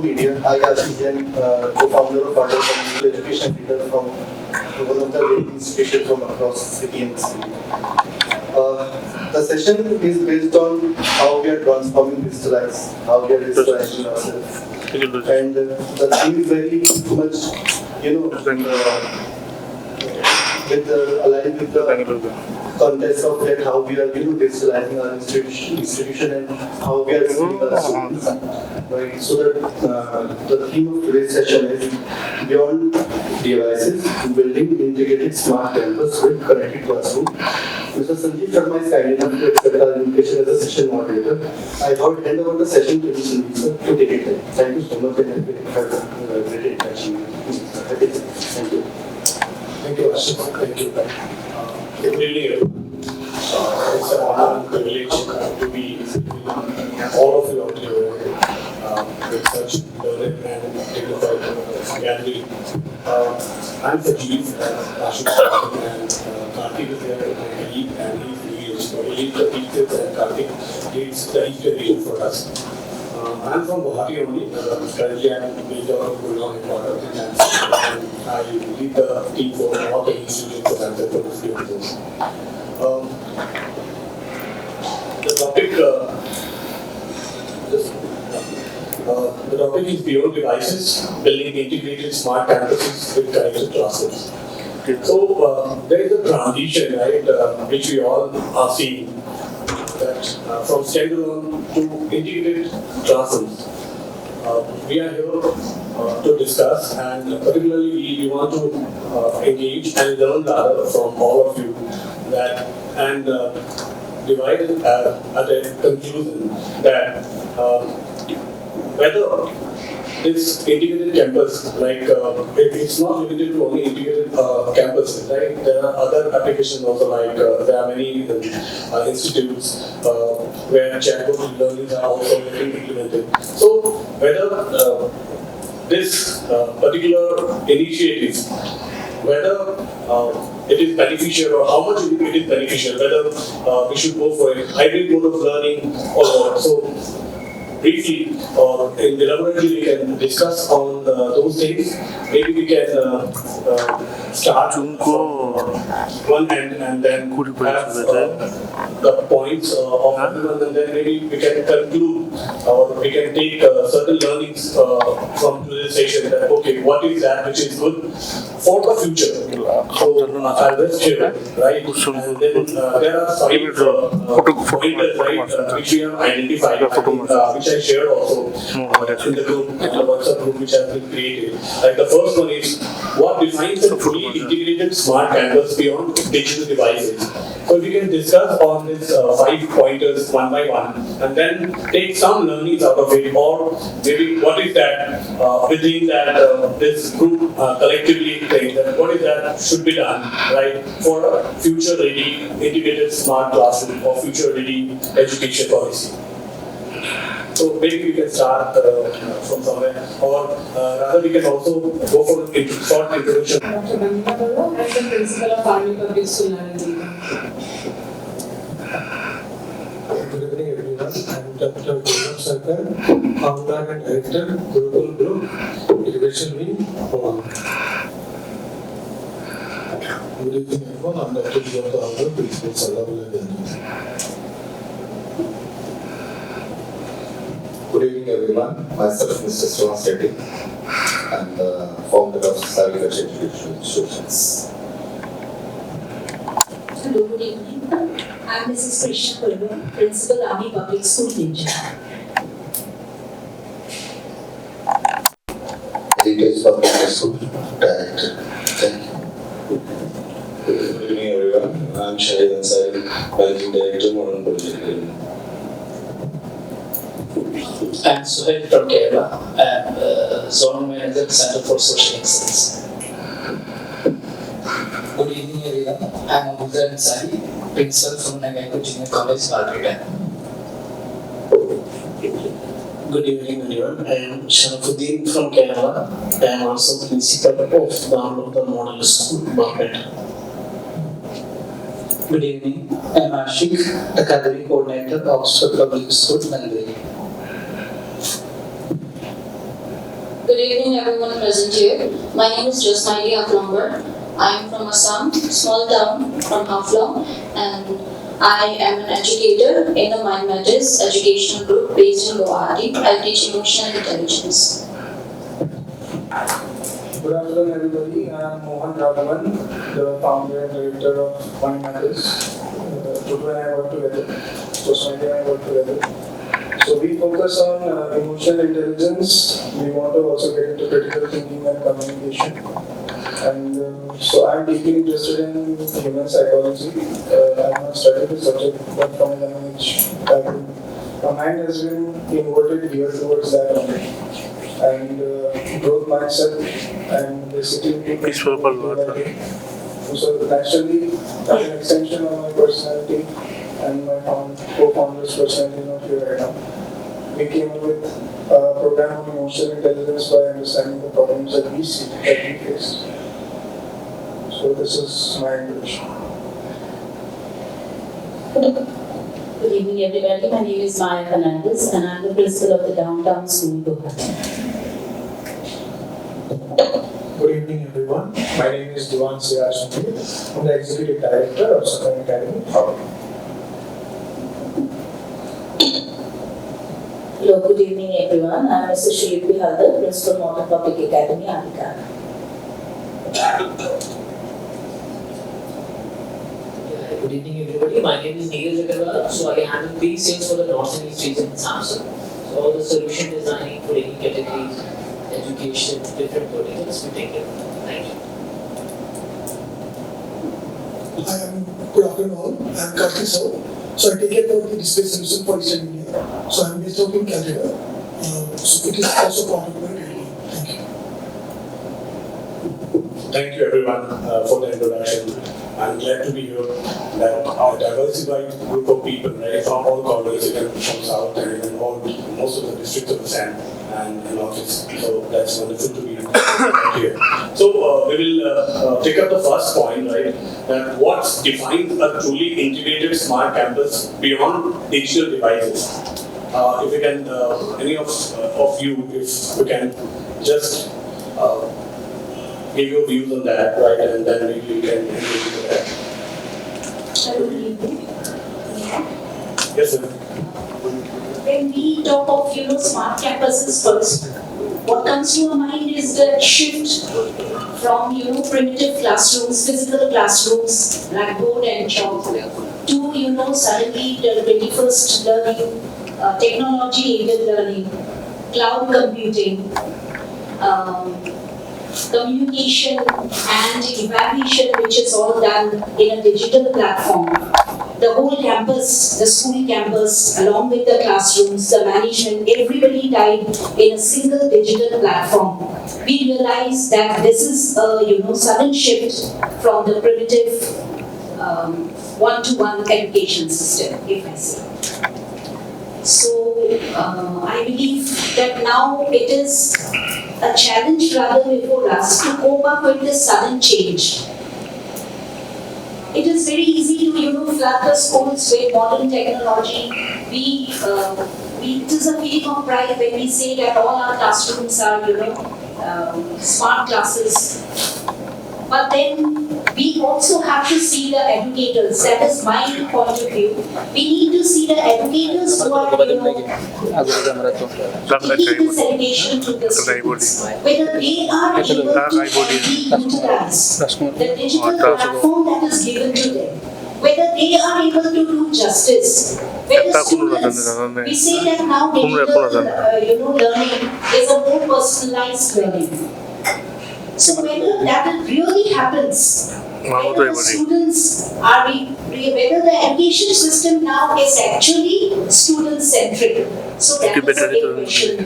Media. I am co-founder of ArdorComm education leader from one of the leading institutions from across city and state. The session is based on how we are transforming digital lives, how we are digitalizing ourselves, and the theme is very much, aligned with the context of that, how we are digitalizing our institution and how we are seeing our students. Right. So that the theme of today's session is beyond devices, building integrated smart campus with connected classroom. Mr. Sanjeev Sharma is kind enough to accept our invitation as a session moderator. I thought hand over the session to Mr. Sanjeev to take it. Thank you so much and have a great interaction. Thank you. Thank you, Ashok. Thank you. Good evening, everyone. It's an honor and privilege to be with all of you out here with such learned and dignified gathering. I'm Sanjeev, Ashok, and Karthik is here, my colleague, and he's the teachers, and Karthik leads the Eastern region for us. I'm from Guwahati only. Currently, I'm based out of Gurgaon headquarters in Nancy, and I lead the team for all the institutions of Nancy for this year. The topic is beyond devices, building integrated smart campuses with connected classrooms. So there is a transition, right, which we all are seeing. That from standalone to integrated classrooms. We are here to discuss, and particularly we want to engage and learn rather from all of you that and divide it at a conclusion that whether this integrated campus, it's not limited to only integrated campuses, right? There are other applications also, there are many institutes where chatbot learnings are also getting implemented. So whether this particular initiative, whether it is beneficial or how much it is beneficial, whether we should go for a hybrid mode of learning or not. So briefly or elaborately we can discuss on those things. Maybe we can start from one end and then have the points of everyone, and then maybe we can conclude or we can take certain learnings from today's session that okay, what is that which is good for the future. So I'll just share, right? And then there are 5 pointers, right, which we have identified, which I shared also in the group, in the WhatsApp group which has been created. Like the first one is what defines a fully integrated smart campus beyond digital devices. So we can discuss on these 5 pointers one by one, and then take some learnings out of it, or maybe what is that within that this group collectively think that what is that should be done, right, for a future-ready integrated smart classroom or future-ready education policy. So maybe we can start from somewhere, or rather we can also go for a short introduction. Dr. Bangala, I'm the principal of Army Public School. Good evening, everyone. I'm Dr. Gurgaon Sarkar, founder and director, Gurukul Group, Education Wing, Hong. Good evening, everyone. I'm Dr. Gurgaon, principal, Sallallahu. Good evening, everyone. Myself, Mr. Srinivas Reddy, and the founder of Agriculture Educational Institutions. Hello, good evening. I'm Mrs. Krishna Kulva, Principal, Army Public School, Ninja. Heritage Public School Director. Thank you. Good evening, everyone. I'm Shahid Ansari, Managing Director, Modern Project. I'm Suhail from Kerala. I'm Zone Manager, Center for Social Excellence. Good evening, everyone. I'm Abuzar Ansari, Principal from Nagaiko Junior College, Balbrigade. Good evening, everyone. I am Sharafuddin from Kerala. I am also Principal of the Model School, Balbrigade. Good evening. I am Ashik, Academy Coordinator, Oxford Public School, Nanduri. Good evening, everyone present here. My name is Josnaili Aflongbar. I am from Assam, small town from Haflong, and I am an educator in the Mind Matters educational group based in Guwahati. I teach emotional intelligence. Good afternoon, everybody. I am Mohan Raghavan, the founder and director of Mind Matters. Tutu and I work together. Josnaili and I work together. So we focus on emotional intelligence. We want to also get into critical thinking and communication. And so I'm deeply interested in human psychology. I have not studied the subject, but from a young age, my mind has been inverted here towards that only. And growth mindset and basically so naturally, as an extension of my personality and my co-founder's personality not here right now, we came up with a program on emotional intelligence by understanding the problems that we see, that we face. So this is my introduction. Good evening, everybody. My name is Maya Fernandez, and I'm the principal of the Downtown School, Guwahati. Good evening, everyone. My name is Diwan Siraj. I'm the executive director of Southern Academy. Hello, good evening, everyone. I'm Mr. Shri Haldar, principal Modern Public Academy, Adhikar. Good evening, everybody. My name is Neil Agarwal. So I handle pre-sales for the North and East region in Samsung. So all the solution designing for any categories, education, different verticals, we take it. Thank you. Good afternoon all. I am Karthik Saul. So I take care of the display solution for Eastern India. So I am based out in Calcutta. So it is also part of my training. Thank you. Thank you everyone for the introduction. I'm glad to be here. That a diversified group of people, right, from all corners, even from south and even most of the districts of Assam and Northeast. So that's wonderful to be here. So we will take up the first point, right? That what defines a truly integrated smart campus beyond digital devices. If we can, any of you, if we can just give your views on that, right, and then we can engage with that. Yes, sir. When we talk of smart campuses first, what comes to our mind is the shift from primitive classrooms, physical classrooms, blackboard and chalk, to suddenly the 21st learning, technology-aided learning, cloud computing, communication and evaluation, which is all done in a digital platform. The whole campus, the school campus, along with the classrooms, the management, everybody tied in a single digital platform. We realize that this is a sudden shift from the primitive one-to-one education system, if I say. So I believe that now it is a challenge rather before us to cope up with this sudden change. It is very easy to flood the schools with modern technology. It is a feeling of pride when we say that all our classrooms are smart classes. But then we also have to see the educators. That is my point of view. We need to see the educators who are giving this education to the students. Whether they are able to utilize the digital platform that is given to them. Whether they are able to do justice. Whether students, we say that now digital learning is a more personalized learning. So whether that really happens, whether the students are, whether the education system now is actually student-centric. So that is a big question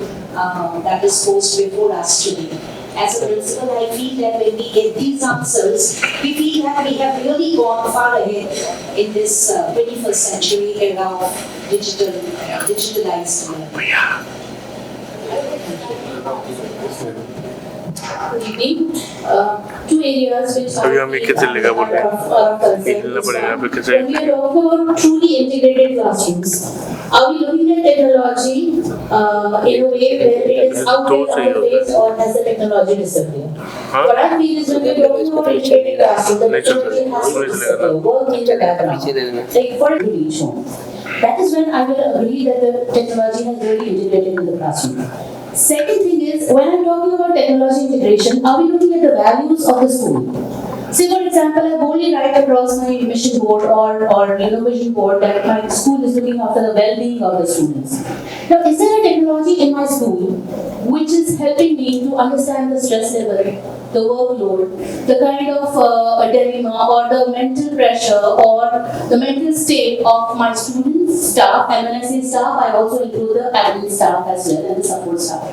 that is posed before us today. As a principal, I feel that when we get these answers, we feel that we have really gone far ahead in this 21st century era of digitalized learning. Good evening. Two areas which are concerned. When we are talking about truly integrated classrooms, are we looking at technology in a way where it is out there on the face, or has the technology disappeared? What I feel is when we're talking about integrated classroom, the technology has to disappear, work in the background, like for it to reach home. That is when I will agree that the technology has really integrated in the classroom. Second thing is, when I'm talking about technology integration, are we looking at the values of the school? Say for example, I boldly write across my mission board or vision board that my school is looking after the well-being of the students. Now, is there a technology in my school which is helping me to understand the stress level, the workload, the kind of dilemma or the mental pressure or the mental state of my students, staff, and when I say staff, I also include the admin staff as well and the support staff.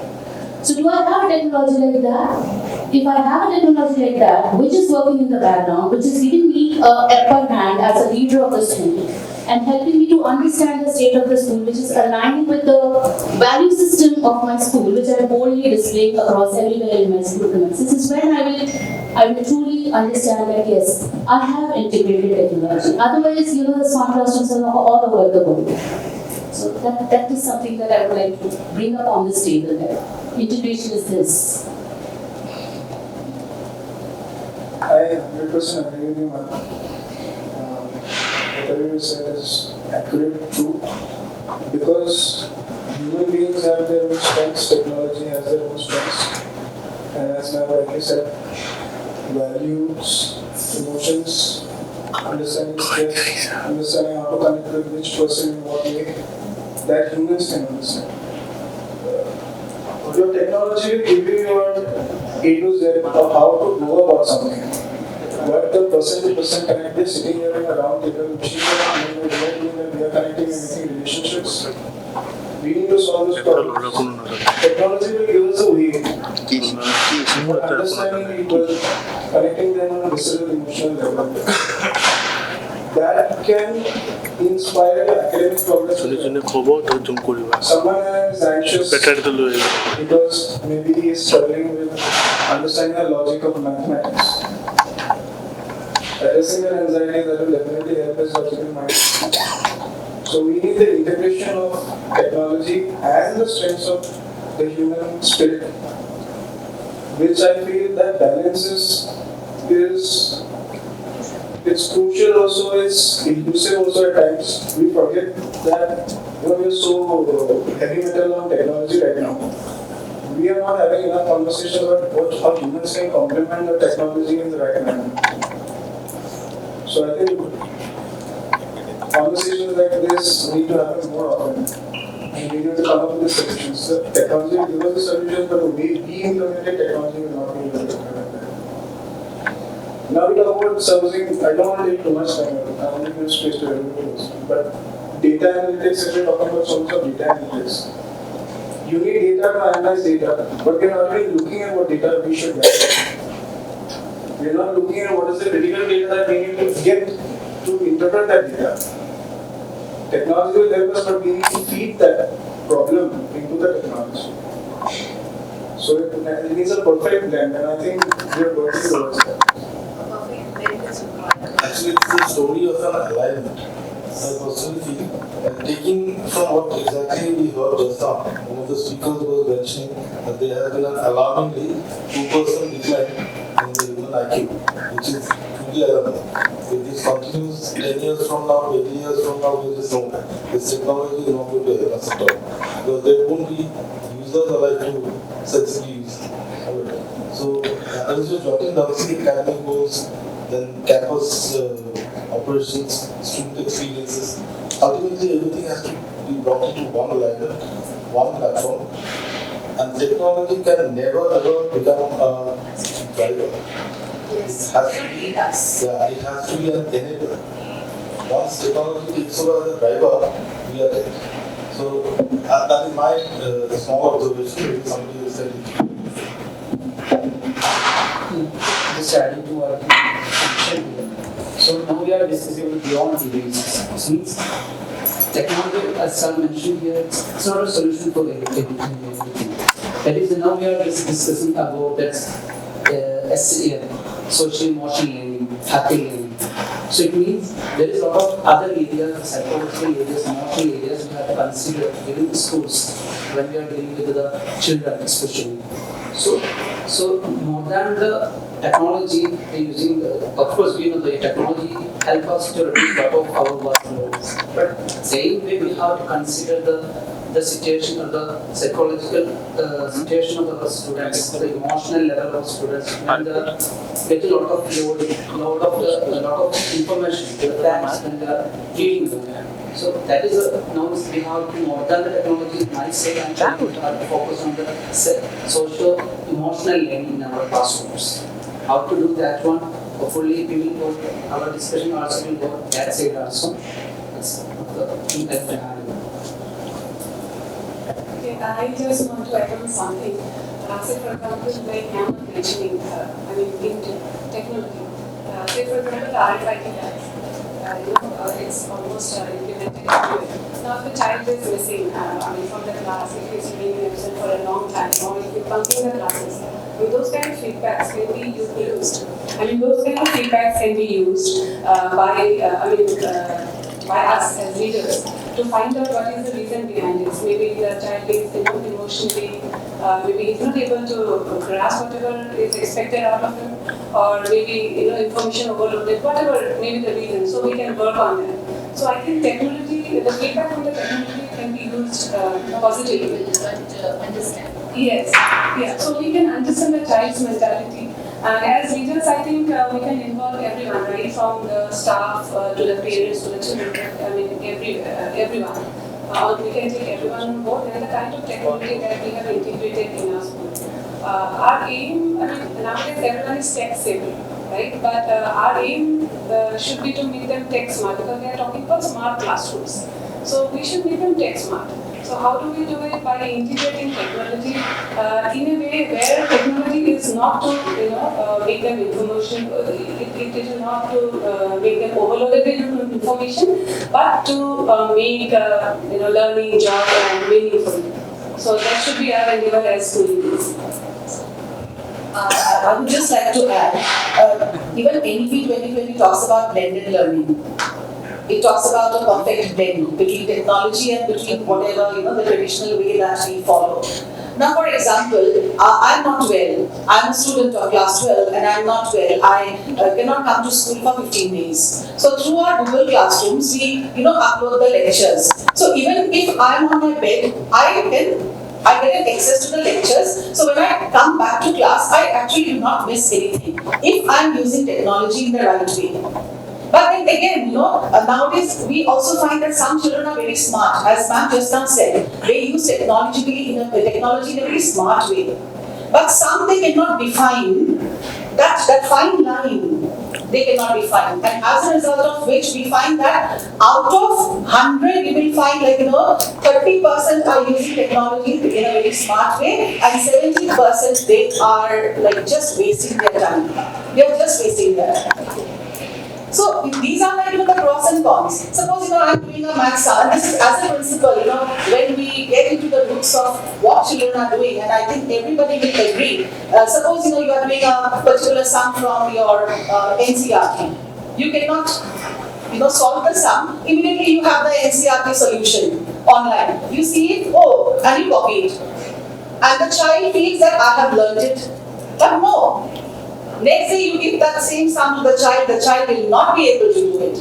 So do I have a technology like that? If I have a technology like that, which is working in the background, which is giving me a upper hand as a leader of the school and helping me to understand the state of the school, which is aligning with the value system of my school, which I am boldly displaying across everywhere in my school premises, this is when I will truly understand that yes, I have integrated technology. Otherwise, the smart classrooms are all over the world. So that is something that I would like to bring up on this table there. Integration is this. I 100% agree with you, ma'am. Whatever you said is accurate, true. Because human beings have their own strengths, technology has their own strengths. And as now, like you said, values, emotions, understanding stress, understanding how to connect with which person in what way, that humans can understand. Your technology will give you your A to Z of how to go about something. But the person-to-person connect, they're sitting here in a round table, we are connecting everything, relationships. We need to solve this problem. Technology will give us a way. Understanding people, connecting them on a visceral emotional level. That can inspire academic progress. Someone is anxious because maybe he is struggling with understanding the logic of mathematics. Addressing their anxiety, that will definitely help his logical mind. So we need the integration of technology and the strengths of the human spirit, which I feel that balance is it's crucial also, it's elusive also at times. We forget that we are so heavy metal on technology right now. We are not having enough conversations about how humans can complement the technology in the right manner. So I think conversations like this need to happen more often. And we need to come up with the solutions. The technology will give us the solutions, but the way we implement technology will not be able to implement that. Now we talk about servicing, I don't want to take too much time, I want to give space to everybody else. But data analytics, if we're talking about so much of data analytics, you need data to analyze data, but we're not really looking at what data we should get. We're not looking at what is the critical data that we need to get to interpret that data. Technology will help us, but we need to feed that problem into the technology. So it needs a perfect blend, and I think we are working towards that. Actually, it's the story of an alignment. I personally feel, taking from what exactly we heard just now, one of the speakers was mentioning that there has been an alarmingly 2% decline in the human IQ, which is truly alarming. If this continues 10 years from now, 20 years from now, we just know this technology is not going to help us at all. Because there won't be users alive to sensibly use it. So, I was just jotting down the academic goals, then campus operations, student experiences. Ultimately, everything has to be brought into one alignment, one platform, and technology can never ever become a driver. Yes, it has to be an enabler. Once technology takes over as a driver, we are there. So that is my small observation. Maybe somebody will say it. Just adding to what you mentioned here. So now we are discussing beyond degrees. This means technology, as Sir mentioned here, it's not a solution for everything. That is, now we are discussing about that social emotional learning, happy learning. So it means there is a lot of other areas, psychological areas, emotional areas we have to consider within the schools when we are dealing with the children especially. So more than the technology using, of course we know the technology help us to reduce a lot of our workload. But same way we have to consider the situation or the psychological situation of the students, the emotional level of students, and get a lot of load, a lot of information, the facts, and reading them. So that is now we have to more than the technology, I say, and we have to focus on the social emotional learning in our classrooms. How to do that one? Hopefully we will go. Our discussion also will go that side also. It's the thing that we have. Okay, I just want to add on something. Say for example, like I am mentioning, in technology. Say for example, the RFID tags. It's almost implemented everywhere. Now, if a child is missing, from the class, if he's being absent for a long time, or if you're bunking the classes, those kind of feedbacks can be used. Those kind of feedbacks can be used by us as leaders to find out what is the reason behind it. Maybe the child is emotionally, maybe he's not able to grasp whatever is expected out of him, or maybe information overloaded, whatever may be the reason. So we can work on that. So I think technology, the feedback from the technology can be used positively. Understand. Yes. Yeah. So we can understand the child's mentality. And as leaders, I think we can involve everyone, right? From the staff to the parents to the children. Everyone. We can take everyone on board, and the kind of technology that we have integrated in our school. Our aim, nowadays everyone is tech savvy, right? But our aim should be to make them tech smart, because we are talking about smart classrooms. So we should make them tech smart. So how do we do it? By integrating technology in a way where technology is not to make them information. It is not to make them overloaded with information, but to make learning, joy, and meaningful. So that should be our endeavor as school leaders. I would just like to add, even NEP 2020 talks about blended learning. It talks about a perfect blend between technology and between whatever the traditional way that we follow. Now, for example, I'm not well. I'm a student of class 12 and I'm not well. I cannot come to school for 15 days. So through our Google Classrooms, we upload the lectures. So even if I'm on my bed, I get access to the lectures. So when I come back to class, I actually do not miss anything if I'm using technology in the right way. But then again, nowadays we also find that some children are very smart. As ma'am just now said, they use technology in a very smart way. But some they cannot define that fine line. They cannot define, and as a result of which we find that out of 100, we will find 30% are using technology in a very smart way, and 70% they are just wasting their time. They are just wasting their time. So these are the pros and cons. Suppose I'm doing a maths, and this is as a principal, when we get into the roots of what children are doing, and I think everybody will agree. Suppose you are doing a particular sum from your NCRT. You cannot solve the sum. Immediately you have the NCRT solution online. You see it, and you copy it. And the child feels that I have learned it. But no. Next day you give that same sum to the child will not be able to do it.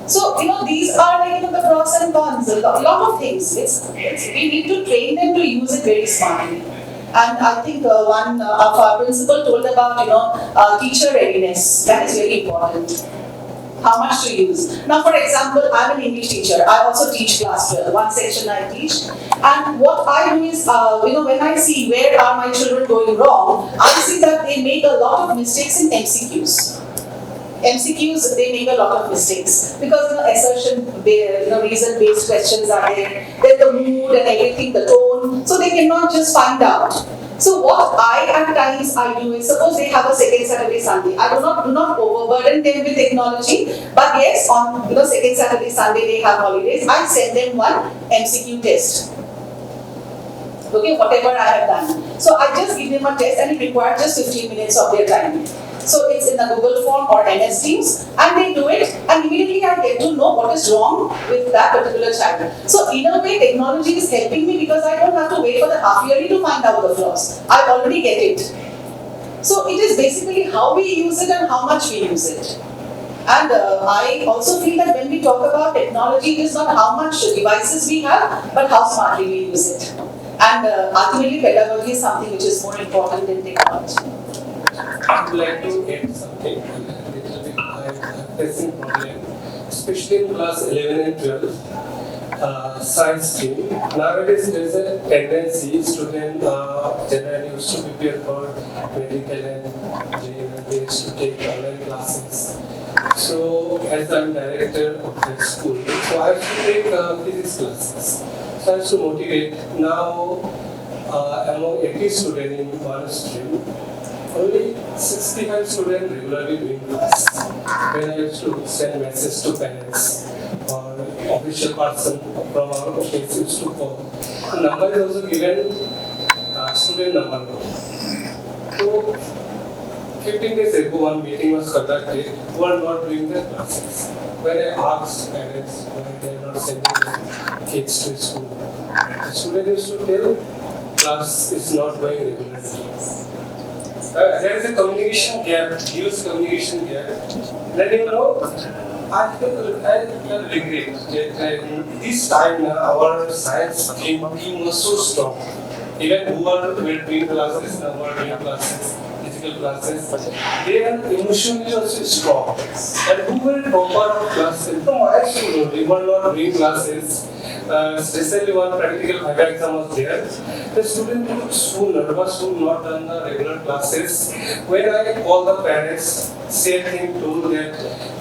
So, these are the pros and cons, a lot of things. We need to train them to use it very smartly. And I think one of our principal told about, teacher readiness. That is very important. How much to use. Now, for example, I'm an English teacher. I also teach class 12. One section I teach. And what I do is, when I see where are my children going wrong, I see that they make a lot of mistakes in MCQs. MCQs, they make a lot of mistakes because assertion, reason-based questions are there. Then the mood and everything, the tone. So they cannot just find out. So what at times I do is, suppose they have a second Saturday, Sunday. I do not overburden them with technology. But yes, on second Saturday, Sunday they have holidays. I send them one MCQ test. Okay, whatever I have done. So I just give them a test and it requires just 15 minutes of their time. So it's in the Google form or MS Teams, and they do it, and immediately I get to know what is wrong with that particular child. So in a way, technology is helping me because I don't have to wait for the half yearly to find out the flaws. I already get it. So it is basically how we use it and how much we use it. And I also feel that when we talk about technology, it is not how much devices we have, but how smartly we use it. And ultimately, pedagogy is something which is more important than technology. I would like to add something. A little bit I'm facing problem, especially in class 11 and 12. Science stream. Nowadays, there is a tendency students generally used to prepare for medical and they used to take online classes. So, as I'm director of the school, so I have to take physics classes. So I have to motivate. Now, among 80 students in one stream, only 65 students regularly doing class. When I used to send message to parents or official person from our office used to call, the number is also given student number. So 15 days ago, one meeting was conducted who are not doing their classes. When I asked parents why they are not sending their kids to school, the student used to tell class is not going regularly. There is a communication gap, huge communication gap. Then you know, I regret that this time our science team was so strong. Even who are doing classes, physical classes, they are emotionally also strong. And who were topper of classes? No, I should know, we were not doing classes. Especially one practical Viva exam was there. The student was so nervous who not done the regular classes. When I call the parents, same thing told that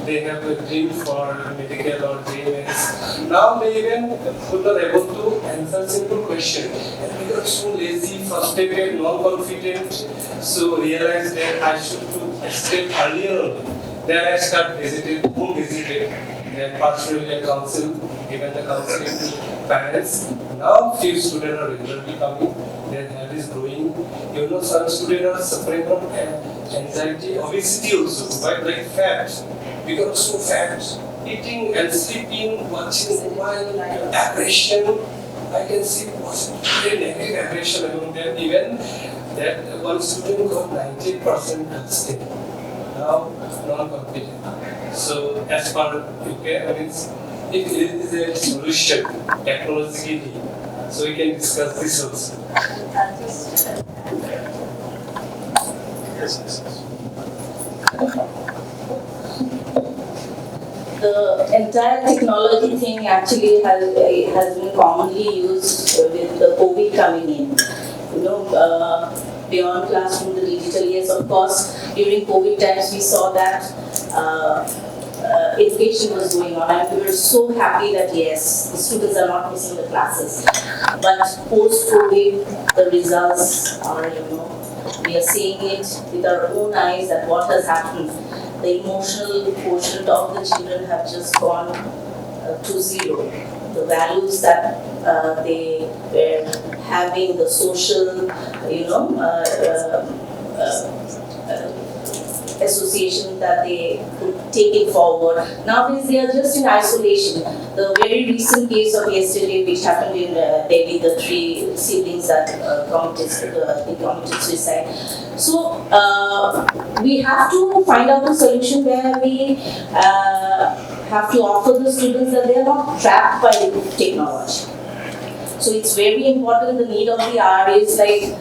they have a dream for medical or GMS. Now they even could not able to answer simple question. And become so lazy, frustrated, non-confident. So realized that I should do step earlier. Then I start home visited. Then partially a council, given the counseling to parents. Now few students are regularly coming, their health is growing. You know, some students are suffering from anxiety, obesity also, but like fat, become so fat, eating and sleeping, watching mobile, aggression. I can see very negative aggression among them. Even that one student got 90% casting. Now non-confident. So as per UK, I mean, it is a solution technologically. So we can discuss this also. The entire technology thing actually has been commonly used with the COVID coming in. You know, beyond classroom, the digital, yes, of course, during COVID times we saw that education was going on and we were so happy that yes, the students are not missing the classes. But post-COVID, the results are, you know, we are seeing it with our own eyes that what has happened. The emotional quotient of the children have just gone to zero. The values that they were having, the social, you know, association that they could take it forward. Nowadays they are just in isolation. The very recent case of yesterday which happened in Delhi, the 3 siblings that committed suicide. So we have to find out a solution where we have to offer the students that they are not trapped by technology. So it's very important, the need of the hour is like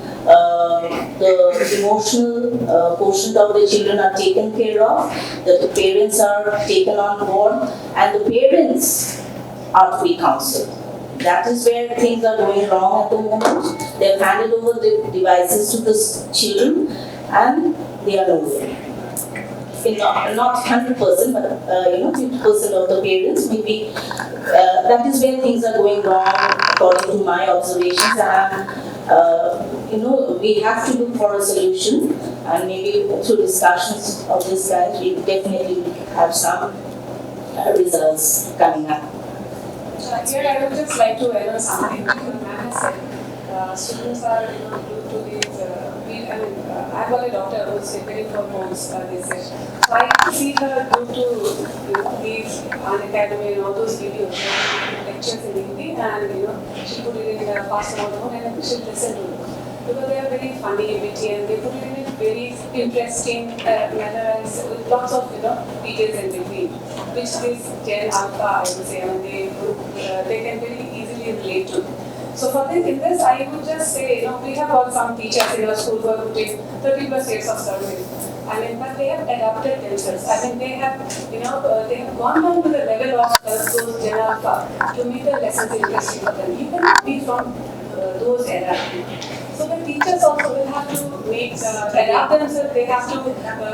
the emotional quotient of the children are taken care of, that the parents are taken on board, and the parents are to be counseled. That is where things are going wrong at the moment. They have handed over the devices to the children and they are nowhere. Not 100%, but you know, 50% of the parents maybe. That is where things are going wrong according to my observations, and you know, we have to look for a solution, and maybe through discussions of this kind we definitely have some results coming up. Here I would just like to add on something. Ma'am has said students are, you know, due to these. I I've got a daughter who's preparing for boards, they said. So I see her go to these Unacademy and all those videos, lectures in Hindi, and she put it in a fast mode and she'll listen to it. Because they are very funny, witty, and they put it in a very interesting manner and with lots of details in between, which this Gen Alpha, I would say, they can very easily relate to. So for this, in this, I would just say, we have got some teachers in our school who are putting 30+ years of service. But they have adapted themselves. They have gone down to the level of those Gen Alpha to make the lessons interesting for them. You cannot be from those eras. So the teachers also will have to adapt themselves. They have to,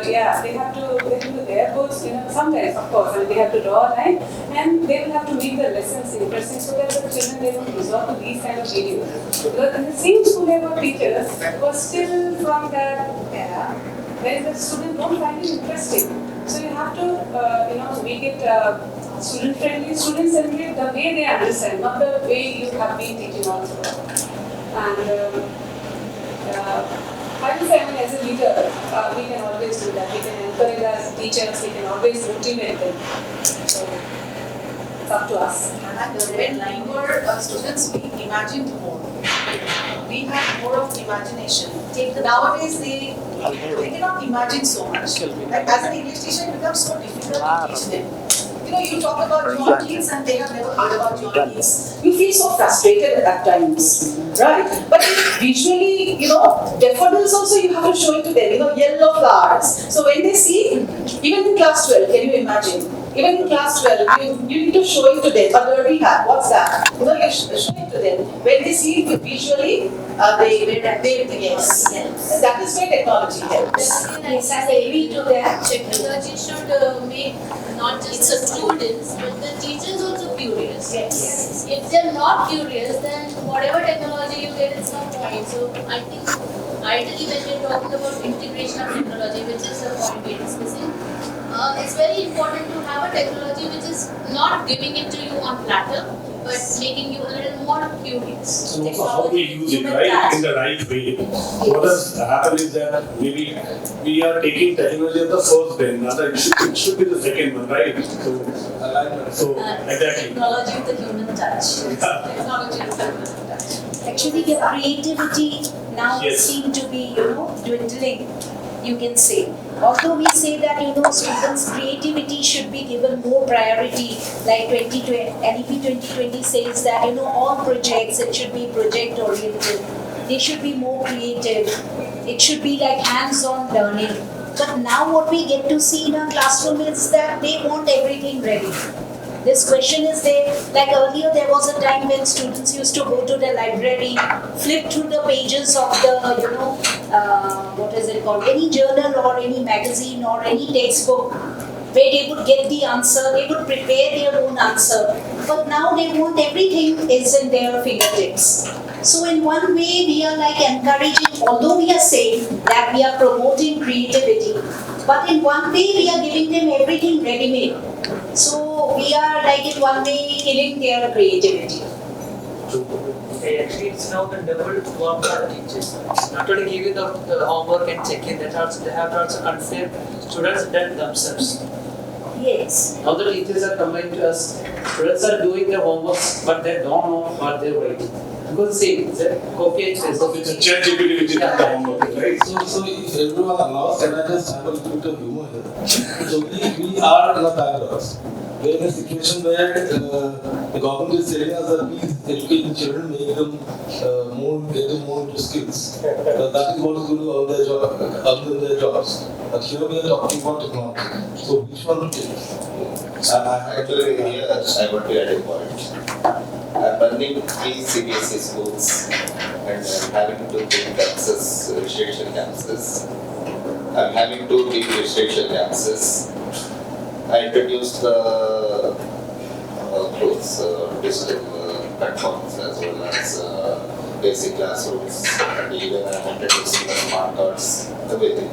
they have to do their books. Sometimes, of course, they have to draw a line, and they will have to make the lessons interesting so that the children they don't resort to these kind of videos. Because in the same school, there were teachers who are still from that era, where the students don't find it interesting. So you have to, make it student-friendly, student-centric, the way they understand, not the way you have been teaching also. And I would say, as a leader, we can always do that. We can encourage our teachers, we can always motivate them. So, it's up to us. And when we were students, we imagined more. We had more of imagination. Nowadays, they cannot imagine so much. Like, as an English teacher, it becomes so difficult to teach them. You talk about John Keats and they have never heard about John Keats. You feel so frustrated at times, right? But visually, daffodils also you have to show it to them, yellow flowers. So when they see, even in class 12, can you imagine? Even in class 12, you need to show it to them. A derby hat, what's that? You show it to them. When they see it visually, they yes. That is where technology helps. Yes, I agree to that. Technology should make not just the students, but the teachers also curious. Yes. If they're not curious, then whatever technology you get, it's no point. So I think ideally when we're talking about integration of technology, which is the point we're discussing, it's very important to have a technology which is not giving it to you on platter, but making you a little more curious. And also how we use it, right, in the right way. So what has happened is that maybe we are taking technology as the first brain, rather it should be the second one, right? So exactly. Technology with the human touch. Technology with the human touch. Actually, the creativity now seems to be, dwindling, you can say. Although we say that, students' creativity should be given more priority, like NEP 2020 says that, all projects, it should be project-oriented. They should be more creative. It should be like hands-on learning. But now what we get to see in our classroom is that they want everything ready. This question is there, like earlier there was a time when students used to go to the library, flip through the pages of the, any journal or any magazine or any textbook, where they would get the answer, they would prepare their own answer. But now they want everything is in their fingertips. So in one way we are like encouraging, although we are saying that we are promoting creativity, but in one way we are giving them everything ready-made. So we are like in one way killing their creativity. Actually, it's now the double work for the teachers. Not only give you the homework and check in, that also they have also unfair students done themselves. Yes. Now the teachers are coming to us, students are doing their homeworks, but they don't know what they're writing. Because see, the copy and paste. So it's a ChatGPT which is the homework, right? So if everyone allows, can I just have a little bit of humor here? So we are in a paradox. We're in a situation where the government is telling us that please educate the children, make them get them more into skills. That is what is going to earn their jobs. But here we are talking about technology. So which one to take? Actually, here I want to add a point. I'm running 3 CBSE schools and I'm having 2 big campuses, residential campuses. I'm having 2 big residential campuses. I introduced the digital platforms as well as basic classrooms, and even I introduced the smart cards, everything.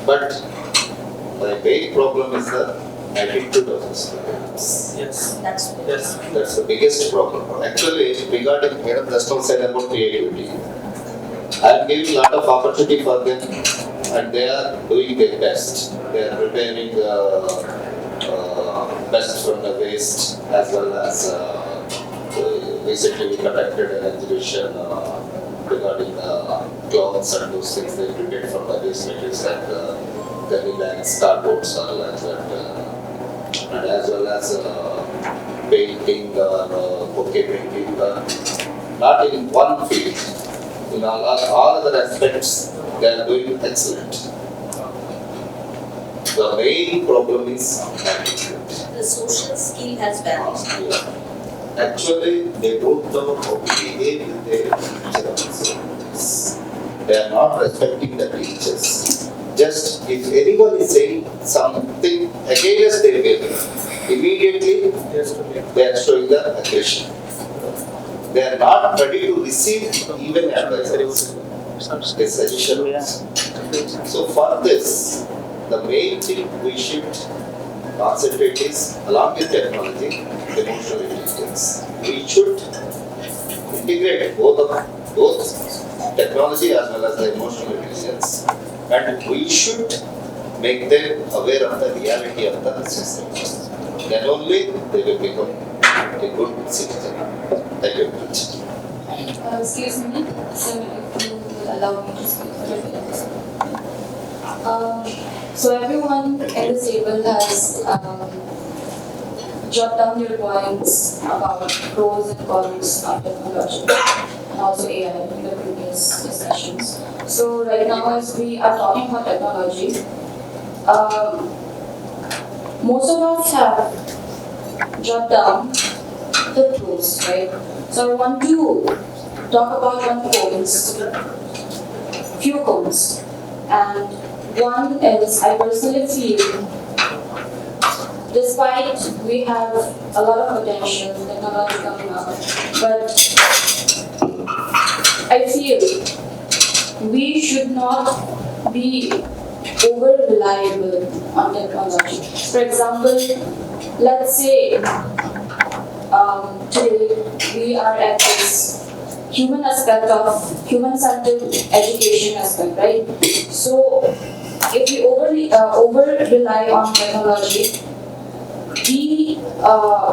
But my big problem is the 92,000 students. Yes. That's the biggest problem. Actually, regarding Madam just now said about creativity. I'm giving a lot of opportunity for them, and they are doing their best. They are preparing best from the waste, as well as recently we conducted an exhibition regarding clothes and those things they prepared from the waste materials like gummy bags, cardboards, or like that, and as well as painting or bouquet painting, not in one field. In all other aspects, they are doing excellent. The main problem is attitude. The social skill has vanished. Actually, they don't know how to behave with their teachers. They are not respecting the teachers. Just if anyone is saying something against their will, immediately they are showing the aggression. They are not ready to receive even advice, suggestions. So for this, the main thing we should concentrate is, along with technology, emotional intelligence. We should integrate both technology as well as the emotional intelligence, and we should make them aware of the reality of the society. Then only they will become a good citizen. Thank you very much. Excuse me, so if you will allow me to speak for a minute. So everyone in this table has jot down your points about pros and cons of technology and also AI in the previous discussions. So right now as we are talking about technology, most of us have jot down the pros, right? So I want to talk about few cons, and one is I personally feel, despite we have a lot of potential technology coming up, but I feel we should not be over reliable on technology. For example, let's say today we are at this human-centered education aspect, right? So if we over rely on technology, the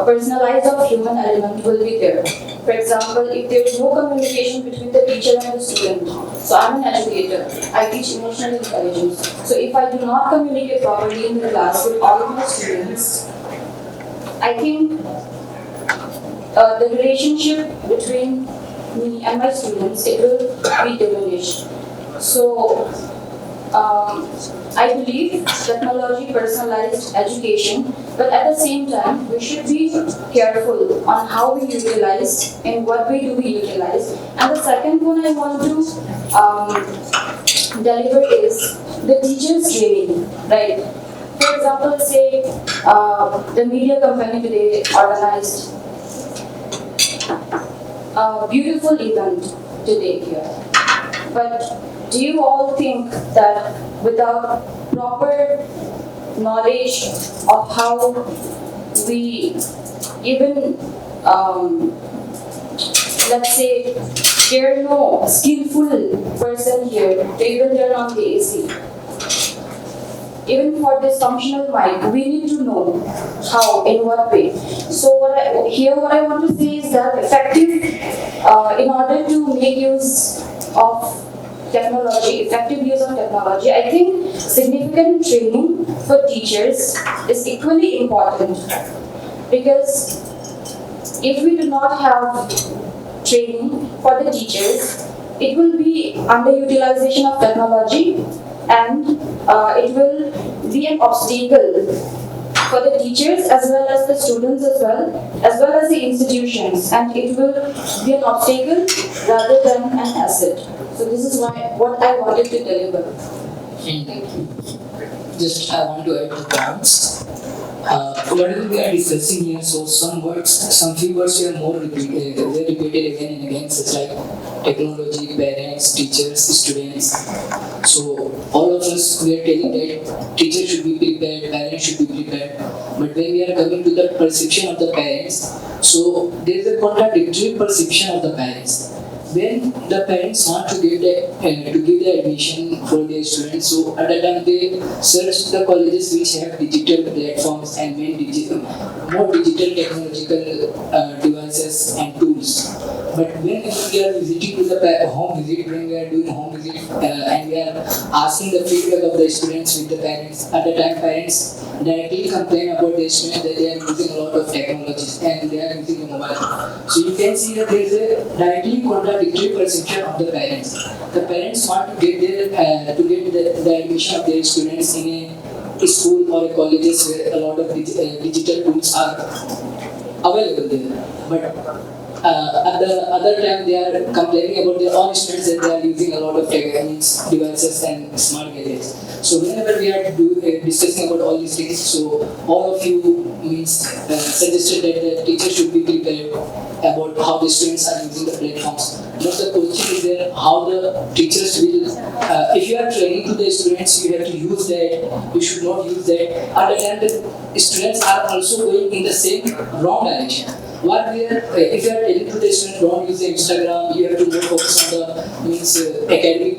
personalized of human element will be there. For example, if there is no communication between the teacher and the student, so I'm an educator, I teach emotional intelligence. So if I do not communicate properly in the class with all of my students, I think the relationship between me and my students, it will be diminished. So I believe technology personalized education, but at the same time, we should be careful on how we utilize and what we utilize. And the second one I want to deliver is the teachers' training, right? For example, say the media company today organized a beautiful event today here. But do you all think that without proper knowledge of how we even, let's say, there is no skillful person here to even turn on the AC? Even for this functional mic, we need to know how, in what way. So what I want to say is that effective, in order to make use of effective use of technology, I think significant training for teachers is equally important, because if we do not have training for the teachers, it will be underutilization of technology, and it will be an obstacle for the teachers as well as the students as well as the institutions, and it will be an obstacle rather than an asset. So this is what I wanted to deliver. Thank you. Just I want to add the points. Whatever we are discussing here, so some few words are more repeated again and again, such like technology, parents, teachers, students. So all of us, we are telling that teachers should be prepared, parents should be prepared. But when we are coming to the perception of the parents, so there is a contradictory perception of the parents. when the parents want to give the admission for their students, so at that time they search the colleges which have digital platforms and more digital technological devices and tools. But when we are visiting to the home visit, when we are doing home visit and we are asking the feedback of the students with the parents, at the time parents directly complain about their students that they are using a lot of technologies and they are using a mobile. So you can see that there is a directly contradictory perception of the parents. The parents want to get the admission of their students in a school or a colleges where a lot of digital tools are available there. But at the other time, they are complaining about their own students that they are using a lot of devices and smart gadgets. So whenever we are discussing about all these things, so all of you suggested that the teacher should be prepared about how the students are using the platforms. But the question is there how the teachers will, if you are training to the students, you have to use that, you should not use that. At the time, the students are also going in the same wrong direction. If you are telling to the students don't use Instagram, you have to more focus on the academic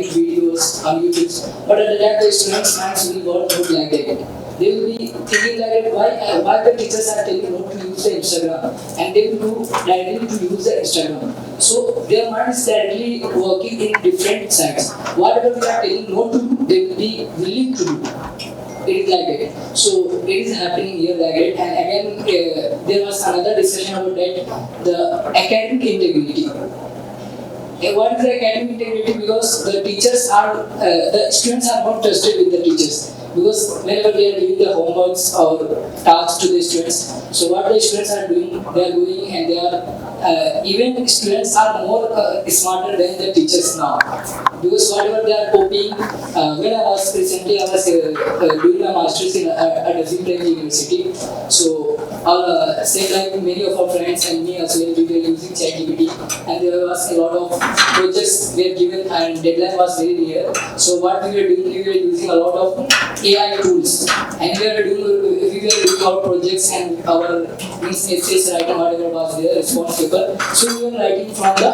videos on YouTube. But at the time, the students' minds will not look like that. They will be thinking like why the teachers are telling not to use the Instagram, and they will do directly to use the Instagram. So their mind is directly working in different sides. Whatever we are telling not to do, they will be willing to do. It is like that. So it is happening here like that. And again, there was another discussion about that, the academic integrity. What is the academic integrity? Because the teachers are, the students are not trusted with the teachers. Because whenever they are giving the homeworks or tasks to the students, so what the students are doing, they are going and they are, even students are more smarter than the teachers now. Because whatever they are copying, when I was doing my master's at a university, so same like many of our friends and me as well, we were using ChatGPT, and there was a lot of projects were given and deadline was very near. So what we were doing, we were using a lot of AI tools, and we were doing our projects and our essays writing whatever was there, response paper. So we were writing from the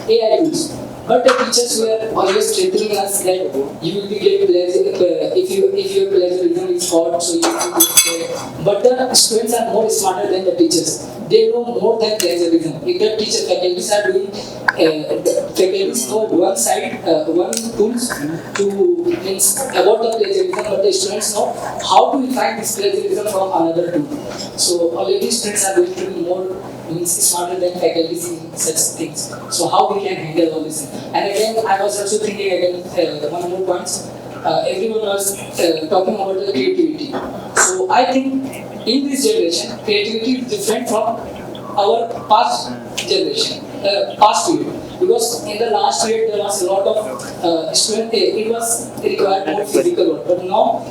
AI tools. But the teachers were always threatening us that you will be get if your plagiarism is caught, so you will be. But the students are more smarter than the teachers. They know more than plagiarism. If the faculties are doing, faculties know one side, one tools to about the plagiarism, but the students know how to find this plagiarism from another tool. So already students are going to be more smarter than faculties in such things. So how we can handle all this? And again, I was also thinking again one more point. Everyone was talking about the creativity. So I think in this generation, creativity is different from our past generation, past period. Because in the last period there was a lot of student, it was required more physical work. But now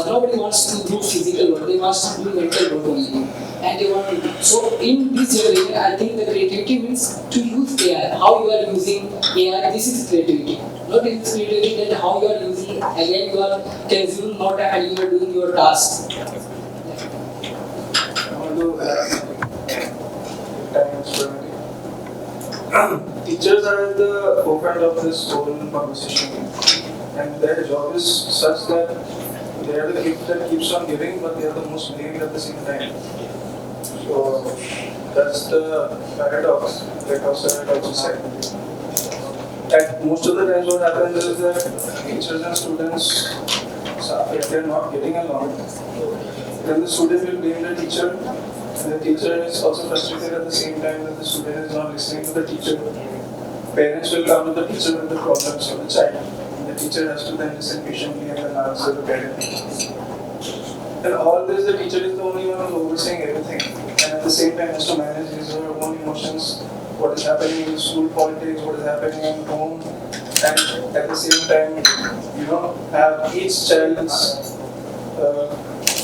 nobody wants to do physical work. They want to do mental work only. And they want to. So in this generation, I think the creativity means to use AI. How you are using AI, this is creativity. Not in creativity that how you are using, again you are consuming more time and you are doing your tasks. Teachers are at the forefront of this whole conversation, and their job is such that they are the gift that keeps on giving, but they are the most blamed at the same time. So that's the paradox that Oscar also said. And most of the times what happens is that teachers and students, if they are not getting along, then the student will blame the teacher, and the teacher is also frustrated at the same time that the student is not listening to the teacher. Parents will come to the teacher with the problems of the child, and the teacher has to then listen patiently and then answer the parent. And all this, the teacher is the only one who is overseeing everything, and at the same time has to manage his or her own emotions, what is happening in school politics, what is happening in home, and at the same time, have each child's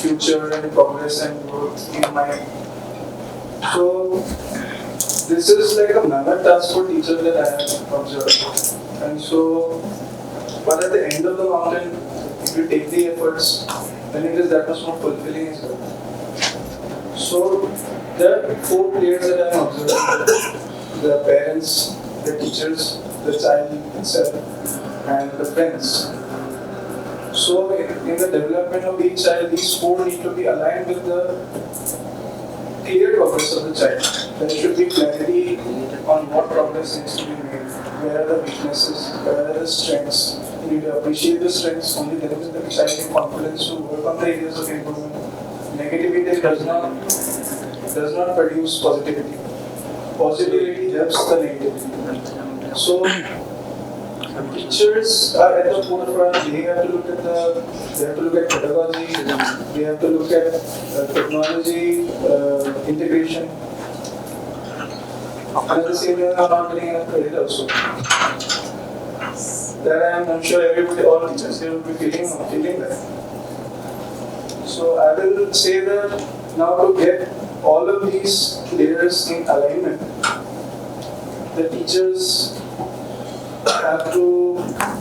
future and progress and growth in mind. So this is like a mammoth task for teachers that I have observed. And so, but at the end of the mountain, if you take the efforts, then it is that much more fulfilling as well. So there are 4 players that I am observing. the parents, the teachers, the child itself, and the friends. So in the development of each child, these four need to be aligned with the clear progress of the child. There should be clarity on what progress needs to be made, where are the weaknesses, where are the strengths. You need to appreciate the strengths, only then is the child in confidence to work on the areas of improvement. Negativity does not produce positivity. Positivity helps the negativity. So teachers are at the forefront. They have to look at pedagogy. They have to look at technology integration. And at the same time, I'm not getting enough credit also. That I'm sure everybody, all teachers here will be feeling that. So I will say that now to get all of these layers in alignment, the teachers have to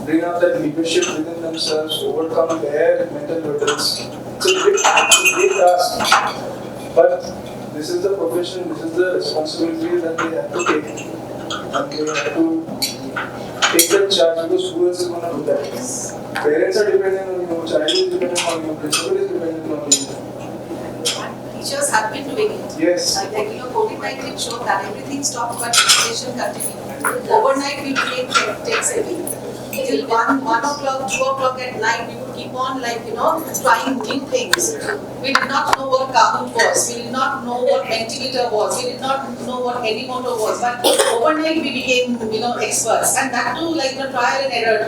bring up that leadership within themselves, overcome their mental hurdles. It's a big task, but this is the profession, this is the responsibility that they have to take, and they have to take that charge, because who else is going to do that? Parents are dependent on you, child is dependent on you, principal is dependent on you. Teachers have been doing it. Yes. Like COVID-19 showed that everything stopped, but education continued. Overnight we became tech-savvy. Till 1 o'clock, 2 o'clock at night, we would keep on trying new things. We did not know what Kahoot was. We did not know what Mentimeter was. We did not know what Anymoto was. But overnight we became, experts. And that too, trial and error.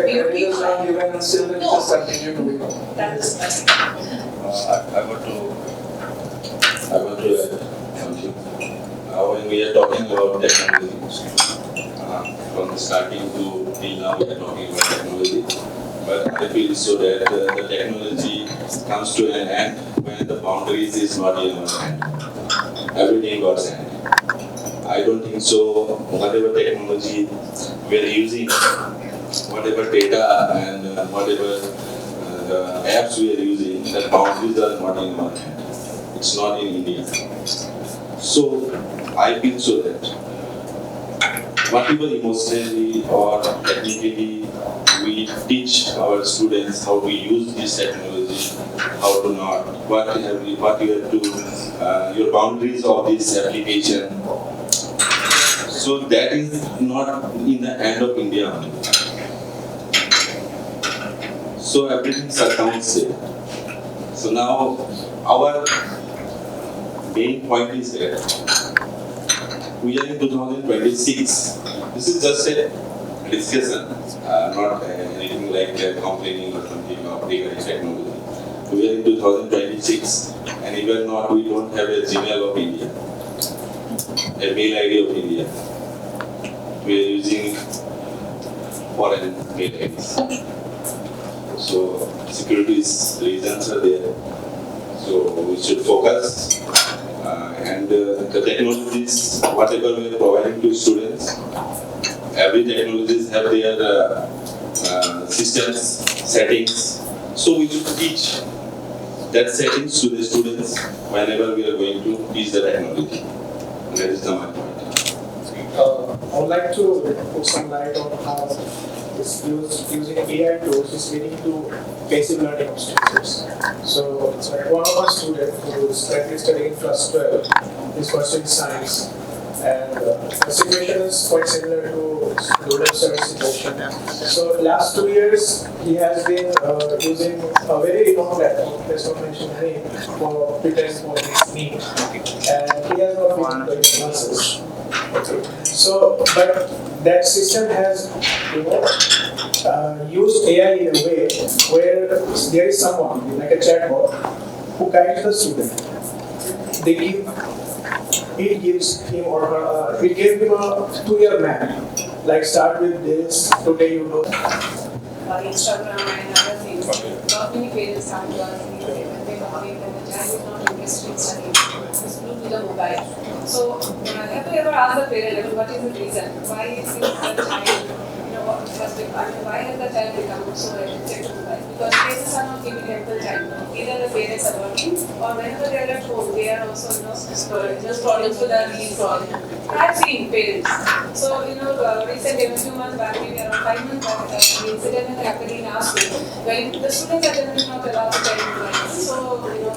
We would keep trying. And still it just continue to be. That is right. I want to add something. When we are talking about technology, from the starting to till now we are talking about technology, but I feel so that the technology comes to an end when the boundaries is not in our hand. Everything got hand. I don't think so. Whatever technology we are using, whatever data and whatever the apps we are using, the boundaries are not in our hand. It's not in India. So I feel so that whatever emotionally or technically we teach our students how to use this technology, how to not, what you have to, your boundaries of this application. So that is not in the hand of India only. So everything shut down there. So now our main point is that we are in 2026. This is just a discussion, not anything like complaining or something of regarding technology. We are in 2026, and even not, we don't have a Gmail of India, a mail ID of India. We are using foreign mail IDs. So security reasons are there. So we should focus. And the technologies, whatever we are providing to students, every technologies have their systems, settings. So we should teach that settings to the students whenever we are going to teach the technology. And that is my point. I would like to put some light on how using AI tools is leading to basic learning of students. So it's like one of our students who is currently studying class 12 is pursuing science, and the situation is quite similar to student service situation. So last 2 years he has been using a very renowned platform, let's not mention the name, for preparing for his NEET, and he has not been doing classes. Okay. So, but that system has, used AI in a way where there is someone, like a chatbot, who guides the student. It gives him or her, it gave him a 2-year map. Like start with this, today you know. Instagram and other things. Not many parents come to us when they complain that the child is not interested in studying. It's glued to the mobile. So, have you ever asked the parent, what is the reason? Why is the child, why has the child become so addicted to mobile? because parents are not giving ample time. Either the parents are working or whenever they are at home, they are also just scrolling through the reels or I've seen parents. So recently, a few months back, maybe around 5 months back, the incident happened in our school when the students are generally not allowed to carry mobiles. So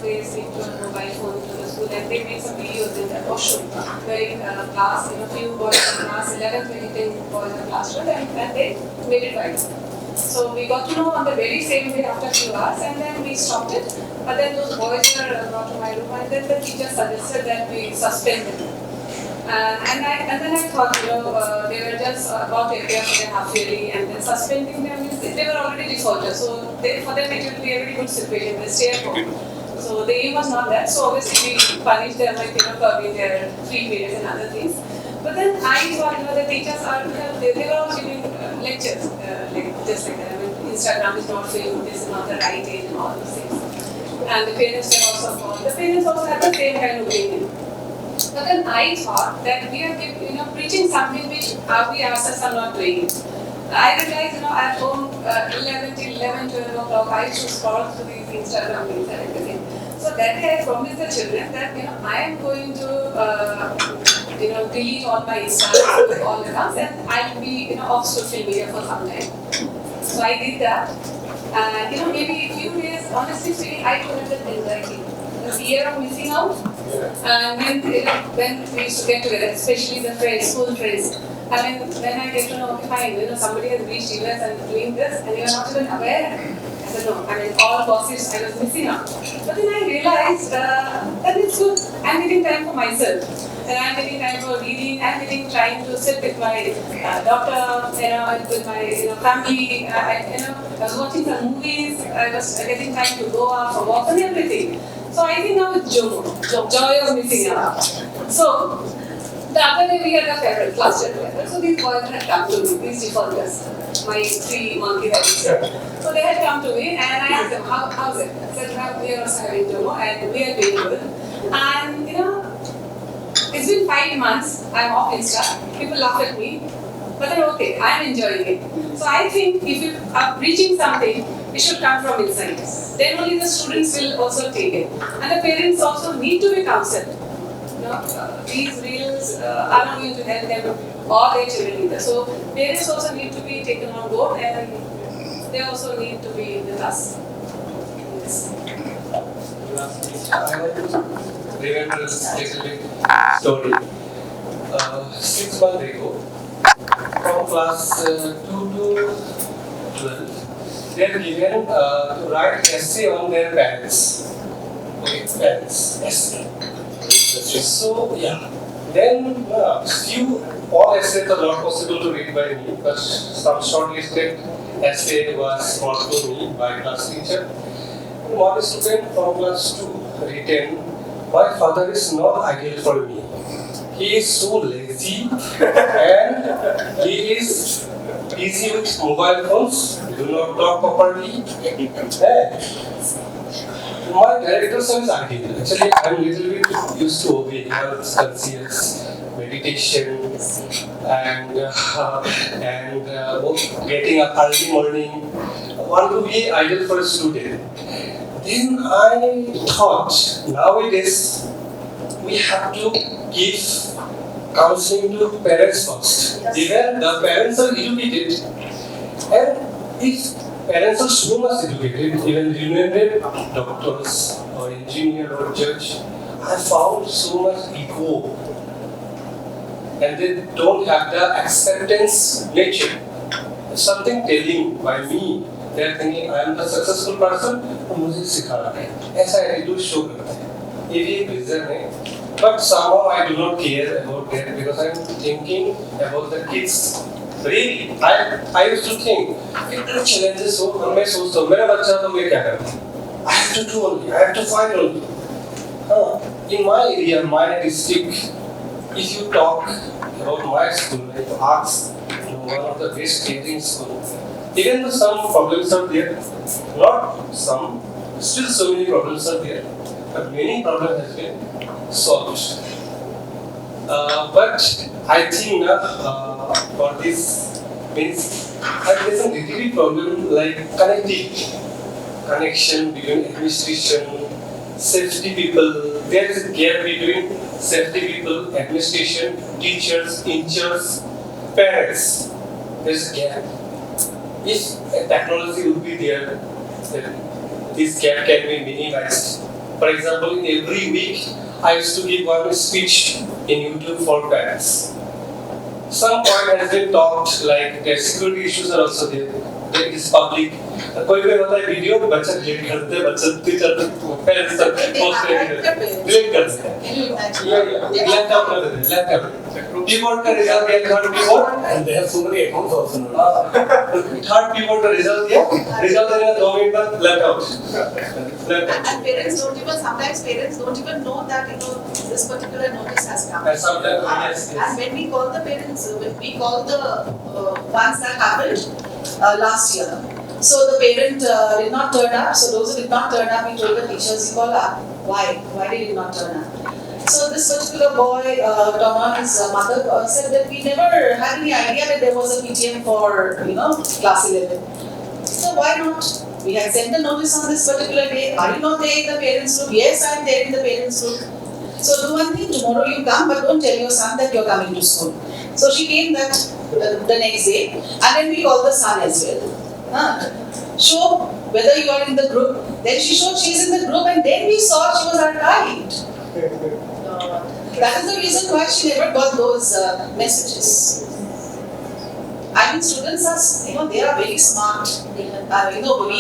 they speak to a mobile phone to the school and they make some videos in the washroom where class, few boys in class 11, 10 boys in the classroom and they made it viral. So we got to know on the very same day after a few hours and then we stopped it. But then those boys were brought to my room and then the teacher suggested that we suspend them. And then I thought, they were just about to appear for their half yearly and then suspending them means they were already defaulted. So for them it will be a very good situation. They stay at home. So the aim was not that. So obviously we punished them by curbing their free periods and other things. But then I thought, the teachers are, they were all giving lectures, just like that. I mean, Instagram is not for you, this is not the right age and all those things. And the parents were also called. The parents also had the same kind of opinion. But then I thought that we are preaching something which we ourselves are not doing. I realized, at home, 11 o'clock, I used to scroll through these Instagram reels and everything. So that day I promised the children that, I am going to, delete all my Instagram, all accounts, and I will be, off social media for some time. So I did that. And, maybe a few days, honestly speaking, I couldn't get anxiety. The fear of missing out. And when we used to get together, especially the friends, school friends, I mean, when I get to know, okay, fine, somebody has reached US and doing this, and you're not even aware. I said, no, I mean, all gossips, I was missing out. But then I realized that it's good. I'm getting time for myself. And I'm getting time for reading, I'm getting time to sit with my daughter, with my family. I was watching some movies, I was getting time to go out for walks and everything. So I think now it's joy of missing out. So the other day we had a favorite class together. So these boys had come to me, these defaulters, my 3 monkey heads. So they had come to me and I asked them, how's it? I said, we are also having Jomo and we are doing good. And it's been 5 months, I'm off Insta, people laugh at me, but they're okay, I'm enjoying it. So I think if you are preaching something, it should come from inside. Then only the students will also take it. And the parents also need to be counseled. These reels are not going to help them or their children either. So parents also need to be taken on board and they also need to be with us. Yes. I want to remember a specific story. 6 months ago, from class 2 to 12, they are given to write essay on their parents. Okay, parents, essay. So, then all essays are not possible to read by me, but some shortlisted essay was brought to me by class teacher. One student from class 2 written, my father is not ideal for me. He is so lazy and he is busy with mobile phones, do not talk properly. My director's son is ideal. Actually, I'm a little bit used to obey health, conscious, meditation, and getting up early morning. I want to be ideal for a student. Then I thought, nowadays, we have to give counseling to parents first. Even the parents are educated. And if parents are so much educated, even renowned doctors or engineer or judge, I found so much ego. And they don't have the acceptance nature. Something telling by me, they are thinking I am the successful person, मुझे सिखाना है. ऐसा attitude show करते हैं. ये भी एक reason है. But somehow I do not care about that because I am thinking about the kids. Really, I used to think, इतने challenges हो, और मैं सोचता हूँ मेरा बच्चा तो मैं क्या करता? I have to do only, I have to find only. In my area, my district, if you talk about my school, if you ask, one of the best teaching schools. Even though some problems are there, not some, still so many problems are there, but many problems have been solved. But I think for this means there is a little problem like connectivity. connection between administration, safety people. There is a gap between safety people, administration, teachers, teachers, parents. There is a gap. If technology would be there, then this gap can be minimized. For example, in every week, I used to give one speech in YouTube for parents. Some point has been talked, like their security issues are also there. There is public. कोई भी होता है video बच्चा delete करते हैं, बच्चा teacher parents तक post delete करते हैं, लैपटॉप कर देते हैं, लैपटॉप कीबोर्ड का रिजल्ट दिया, third keyboard and they have so many accounts also, third keyboard का रिजल्ट दिया, रिजल्ट देने 2 मिनट बाद laptop. And parents don't even, sometimes parents don't even know that, you know, this particular notice has come. And when we call the parents, when we call the ones that happened last year, so the parent did not turn up. So those who did not turn up, we told the teachers, you call up. Why? Why did he not turn up? So this particular boy, Toman's mother said that we never had any idea that there was a PTM for, you know, class 11. So why not? We had sent a notice on this particular day. Are you not there in the parents' group? Yes, I am there in the parents' group. So do one thing, tomorrow you come, but don't tell your son that you're coming to school. So she came that the next day, and then we called the son as well. Show whether you are in the group. Then she showed she's in the group, and then we saw she was archived. That is the reason why she never got those messages. I mean, students are, you know, they are very smart. You know, we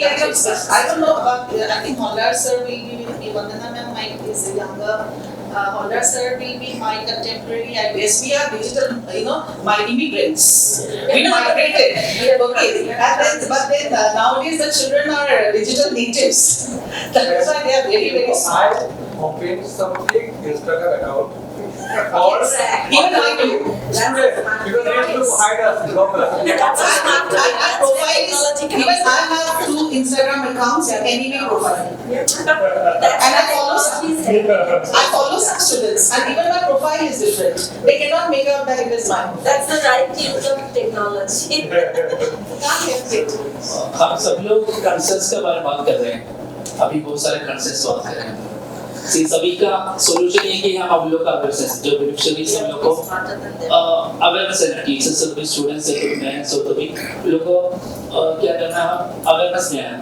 like, I don't know about, I think Hondar sir will be with me, Vandana ma'am is younger. Hondar sir will be my contemporary. I guess we are digital, you know, my immigrants. We migrated. Okay. But then nowadays the children are digital natives. That's why they are very, very smart. Open something Instagram account. Or even I do. Because they have to hide us. Even I have 2 Instagram accounts, anime profile. And I follow some students, and even my profile is different. They cannot make out that it is mine. That's the right use of technology. Can't help it. हम सब लोग conscience के बारे में बात कर रहे हैं. अभी बहुत सारे कंसेंस बात कर रहे हैं. सभी का सॉल्यूशन ये कि हम लोग का अवेयरनेस जो बेनिफिशियरीज हम लोग को अवेयरनेस है, टीचर्स से स्टूडेंट्स से पेरेंट्स हो, तो भी लोग को क्या करना है, अवेयरनेस देना है.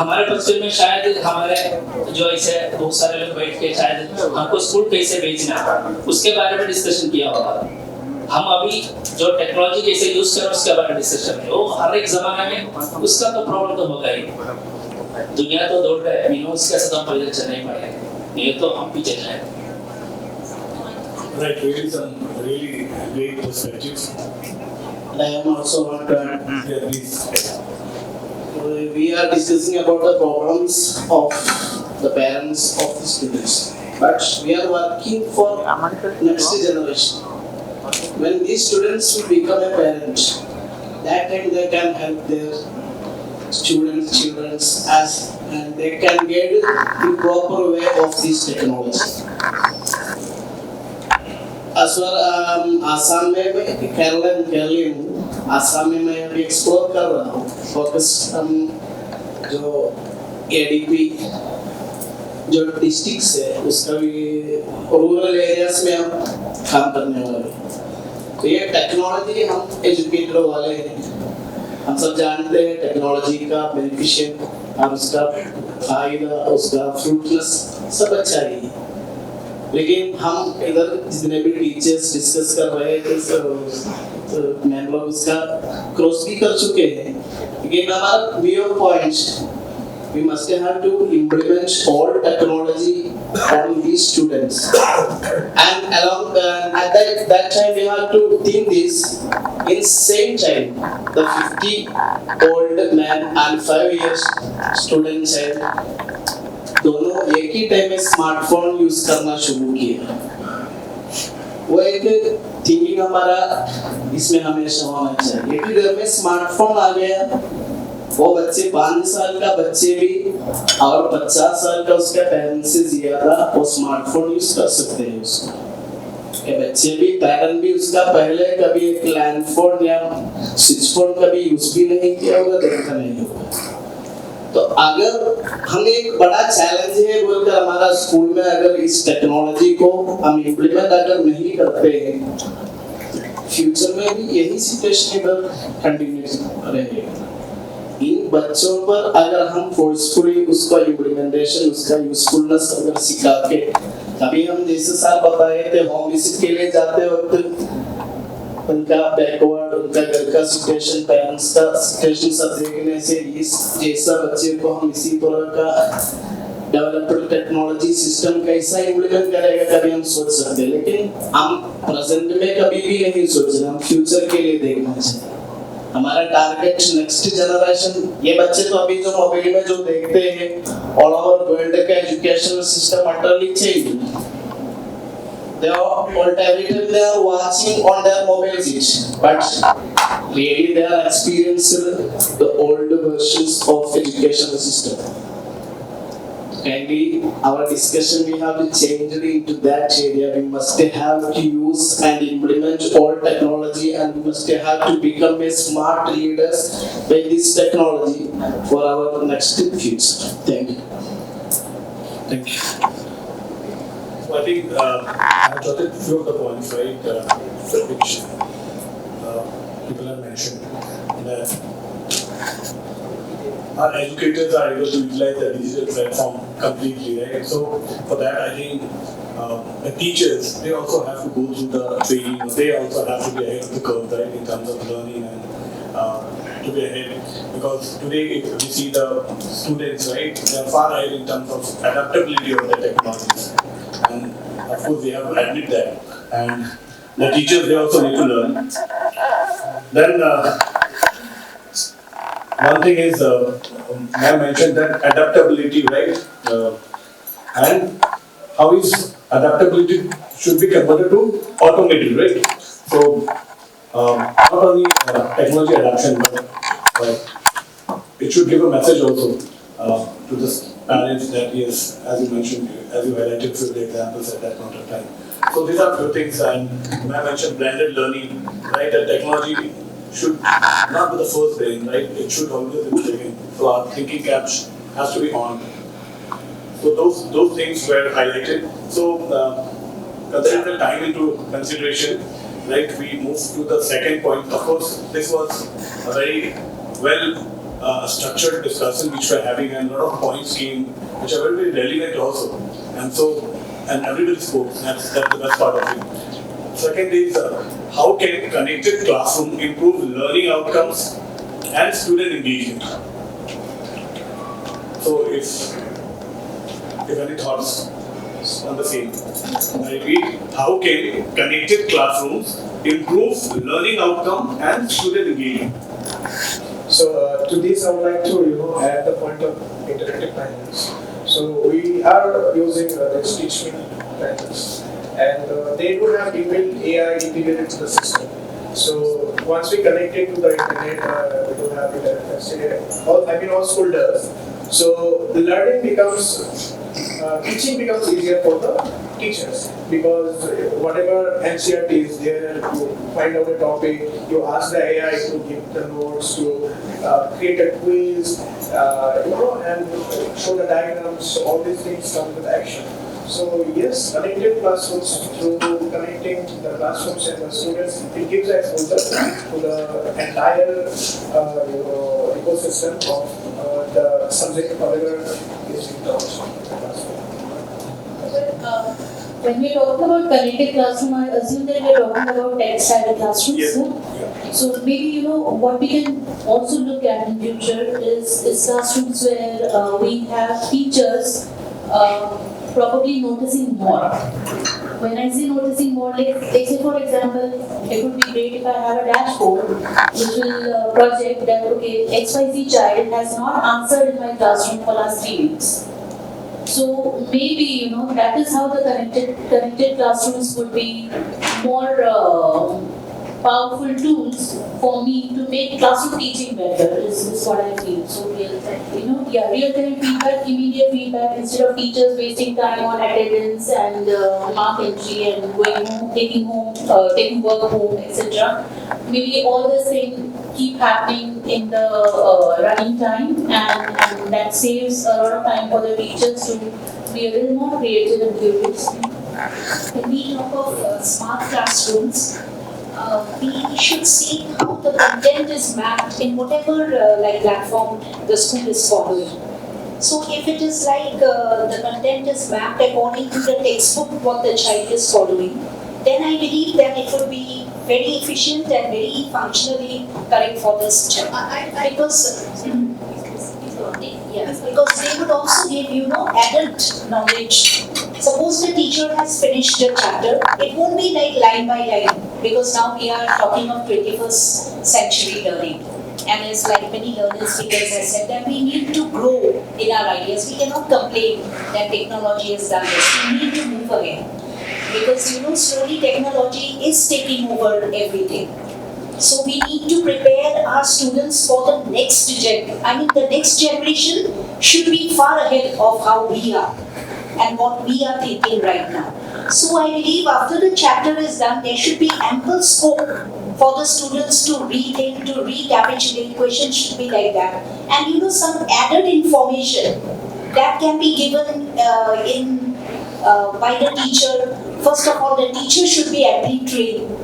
हमारे बच्चों में शायद हमारे जो ऐसे बहुत सारे लोग बैठ के शायद हमको स्कूल कैसे भेजना उसके बारे में डिस्कशन किया होगा. हम अभी जो टेक्नोलॉजी कैसे यूज करें उसके बारे में डिस्कशन है. वो हर एक जमाने में उसका तो प्रॉब्लम तो होगा ही. दुनिया तो दौड़ रहा है, मीनोस के साथ हम पहले चलना ही पड़ेगा. ये तो हम भी चल रहे हैं. Right, really some really great perspectives. I am also want to add. Yeah, please. We are discussing about the problems of the parents of the students, but we are working for next generation. When these students will become a parent, that time they can help their children as and they can get the proper way of this technology. As well Assam में मैं केरल हूँ. आसाम में मैं अभी explore कर रहा हूँ. Focus हम जो ADP जो डिस्ट्रिक्ट्स है उसका भी रूरल एरियाज में हम काम करने वाले हैं. तो ये टेक्नोलॉजी हम एजुकेटेड वाले हैं. हम सब जानते हैं टेक्नोलॉजी का बेनिफिशियल और उसका फायदा, उसका फ्रूटलेस सब अच्छा ही है. लेकिन हम इधर जितने भी टीचर्स डिस्कस कर रहे थे तो मैं लोग उसका क्रॉस भी कर चुके हैं. लेकिन हमारा view point we must have to implement all technology on these students, and along at that time we have to think this in same time the 50-old man and 5 years student child दोनों एक ही time में smartphone use करना शुरू किया. वो एक thinking हमारा इसमें हमेशा होना चाहिए कि घर में स्मार्टफोन आ गया, वो बच्चे 5 साल का बच्चे भी और 50 साल का उसका पेरेंट्स से ज्यादा वो स्मार्टफोन यूज कर सकते हैं उसको. कि बच्चे भी पेरेंट भी उसका पहले कभी एक लैंडफोन या स्विच फोन कभी यूज भी नहीं किया होगा, देखा नहीं होगा। तो अगर हम एक बड़ा चैलेंज है बोलकर हमारा स्कूल में अगर इस टेक्नोलॉजी को हम इम्प्लीमेंट अगर नहीं करते हैं, फ्यूचर में भी यही सिचुएशन कंटिन्यू रहेगा। इन बच्चों पर अगर हम फोर्सफुली उसका इम्प्लीमेंटेशन, उसका यूजफुलनेस अगर सिखा के, अभी हम जैसे साल बताए थे होम विजिट के लिए जाते वक्त उनका बैकवर्ड, उनका घर का सिचुएशन, पेरेंट्स का सिचुएशन सब देखने से इस जैसा बच्चे को हम इसी तरह का डेवलप्ड टेक्नोलॉजी सिस्टम कैसा इम्प्लीमेंट करेगा कभी हम सोच सकते हैं, लेकिन हम प्रेजेंट में कभी भी नहीं सोच रहे, हम फ्यूचर के लिए देखना चाहिए। हमारा टारगेट नेक्स्ट जनरेशन, ये बच्चे तो अभी जो मोबाइल में जो देखते हैं ऑल ओवर वर्ल्ड का educational system utterly changed. They are all every time they are watching on their mobiles each, but really they are experiencing the old versions of educational system. Kindly, our discussion we have to change it into that area. We must have to use and implement all technology, and we must have to become a smart leaders by this technology for our next future. Thank you. Thank you. So I think I have jotted a few of the points, right, which people have mentioned, that our educators are able to utilize the digital platform completely, right? So for that, I think the teachers, they also have to go through the training, they also have to be ahead of the curve, right, in terms of learning and to be ahead. Because today, if we see the students, right, they are far ahead in terms of adaptability of the technologies. And of course, we have to admit that. And the teachers, they also need to learn. Then, one thing is, I mentioned that adaptability, right? And how is adaptability should be converted to automated, right? So, not only technology adoption, but it should give a message also to the parents that yes, as you mentioned, as you highlighted few examples at that point of time. So these are few things, and I mentioned blended learning, right? That technology should not be the first brain, right? It should always be thinking. So our thinking cap has to be on. So those things were highlighted. So considering the time into consideration, right? We move to the second point. Of course, this was a very well structured discussion which we're having, and a lot of points came which are very, very relevant also. And everybody spoke. That's the best part of it. Second is how can connected classroom improve learning outcomes and student engagement? So if any thoughts on the same. I repeat, how can connected classrooms improve learning outcome and student engagement? So to this I would like to add the point of interactive panels. So we are using this Teach Me panels, and they do have inbuilt AI integrated to the system. So once we connect it to the internet, we do have it. All school does. So the learning becomes, teaching becomes easier for the teachers, because whatever NCERT is there, you find out a topic, you ask the AI to give the notes, to create a quiz, and show the diagrams. All these things come with action. So yes, connected classrooms, through connecting the classrooms and the students, it gives exposure to the entire ecosystem of the subject, whatever is being taught in the classroom. When we talk about connected classroom, I assume that we are talking about tech-savvy classrooms. Yeah. So maybe what we can also look at in future is classrooms where we have teachers probably noticing more. When I say noticing more, like say for example, it would be great if I have a dashboard which will project that okay, XYZ child has not answered in my classroom for last 3 weeks. So maybe that is how the connected classrooms would be more powerful tools for me to make classroom teaching better is what I feel. So real-time feedback, immediate feedback, instead of teachers wasting time on attendance and mark entry and going home, taking work home, etc. Maybe all this thing keep happening in the running time, and that saves a lot of time for the teachers to be a little more creative and curious. When we talk of smart classrooms, we should see how the content is mapped in whatever platform the school is following. So if it is like the content is mapped according to the textbook what the child is following, then I believe that it would be very efficient and very functionally correct for this child. Because they would also give added knowledge. Suppose the teacher has finished the chapter, it won't be like line by line, because now we are talking of 21st century learning. And as like many learning speakers have said, that we need to grow in our ideas. We cannot complain that technology has done this. We need to move ahead. Because slowly technology is taking over everything. So we need to prepare our students for the next the next generation should be far ahead of how we are and what we are thinking right now. So I believe after the chapter is done, there should be ample scope for the students to rethink, to recapitulate. Questions should be like that. And some added information that can be given by the teacher. First of all, the teacher should be amply trained.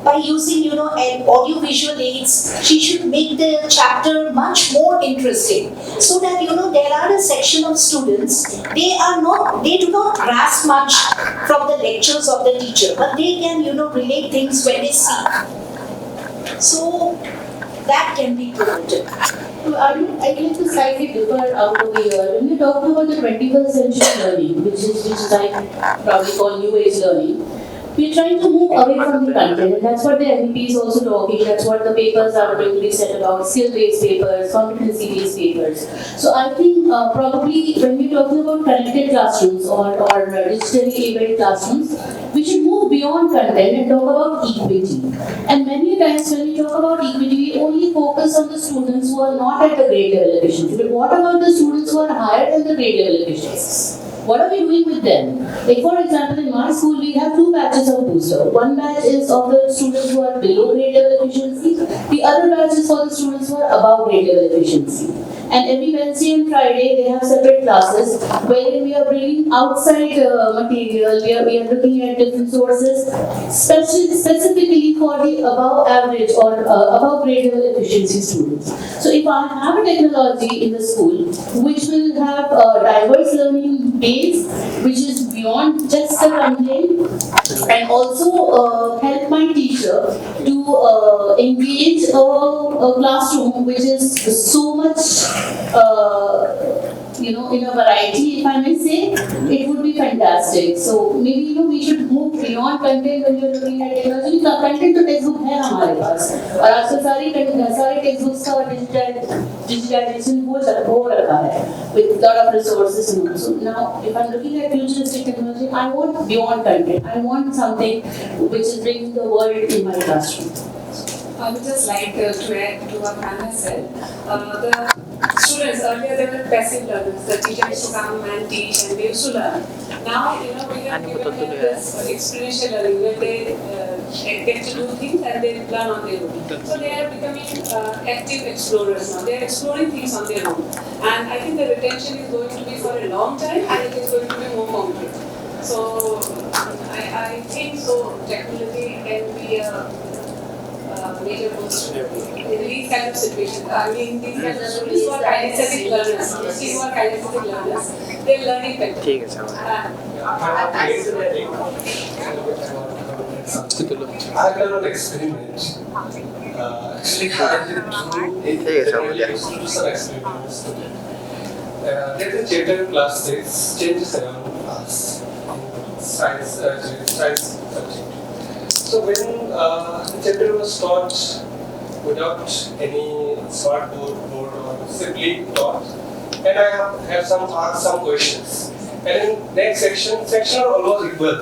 By using, an audio-visual aids, she should make the chapter much more interesting. So that, there are a section of students, they do not grasp much from the lectures of the teacher, but they can, relate things when they see. So, that can be promoted. I'd like to slightly differ out over here. When we talk about the 21st century learning, which is I probably call new age learning, we're trying to move away from the content, and that's what the MEP is also talking. That's what the papers are going to be said about, skill-based papers, competency-based papers. So I think probably when we're talking about connected classrooms or digitally enabled classrooms, we should move beyond content and talk about equity. And many times when we talk about equity, we only focus on the students who are not at the grade level efficiency. But what about the students who are higher than the grade level efficiency? What are we doing with them? Like for example, in my school, we have two batches of booster. One batch is of the students who are below grade level efficiency. The other batch is for the students who are above grade level efficiency. And every Wednesday and Friday, they have separate classes where we are bringing outside material. We are looking at different sources, specifically for the above average or above grade level efficiency students. So if I have a technology in the school which will have a diverse learning base, which is beyond just the content, and also help my teacher to engage a classroom which is so much in a variety, if I may say, it would be fantastic. So maybe we should move beyond content when you're looking at technology. Content तो textbook है हमारे पास, और आजकल सारी textbooks का digitalization हो रखा है with lot of resources. So now, if I'm looking at futuristic technology, I want beyond content. I want something which is bringing the world in my classroom. I would just like to add to what Anna said. The students, earlier they were passive learners. The teacher used to come and teach and they used to learn. Now, we have given them this experiential learning where they get to do things and they learn on their own. So they are becoming active explorers now. They are exploring things on their own. And I think the retention is going to be for a long time and it is going to be more concrete. So I think so technology can be a major boost in these kind of situations. I mean, these kind of students who are kinesthetic learners, they're learning better. I have done an experiment. Actually, I did do some experiments today. There's a chapter in class 6, changes around us in science subject. So when the chapter was taught without any smart board or simply taught, and I have asked some questions. And in next section are almost equal.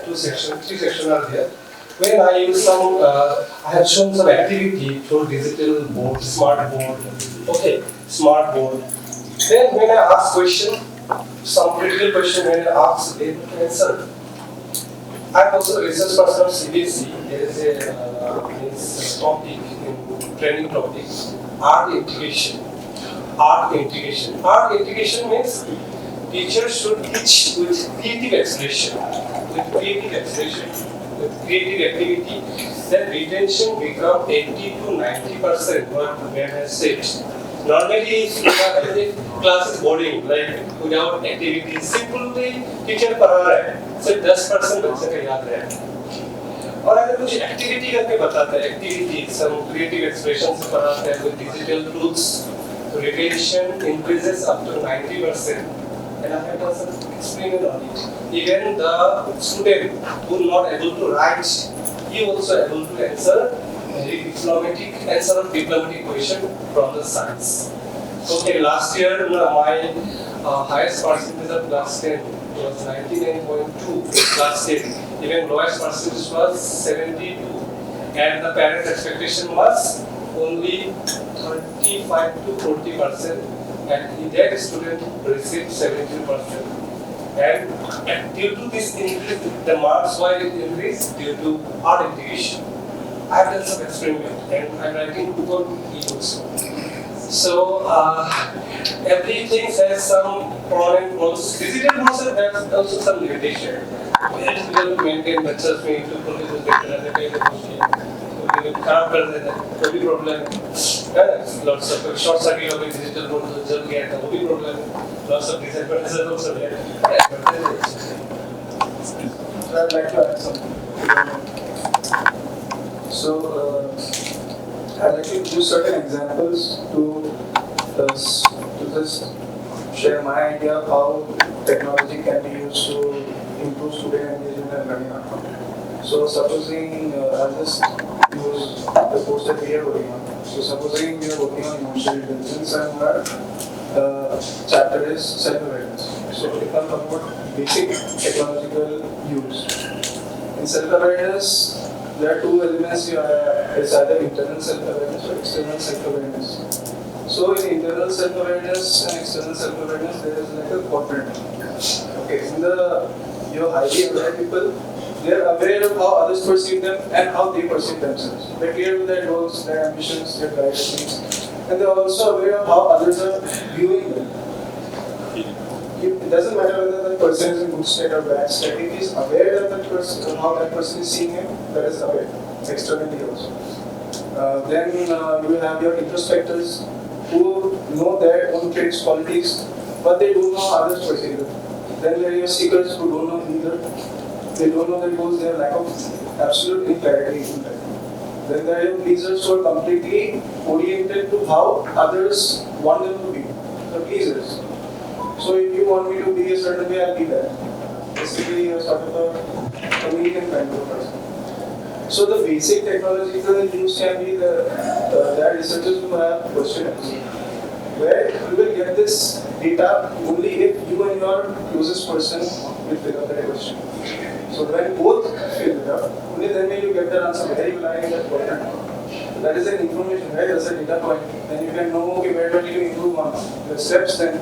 3 sections are there. when I use some, I have shown some activity through digital board, smart board, okay, smart board. Then when I ask question, some critical question when I ask, they don't answer. I'm also a research person of CBSE. There is a topic in training topic, art integration. Art integration. Art integration means teachers should teach with creative expression, with creative expression, with creative activity. Then retention become 80 to 90%. What man has said. Normally, if class is boring, like without activities, simply teacher पढ़ा रहा है, सिर्फ 10% बच्चे का याद रहे। और अगर कुछ एक्टिविटी करके बताता है, एक्टिविटी, some creative expressions पढ़ाते हैं with digital tools, retention increases up to 90%. And I have done some experiment on it. Even the student who not able to write, he also able to answer answer of diplomatic question from the science. Okay, last year my highest percentage of class 10 was 99.2 class 10. Even lowest percentage was 72. And the parents' expectation was only 35 to 40%. And that student received 72%. And due to this increase, the marks were increased due to art integration. I have done some experiment and I'm writing book on it also. So everything has some pros and cons. Digital boards have also some limitation. It is difficult to maintain lectures में तो कोई कुछ देखते रहते हैं कोई खराब कर देता है कोई भी प्रॉब्लम है lots of short circuit of digital board जल गया था वो भी प्रॉब्लम है lots of disadvantages also there. I'd like to add something. So, I'd like to use certain examples to just share my idea of how technology can be used to improve student engagement and learning outcome. So, supposing I'll just use the course that we are working on. So, supposing we are working on emotional intelligence and our chapter is self-awareness. So, if I'm talking about basic technological use. In self-awareness, there are two elements here. It's either internal self-awareness or external self-awareness. So in internal self-awareness and external self-awareness, there is like a quadrant. Okay, in your highly aware people, they are aware of how others perceive them and how they perceive themselves. They're clear with their goals, their ambitions, their priorities, and they're also aware of how others are viewing them. It doesn't matter whether that person is in good state or bad state. If he's aware of that person, how that person is seeing him, that is aware, externally also. Then you have your introspectors who know their own traits, qualities, but they don't know how others perceive them. Then there are your seekers who don't know either. They don't know their goals, they have lack of absolute clarity in that. Then there are your pleasers who are completely oriented to how others want them to be. The pleasers. So if you want me to be a certain way, I'll be that. Basically, you're sort of a chameleon kind of person. So the basic technological use can be there are researchers who have questionnaires, where you will get this data only if you and your closest person will fill up that question. So when both fill it up, only then will you get the answer where you lie in that quadrant. That is an information, right? That's a data point. Then you can know, okay, where do I need to improve on the steps then.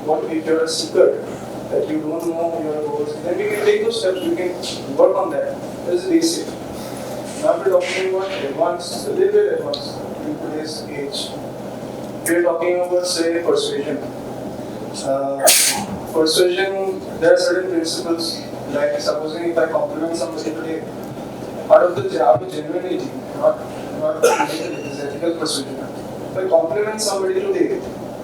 What if you're a seeker, that you don't know your goals, then we can take those steps, we can work on that. That is basic. Now we're talking about advanced, a little bit advanced in today's age. We're talking about, say, persuasion. Persuasion, there are certain principles, like supposing if I compliment somebody today, part of the job is genuinity, not it is ethical persuasion. If I compliment somebody today,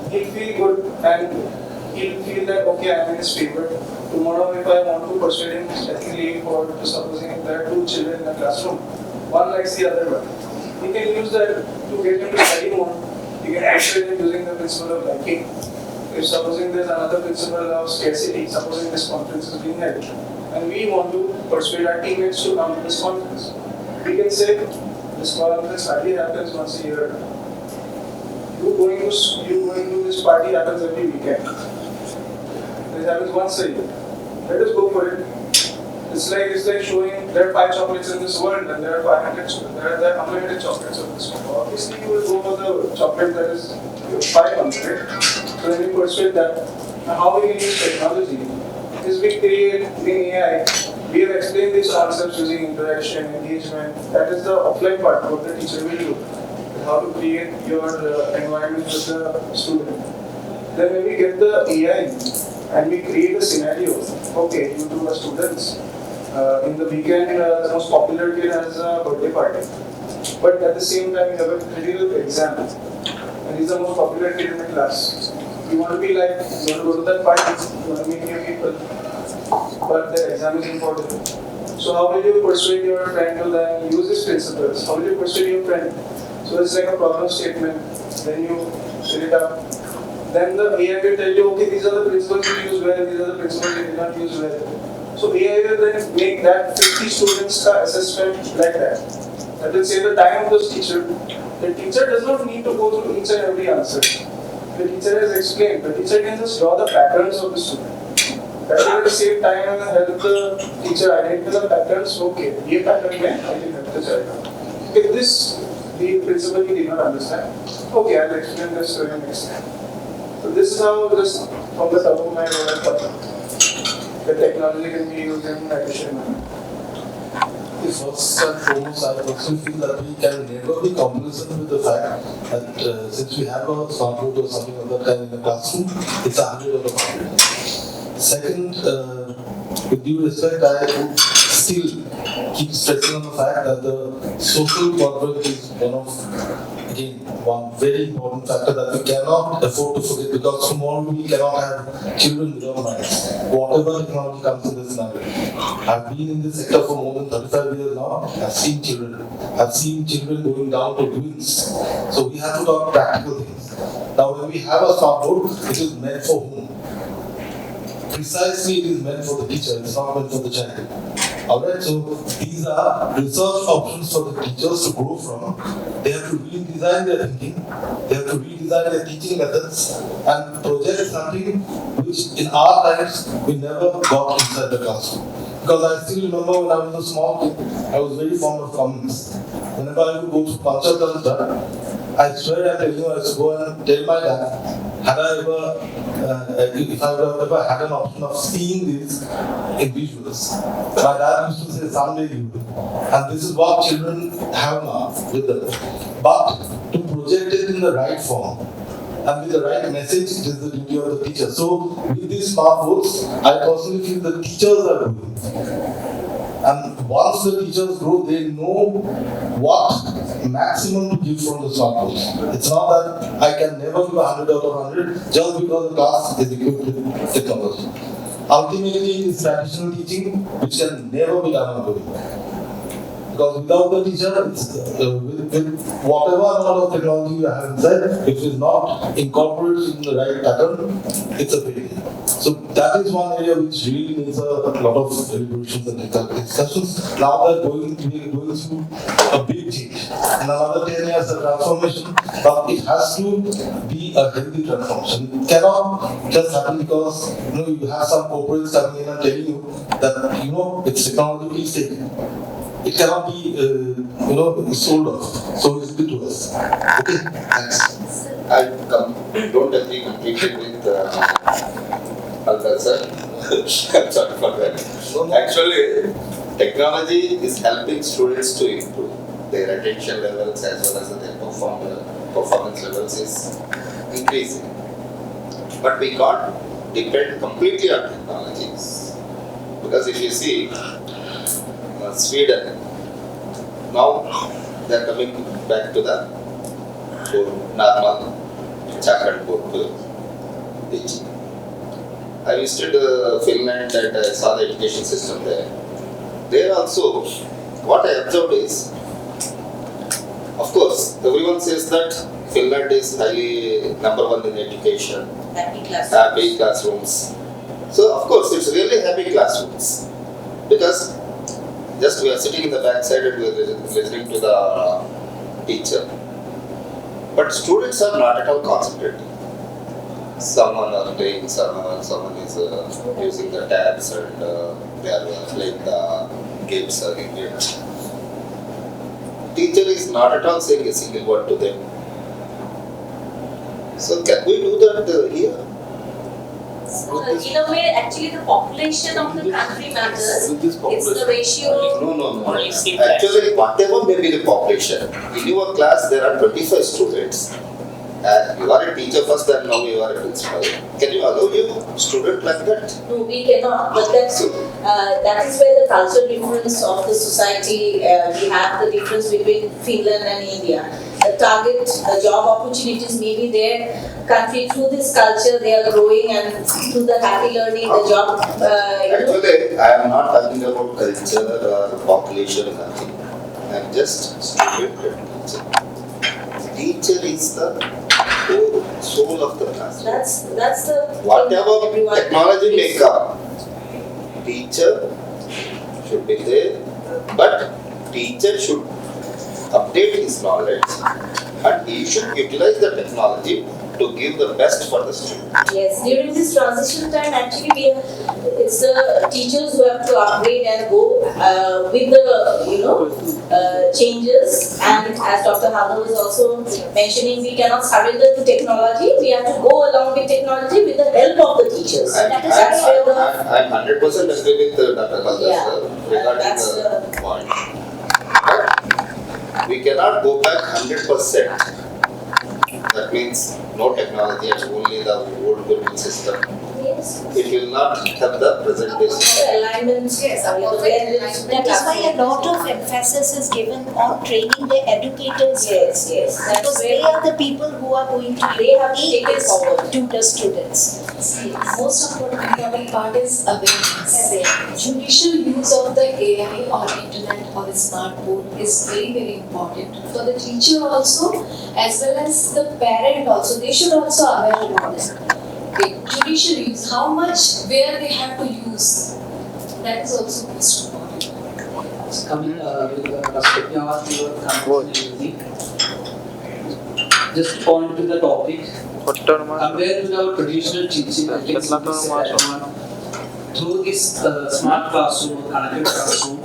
he'll feel good and he'll feel that, okay, I'm in his favor. Tomorrow, if I want to persuade him ethically, or supposing if there are two children in a classroom, one likes the other one, he can use that to get him to study more. He can persuade him using the principle of liking. If supposing there's another principle of scarcity, supposing this conference is being held, and we want to persuade our teammates to come to this conference, we can say, this conference hardly happens once a year. You going to this party happens every weekend. This happens once a year. Let us go for it. It's like showing there are 5 chocolates in this world and there are 500 chocolates. There are unlimited chocolates in this world. Obviously, you will go for the chocolate that is 500. So then you persuade that. Now, how we can use technology is we create in AI. We have explained these concepts using interaction, engagement. That is the offline part, what the teacher will do. How to create your environment with the student. Then when we get the AI and we create a scenario, okay, you two are students. In the weekend, the most popular kid has a birthday party. But at the same time, you have a critical exam. And he's the most popular kid in the class. You want to be like, you want to go to that party, you want to meet new people. But the exam is important. So how will you persuade your friend to then use these principles? How will you persuade your friend? So it's like a problem statement. Then you fill it up. Then the AI will tell you, okay, these are the principles you use well, these are the principles you did not use well. So AI will then make that 50 students assessment like that. That will save the time of the teacher. The teacher does not need to go through each and every answer. The teacher has explained. The teacher can just draw the patterns of the student. That will save time and help the teacher identify the patterns. Okay, this pattern mein I can help the child. If this the principle he did not understand, okay, I will explain this to him next time. So this is how just from the top of my head I thought the technology can be used in an efficient manner. First and foremost, I personally feel that we can never be complacent with the fact that since we have a smartboard or something of that kind in the classroom, it's 100 out of 100. Second, with due respect, I would still keep stressing on the fact that the social contract is one very important factor that we cannot afford to forget, because tomorrow we cannot have children without minds. Whatever technology comes in this scenario. I've been in this sector for more than 35 years now. I've seen children. I've seen children going down to ruins. So we have to talk practical things. Now when we have a smartboard, it is meant for whom? Precisely, it is meant for the teacher. It's not meant for the child. Alright, so these are research options for the teachers to grow from. They have to redesign their thinking, they have to redesign their teaching methods and project something which in our times we never got inside the classroom. Because I still remember when I was a small kid, I was very fond of comics. Whenever I would go to Panchatantra, I swear I'm telling you, I used to go and tell my dad, had I ever, if I would have ever had an option of seeing this in visuals, my dad used to say, someday you will. And this is what children have now with them. But to project it in the right form and with the right message, it is the duty of the teacher. So with these smartboards, I personally feel the teachers are doing. And once the teachers grow, they know what maximum to give from the smartboards. It's not that I can never give 100 out of 100 just because the class is equipped with technology. Ultimately, it is traditional teaching which can never be done on the because without the teacher, with whatever amount of technology you have inside, if it is not incorporated in the right pattern, it's a failure. So that is one area which really needs a lot of deliberations and discussions. Now that we are going through a big change. In another 10 years, a transformation, but it has to be a healthy transformation. It cannot just happen because you have some corporates coming in and telling you that it's technologically taken. It cannot be, sold off. So it's good to us. Okay, thanks. I don't agree completely with Alka sir. I'm sorry for that. Actually, technology is helping students to improve their attention levels as well as their performance levels is increasing. But we can't depend completely on technologies. Because if you see, Sweden, now they are coming back to the normal chart board to teaching. I visited Finland and I saw the education system there. There also, what I observed is, of course, everyone says that Finland is highly number one in education, happy classrooms. So of course, it's really happy classrooms because just we are sitting in the back side and we are listening to the teacher. But students are not at all concentrated. someone are playing, someone is using the tabs and they are playing the games in it. Teacher is not at all saying a single word to them. So can we do that here? In a way, actually the population of the country matters. It's the ratio. No. Actually, whatever may be the population, in your class there are 25 students. You are a teacher first, then now you are a principal. Can you allow your student like that? No, we cannot, but that is where the cultural difference of the society, we have the difference between Finland and India. The target, the job opportunities may be there. Country through this culture, they are growing, and through the happy learning, the job. Actually, I am not talking about culture or population or nothing. I am just student and teacher. Teacher is the whole soul of the class. That's the whatever technology may come, teacher should be there, but teacher should update his knowledge and he should utilize the technology to give the best for the student. Yes, during this transition time, actually, it's the teachers who have to upgrade and go with the changes. And as Dr. Hana was also mentioning, we cannot surrender to technology. We have to go along with technology with the help of the teachers. I'm 100% agree with Dr. Hana regarding the point. But we cannot go back 100%. That means no technology and only the old Gurukul system. Yes. It will not have the present day system. Alignments, yes. That is why a lot of emphasis is given on training the educators. Yes. Because they are the people who are going to take this to the students. See, most important part is awareness. Judicial use of the AI or internet or the smartphone is very, very important for the teacher also, as well as the parent also. They should also aware about this. Judicial use, how much, where they have to use, that is also most important. Coming with respect to our conversation, just point to the topic. Compared with our traditional teaching, I think through this smart classroom or connected classroom,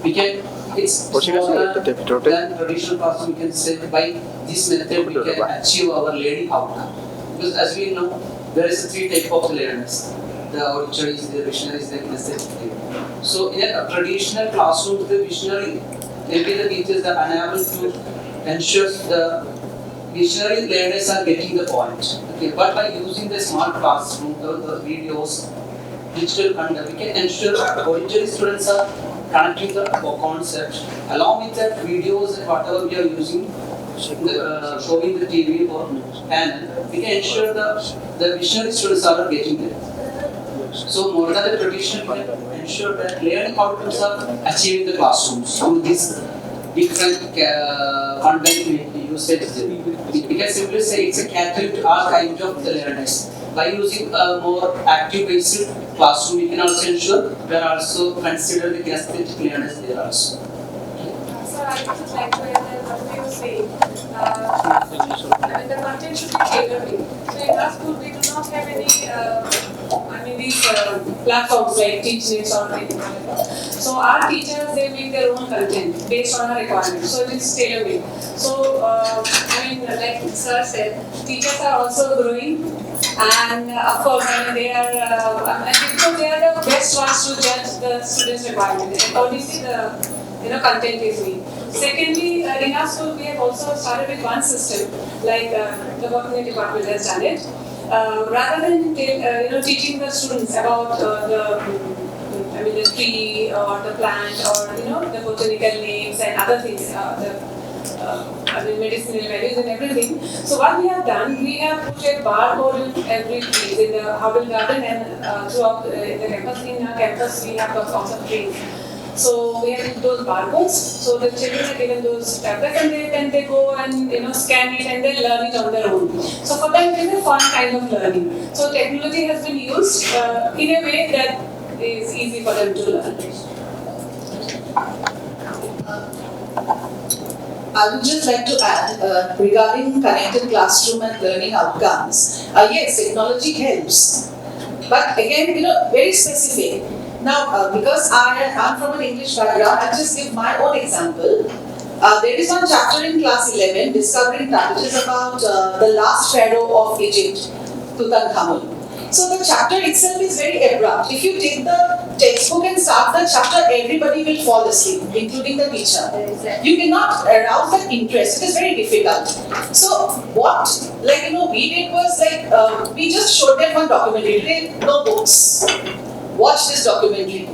we can, it's more than traditional classroom. We can say by this method we can achieve our learning outcome. Because as we know, there is a three types of learners: the auditories, the visionaries, the kinesthetic. So in a traditional classroom, the visionary, maybe the teachers are unable to ensure the visionary learners are getting the point. Okay, but by using the smart classroom, the videos, digital content, we can ensure auditory students are connecting the concept along with the videos and whatever we are using. Showing the TV or panel, we can ensure the visionary students are getting there. So more than the traditional, we can ensure that learning outcomes are achieved in the classrooms through this different content usage. We can simply say it's a catering to our kind of the learners. By using a more active-based classroom, we can also ensure we are also consider the kinesthetic learners there also. So I would just like to add what you were saying. I mean, the content should be tailor-made. So in our school, we do not have any, these platforms like TeachNet or anything like that. So our teachers, they make their own content based on our requirements. So it is tailor-made. So, like Sir said, teachers are also growing. And of course, they are, because they are the best ones to judge the students' requirements. Accordingly, the content is made. Secondly, in our school, we have also started with one system, like the working department has done it. Rather than teaching the students about the tree or the plant or the botanical names and other things, medicinal values and everything. So what we have done, we have put a barcode in every tree in the Hubble Garden and throughout the campus. In our campus, we have lots of trees. So we have those barcodes. So the children are given those tablets and then they go and scan it and they learn it on their own. So for them, it is a fun kind of learning. So technology has been used in a way that is easy for them to learn. I would just like to add regarding connected classroom and learning outcomes. Yes, technology helps, but again, very specific. Now, because I'm from an English background, I'll just give my own example. There is one chapter in class 11, Discovering Packages, about the last pharaoh of Egypt, Tutankhamun. So the chapter itself is very abrupt. If you take the textbook and start the chapter, everybody will fall asleep, including the teacher. You cannot arouse that interest. It is very difficult. So what, we did was we just showed them one documentary. They no books. Watch this documentary.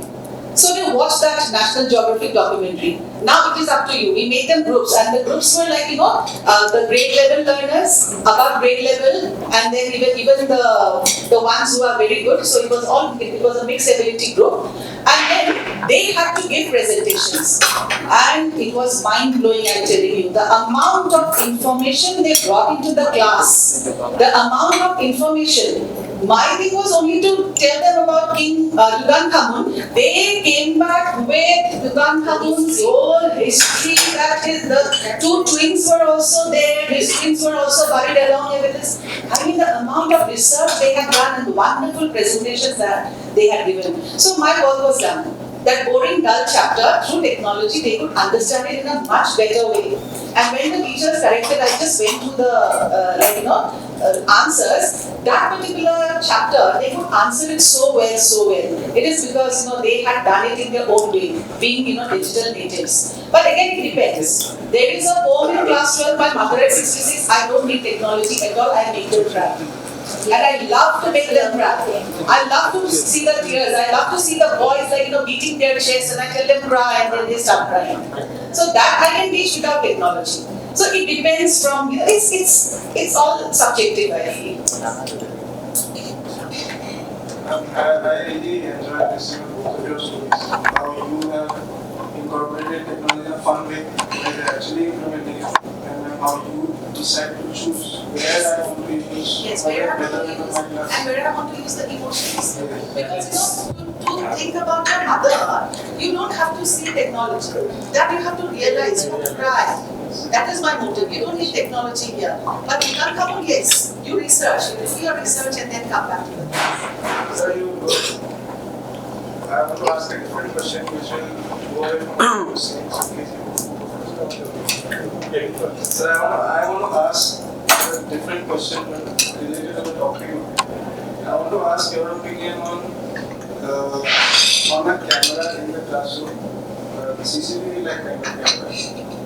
So they watched that National Geographic documentary. Now it is up to you. We made them groups, and the groups were the grade level learners, above grade level, and then even the ones who are very good. So it was a mixed ability group, and then they had to give presentations, and it was mind blowing. I'm telling you, the amount of information they brought into the class, the amount of information. My thing was only to tell them about King Tutankhamun. They came back with Tutankhamun's whole history. That is, the two twins were also there. His twins were also buried along with this. I mean, the amount of research they had done and the wonderful presentations that they had given. So my work was done. That boring, dull chapter, through technology, they could understand it in a much better way. And when the teachers corrected, I just went through the answers. That particular chapter, they could answer it so well. It is because they had done it in their own way, being digital natives. But again, it depends. There is a poem in class 12 by Mother at 66. I don't need technology at all. I make them cry. And I love to make them cry. I love to see the tears. I love to see the boys beating their chests, and I tell them cry, and then they start crying. So that I can teach without technology. So it depends from it's all subjective, I feel. I really enjoyed listening to both of your stories. How you have incorporated technology in a fun way, like you're actually implementing it, and then how you decide to choose where I want to use. Yes, where I want to use, and where I want to use the emotions. Because to think about your mother, you don't have to see technology. That you have to realize, cry. That is my motive. You don't need technology here. But you can't come on, yes. You research, you do your research and then come back to it. So I want to ask a different question which will go away from the same So I want to ask a different question related to the topic. I want to ask your opinion on a camera in the classroom, CCTV like kind of camera,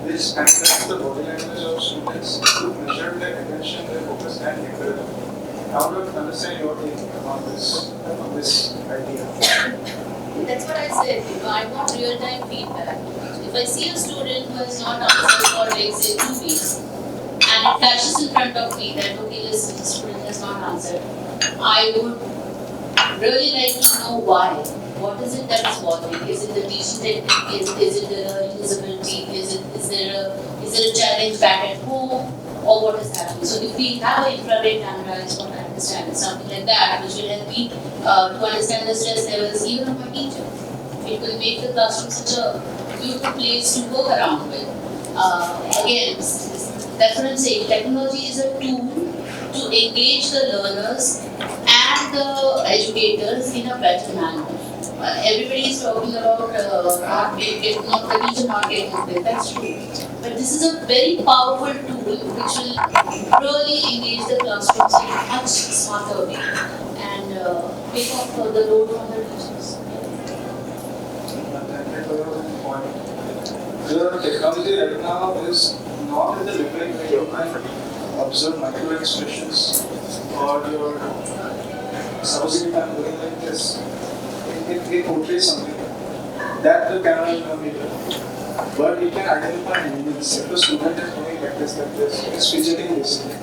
which analyzes the body language of students to measure their attention, their focus, and encouragement. I want to understand your take on this idea. That's what I said. I want real-time feedback. If I see a student who has not answered for like say 2 weeks, and it flashes in front of me that okay, listen, the student has not answered, I would really like to know why. What is it that is bothering? Is it the teaching technique? Is it the learning disability? Is there a challenge back at home? Or what is happening? So if we have an infrared camera, is what I understand, something like that, which will help me to understand the stress levels even of my teacher. It will make the classroom such a beautiful place to work around with. Again, that's what I'm saying. Technology is a tool to engage the learners and the educators in a better manner. Everybody is talking about the teacher not getting it. That's true. But this is a very powerful tool which will really engage the classrooms in a much smarter way and take off the load from the teachers. The technology right now is not in the living way. You can observe micro expressions or your supposing if I'm doing like this, it portrays something that the camera will not be doing. But you can identify images. If the student is doing like this, it's fidgeting basically.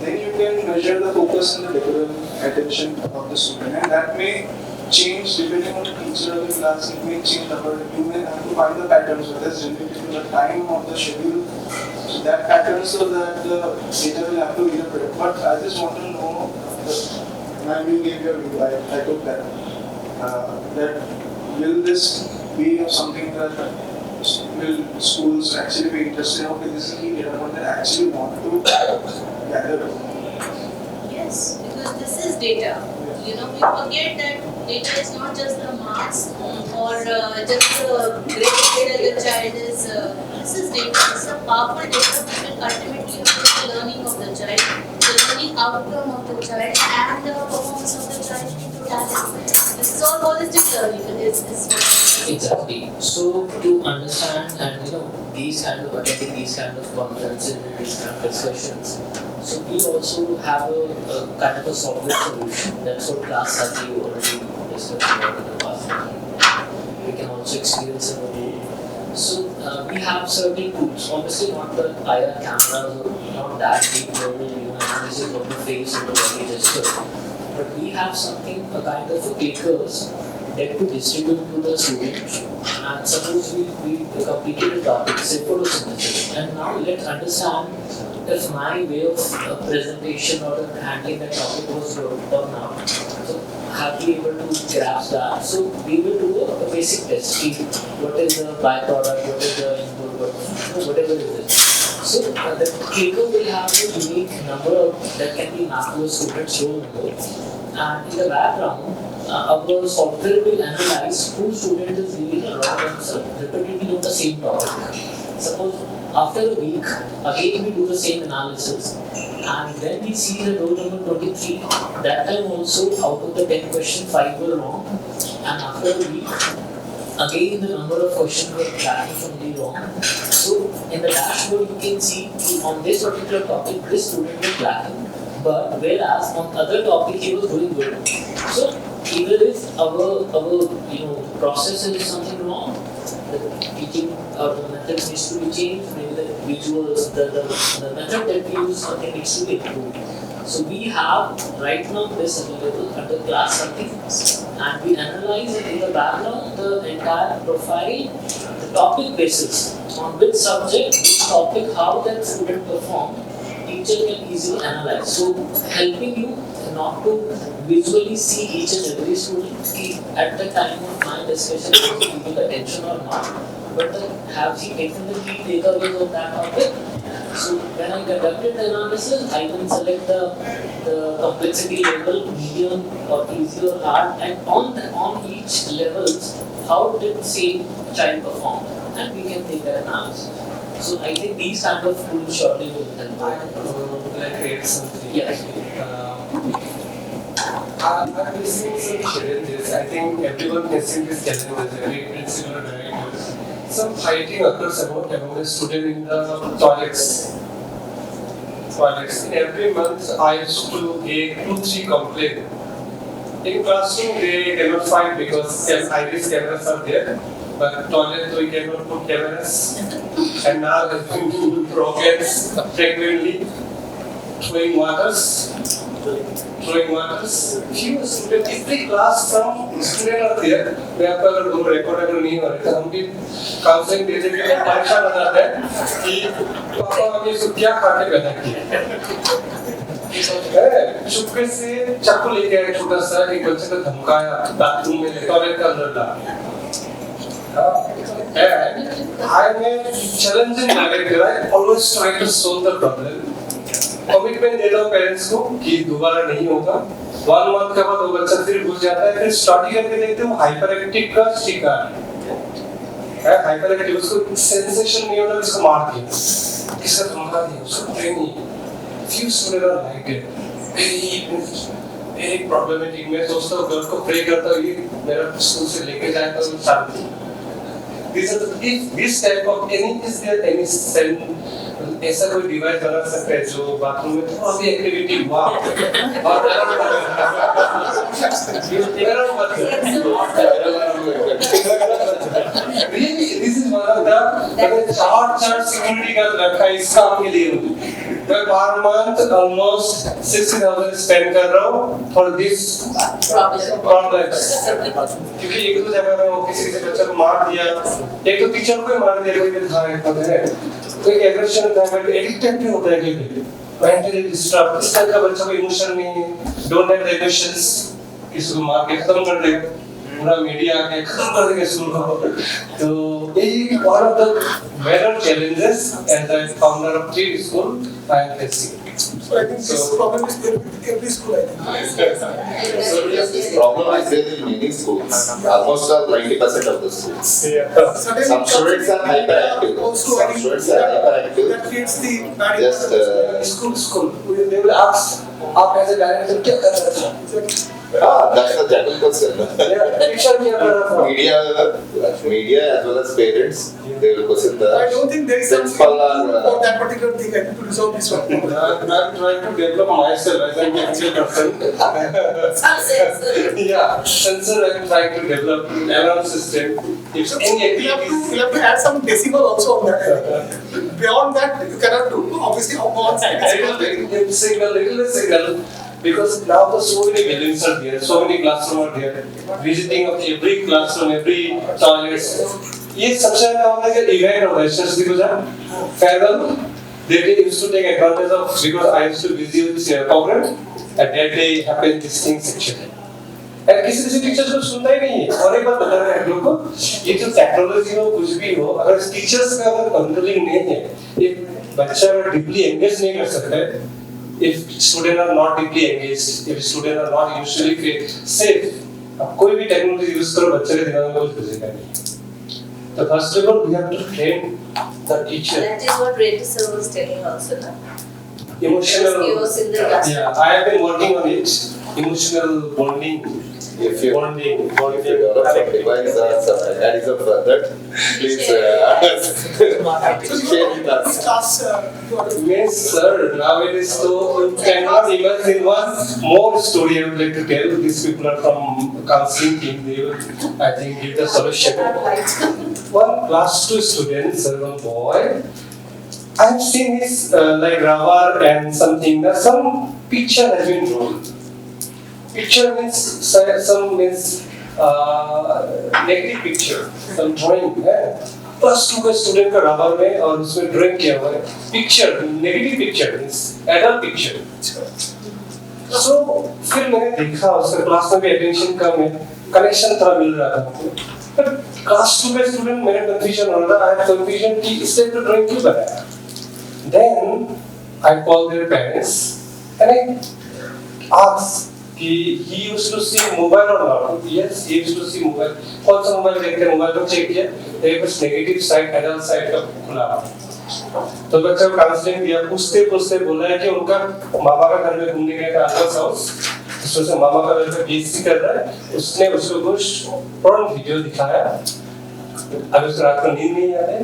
Then you can measure the focus and the decorum attention of the student, and that may change depending on the teacher of the class. It may change you may have to find the patterns, whether it's related to the time of the schedule. So that pattern so that the data will have to interpret. But I just want to know, and you gave your view, I took that. That will this be of something that will schools actually be interested in? Okay, this is the data point that I actually want to gather. Yes, because this is data. You know, we forget that data is not just the marks or just the grade that the child is. This is data. It's a powerful data which will ultimately affect the learning of the child, the learning outcome of the child, and the performance of the child in totality. This is all holistic learning. Exactly. So to understand and these kind of attending these kind of conferences and these kind of discussions, so we also have a kind of a software solution. That's what class has you already discussed about in the past. We can also experience in the room. So we have certain tools. Obviously not the IR cameras or not that deep level analysis of the face or the body gesture. But we have something, a kind of a clickers that to distribute to the students. And suppose we completed a topic, say photosynthesis, and now let's understand if my way of presentation or handling that topic was good or not. So have we able to grasp that? So we will do a basic test. See what is the byproduct, what is the input, whatever it is. So the clicker will have a unique number that can be mapped to a student's roll number. And in the background, our software will analyze whose student is reading a wrong answer repeatedly on the same topic. Suppose after a week, again we do the same analysis, and then we see the roll number 23. That time also, out of the 10 questions, 5 were wrong, and after a week, again the number of questions were tracking from the wrong. So in the dashboard, you can see on this particular topic, this student was lacking. But whereas on other topic he was doing good. So either if our process is something wrong, the teaching or the methods needs to be changed, maybe the visuals, the method that we use something needs to be improved. So we have right now this available under class something, and we analyze it in the background, the entire profile, the topic basis, on which subject, which topic, how that student performed. Teacher can easily analyze. So helping you not to visually see each and every student at the time of my discussion, was he giving attention or not, but have he taken the key takeaways of that topic. So when I conducted the analysis, I can select the complexity level, medium or easy or hard, and on each levels, how did the same child perform, and we can take that analysis. So I think these kind of tools shortly will help. Like create something. Yes. I'm facing some challenges. I think everyone facing these challenges, every principal or director. Some fighting occurs among the student in the toilets. In every month, I used to get 2-3 complaints. In classroom, they cannot fight because iris cameras are there. But toilet, we cannot put cameras. And now there have been problems frequently. Throwing waters. Few students, every class, some students are there. We have to do record नहीं हो रहा है. हम भी counselling देते हुए परेशान हो जाते हैं कि पापा अभी इसको क्या खा के पैदा किया. चुपके से चाकू लेके आए छोटा सा एक बच्चे को धमकाया बाथरूम में टॉयलेट के अंदर डाला. And I am a challenging narrator. I always try to solve the problem. Commitment देता हूँ पेरेंट्स को कि दोबारा नहीं होगा. 1 month के बाद वो बच्चा फिर भूल जाता है. फिर स्टडी करके देखते हो हाइपर एक्टिव का शिकार है. हाइपर एक्टिव उसको सेंसेशन नहीं होता, उसको मार दिया, किसका धमका दिया, उसको training. Few student are like it. एक प्रॉब्लमेटिक. मैं सोचता हूँ घर को प्रे करता हूँ ये मेरा स्कूल से लेके जाए तो शांति. If this type of is there any ऐसा कोई डिवाइस बना सकता है जो बाथरूम में थोड़ा भी एक्टिविटी हुआ और really this is one of the short security का रखा है इस काम के लिए. मैं per month almost 60,000 spend कर रहा हूँ for this problems. क्योंकि एक तो जगह में वो किसी से बच्चे को मार दिया, एक तो टीचर को ही मार दिया, कोई दिखा है कोई एग्रेशन था, कोई एडिक्टेड भी होता है कि मेंटली डिस्टर्ब. इस तरह का बच्चा को इमोशन नहीं, डोंट हैव इमोशंस, किसी को मार के खत्म कर देगा. पूरा मीडिया आके खत्म कर देगा स्कूल को। तो ये one of the major challenges as a founder of 3 school I am facing. So I think this problem is there with every school, I think. So yes, this problem is there in many schools. Almost 90% of the schools. Some students are hyperactive. Some students are hyperactive. That creates the bad Just school. They will ask, आप as a director क्या कर रहे थे? that's the general question. Media as well as parents, they will question the I don't think there is something for that particular thing. I think to resolve this one. I'm trying to develop myself as a technical person. Yeah, sensor I'm trying to develop alarm system. If any activities, You'll have to add some decimal also on that. Beyond that, you cannot do. Obviously, on signal. Because now the so many buildings are there, so many classrooms are there. Visiting of every classroom, every toilets. ये सबसे ज़्यादा कि event होता है सरस्वती पूजा, farewell. That day used to take advantage of because I used to visit program. At that day happened this thing section. और किसी teachers को सुनता ही नहीं है। और एक बात बता रहे हैं लोगों को, ये जो टेक्नोलॉजी हो कुछ भी हो, अगर टीचर्स का अगर कंट्रोलिंग नहीं है, एक बच्चा अगर डीपली एंगेज नहीं कर सकता है, if students are not deeply engaged, if students are not usually safe, अब कोई भी टेक्नोलॉजी यूज करो बच्चे के दिमाग में कुछ घुसेगा नहीं। तो first of all we have to train the teacher. That is what Reddy sir was telling also, na? Emotional. He was in the class. Yeah, I have been working on it. Emotional bonding. If you develop some device or some mechanism for that, please share with us. Yes, sir. Nowadays, so you cannot imagine one more story I would like to tell. These people are from counseling team. They will, I think, give the solution. One class 2 student, sir, one boy. I've seen his like rubber and something. Some picture has been drawn. Picture means some means negative picture, some drawing है. Plus 2 का student का rubber में और उसमें drawing किया हुआ है. Picture, negative picture means adult picture. So फिर मैंने देखा उसका क्लास में भी attention कम है, connection थोड़ा मिल रहा था. पर class 2 का student मेरे confusion हो रहा था. I had confusion कि इस टाइप का drawing क्यों बनाया? Then I called their parents and I asked कि he used to see mobile or not? Yes, he used to see mobile. कौन सा मोबाइल देखते हैं? मोबाइल को चेक किया, देखो कुछ नेगेटिव साइड, एडल्ट साइड का खुला। तो बच्चे को काउंसलिंग दिया, पूछते बोला है कि उनका मामा का घर में घूमने गया था अंकल हाउस, उसमें से मामा का घर में पीएचडी कर रहा है, उसने उसको कुछ पोर्न वीडियो दिखाया, अब उसको रात को नींद नहीं आती।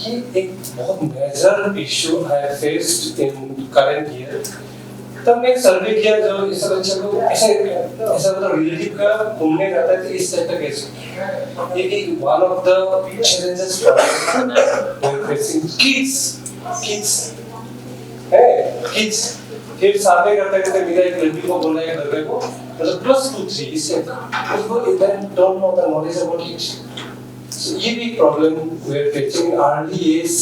ये एक बहुत मेजर इशू है फेस्ड इन करंट ईयर। तब मैं सर्वे किया जो इस बच्चे को ऐसा मतलब रिलेटिव का घूमने जाता है तो इस टाइप का केस ये कि one of the challenges for facing kids फिर साथ में करते करते मेरा एक लड़की को बोला है लड़के को मतलब +2-3 इससे उसको even don't know the knowledge about it so ये भी problem we are facing early age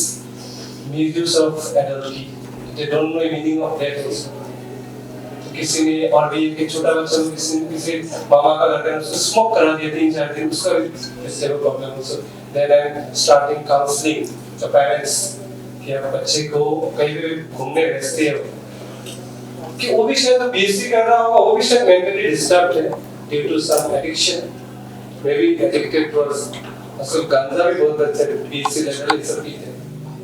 misuse of adultery they don't know the meaning of that also किसी ने और भी एक छोटा बच्चा को किसी मामा का लड़का ने उसको स्मोक करा दिया 3-4 दिन उसका इससे वो प्रॉब्लम हो then I am starting counselling to parents कि आप बच्चे को कहीं भी घूमने भेजते हो कि वो भी शायद बीएससी कर रहा होगा वो भी शायद मेंटली डिस्टर्ब्ड है due to some addiction may be addicted towards उसको गांजा भी बहुत बच्चे बीएससी लेवल ये सब पीते हैं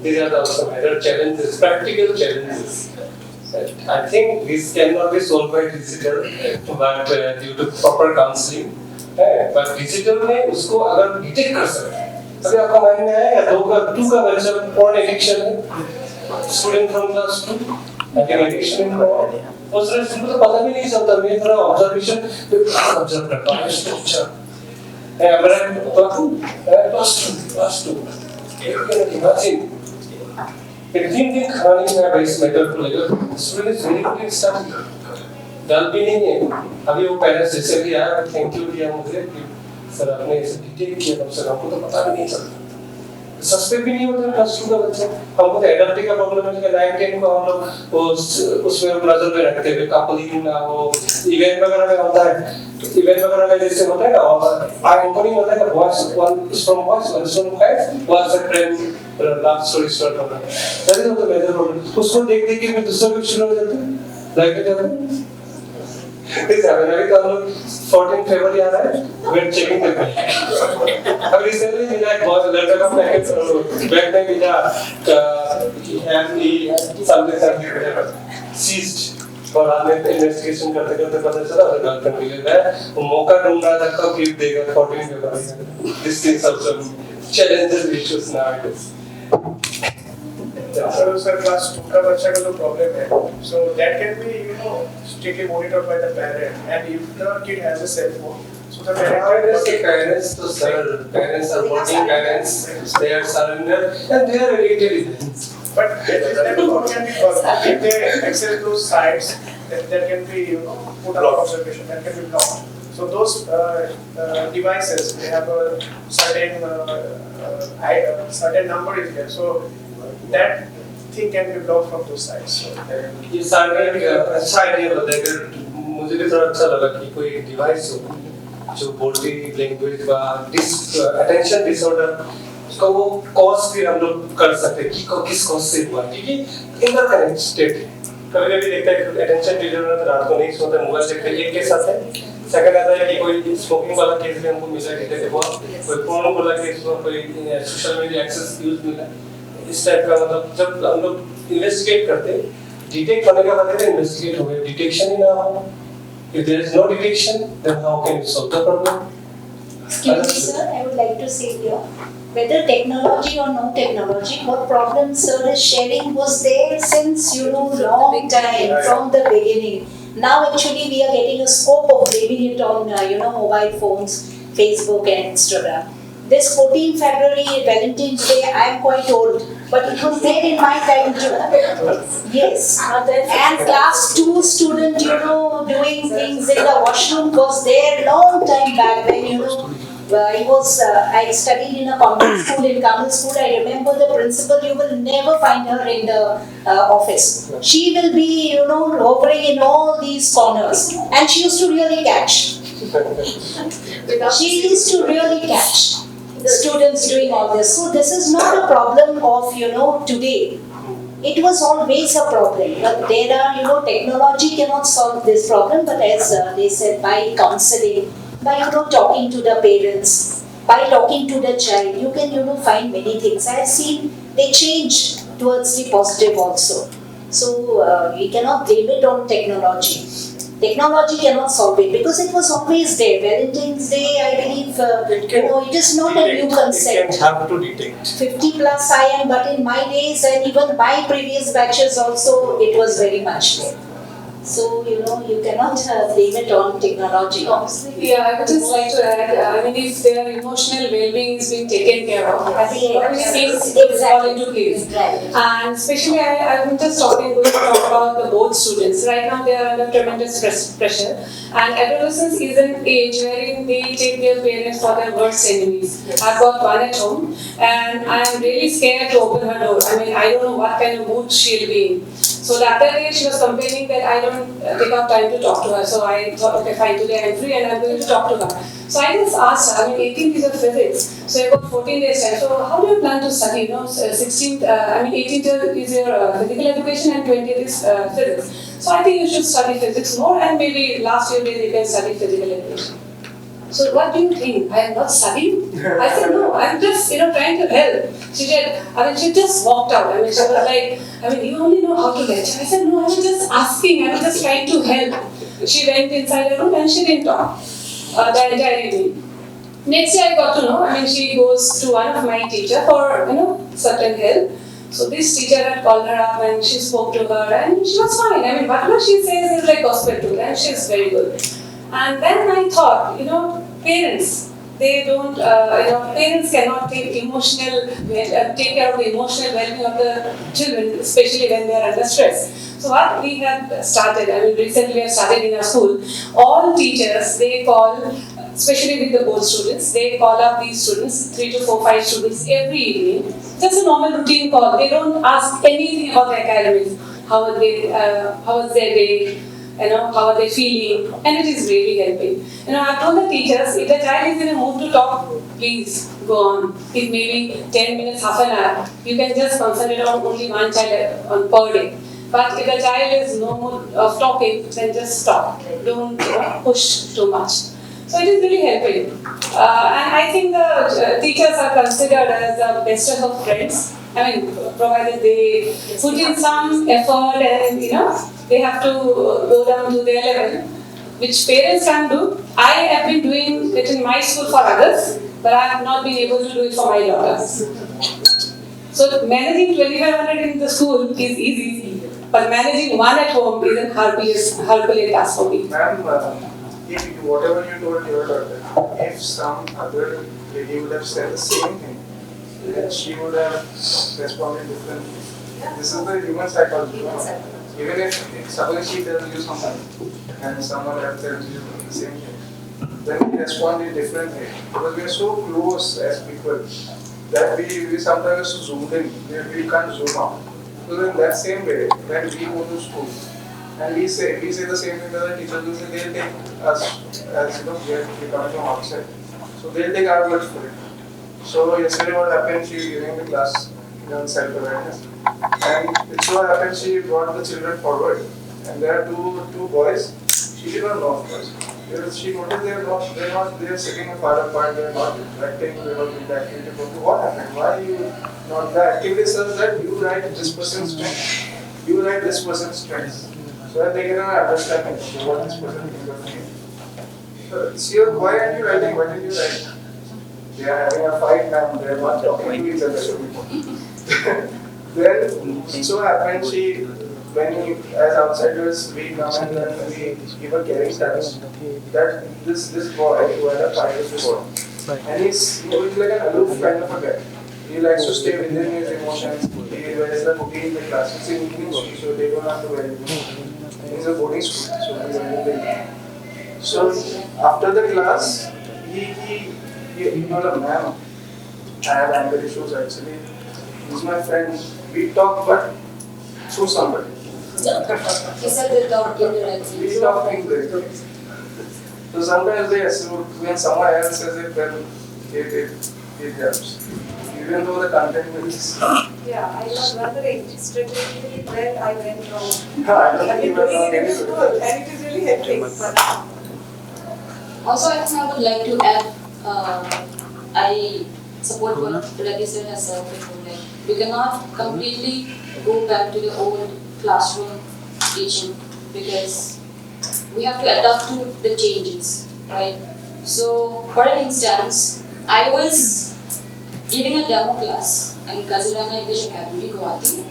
these are also major challenges practical challenges I think this cannot be solved by digital, but due to proper counseling, but digital में उसको अगर डिटेक्ट कर सकते हैं, अभी आपका माइंड में आया या 2 का बच्चा porn addiction है, student from class 2, having addiction in porn, उस तरह से तो पता भी नहीं चलता मैं थोड़ा observation observe करता हूँ स्ट्रक्चर, हमारा class 2, imagine. दिन खाना नहीं खाया इस मैटर को लेकर student is very good study dull भी नहीं है अभी वो पेरेंट्स जैसे भी आया थैंक यू दिया मुझे सर आपने इसे डिटेक्ट किया तब सर हमको तो पता भी नहीं चलता सस्पेक्ट भी नहीं होता प्लस 2 का बच्चा। हमको तो एडल्ट का प्रॉब्लम है कि 9 10 को हम लोग उसमें नजर में रखते हैं कपलिंग ना हो, इवेंट वगैरह में होता है, इवेंट वगैरह में जैसे होता है ना, और हमको नहीं होता है कि voice one from guys was a trend love story start होना, that is the major problem. उसको देख देख के मैं दूसरा भी शुरू हो जाता है लाइक इट है। इस अभी तो हम लोग 14 फरवरी आ रहा है, वी आर चेकिंग द अब रिसेंटली मिला एक बहुत लड़का का पैकेज बैग में मिला हैव दी समथिंग सीज्ड, और बाद में इन्वेस्टिगेशन करते करते पता चला उसका गर्लफ्रेंड मिल गया है। वो मौका ढूंढ रहा था कब गिफ्ट देगा 14 फरवरी। This things also challenges issues nowadays. So, sir, class 2 का बच्चा का जो problem है, so that can be, strictly monitored by the parent, and if the kid has a cell phone, so the parents to sir, parents are working parents, they are surrendered and they are related. But that can be blocked. If they access those sites, that can be, put under observation, that can be blocked. So those devices, they have a certain certain number is there. So that thing can be blocked from those sites. So ये सारे अच्छा idea बताया, मुझे भी थोड़ा अच्छा लगा कि कोई डिवाइस हो जो बॉडी लैंग्वेज का अटेंशन डिसऑर्डर उसका वो कॉज भी हम लोग कर सकते हैं कि किस कॉज से हुआ, क्योंकि इंटरकनेक्टेड है। कभी-कभी देखता है कि अटेंशन डिसऑर्डर रात को नहीं सोता, मोबाइल देखते हैं, एक केस आता है। सेकंड आता है कि कोई स्मोकिंग वाला केस भी हमको मिला कि जैसे बहुत कोई फोन वाला केस हुआ, कोई सोशल मीडिया एक्सेस यूज मिला, इस टाइप का। मतलब जब हम लोग इन्वेस्टिगेट करते डिटेक्ट करने का मतलब है इन्वेस्टिगेट हो गया, डिटेक्शन ही ना हो। If there is no detection, then how can we solve the problem? Excuse me, sir, I would like to say here, whether technology or no technology, what problem sir is sharing was there since, long time, from the beginning. Now actually we are getting a scope of blaming it on, mobile phones, Facebook and Instagram. This 14 February, Valentine's Day, I am quite old, but it was there in my time too. Yes. And class 2 student, doing things in the washroom was there long time back when, I studied in a convent school in Kamal school. I remember the principal, you will never find her in the office. She will be, hovering in all these corners. And she used to really catch. She used to really catch the students doing all this. So this is not a problem of, today. It was always a problem. But there are, technology cannot solve this problem. But as they said, by counseling, by, talking to the parents, by talking to the child, you can, find many things. I have seen they change towards the positive also. So we cannot blame it on technology. Technology cannot solve it because it was always there. Valentine's Day, I believe, it is not a new concept. It can have to detect. 50 plus I am, but in my days and even my previous batches also, it was very much there. So, you cannot blame it on technology. Yeah, I would just like to add, if their emotional well-being is being taken care of, I think things fall into place. Right. And especially, I'm just going to talk about the both students. Right now, they are under tremendous pressure. And adolescence is an age wherein they take their parents for their worst enemies. I've got one at home, and I'm really scared to open her door. I don't know what kind of mood she'll be in. So the other day she was complaining that I don't take up time to talk to her. So I thought, okay, fine, today I'm free and I'm going to talk to her. So I just asked her, 18th is of physics, so you've got 14 days time. So how do you plan to study? 16th, 18th is your physical education and 20th is physics. So I think you should study physics more and maybe last few days you can study physical education. So what do you think? I am not studying? I said, no, I'm just, trying to help. She said, she just walked out. She was like, you only know how to lecture. I said, no, I was just asking. I was just trying to help. She went inside her room and she didn't talk the entire evening. Next day I got to know, she goes to one of my teacher for, certain help. So this teacher had called her up and she spoke to her and she was fine. Whatever she says is like gospel to her and she's very good. And then I thought, parents, they don't, parents cannot take take care of the emotional well-being of the children, especially when they are under stress. So what we have started, recently we have started in our school, all teachers, they call, especially with the board students, they call up these students, 3 to 4, 5 students every evening, just a normal routine call. They don't ask anything about the academics, how was their day, how are they feeling, and it is really helping. I've told the teachers, if the child is in a mood to talk, please go on. If maybe 10 minutes, half an hour, you can just concentrate on only one child per day. But if the child is no mood of talking, then just stop. Don't push too much. So it is really helping. And I think the teachers are considered as the bestest of friends. Provided they put in some effort and they have to go down to their level, which parents can do. I have been doing it in my school for others, but I have not been able to do it for my daughters. So managing 2,500 in the school is easy, but managing one at home is a Herculean task for me. Ma'am, if whatever you told your daughter, if some other lady would have said the same thing, then she would have responded differently. This is the human psychology. Even if suddenly she tells you something and someone else tells you the same thing, then we respond in different way. Because we are so close as people that we sometimes zoom in, we can't zoom out. So in that same way, when we go to school and we say the same thing that the teachers will say, they'll take us as we come from outside. So they'll take our words for it. So yesterday what happened, she giving the class on self-awareness. And it so happened she brought the children forward. And there are two boys, she did not know of course. She noticed they're sitting far apart, they're not interacting, they're not doing the activity. What happened? Why you not? The activity says that you write this person's strength, you write this person's strengths. So that they get an understanding of what this person is doing. See, why aren't you writing? Why did you write? They are having a fight now, they are not talking to each other. Then, so happened as outsiders, we come and then we give a caring status that this boy who had a fight with this boy. And he's like an aloof kind of a guy. He likes to stay within his emotions. He wears the hoodie in the class. It's an evening school, so they don't have to wear it. He's a boarding school, so he's wearing the So after the class, he told a ma'am, I have anger issues actually. He's my friend. We talk, but through somebody. He said they talk indirectly. We talk indirectly. So sometimes when someone else says it, then it helps. Even though the content is. Yeah, I was wondering strategically where I went wrong. I I've been doing it in school and it is really helping. Also, I think I would like to add, I support what Reddy said has said before. Like, we cannot completely go back to the old classroom teaching because we have to adapt to the changes, right? So, for instance, I was giving a demo class in Kaziranga English Academy, Guwahati,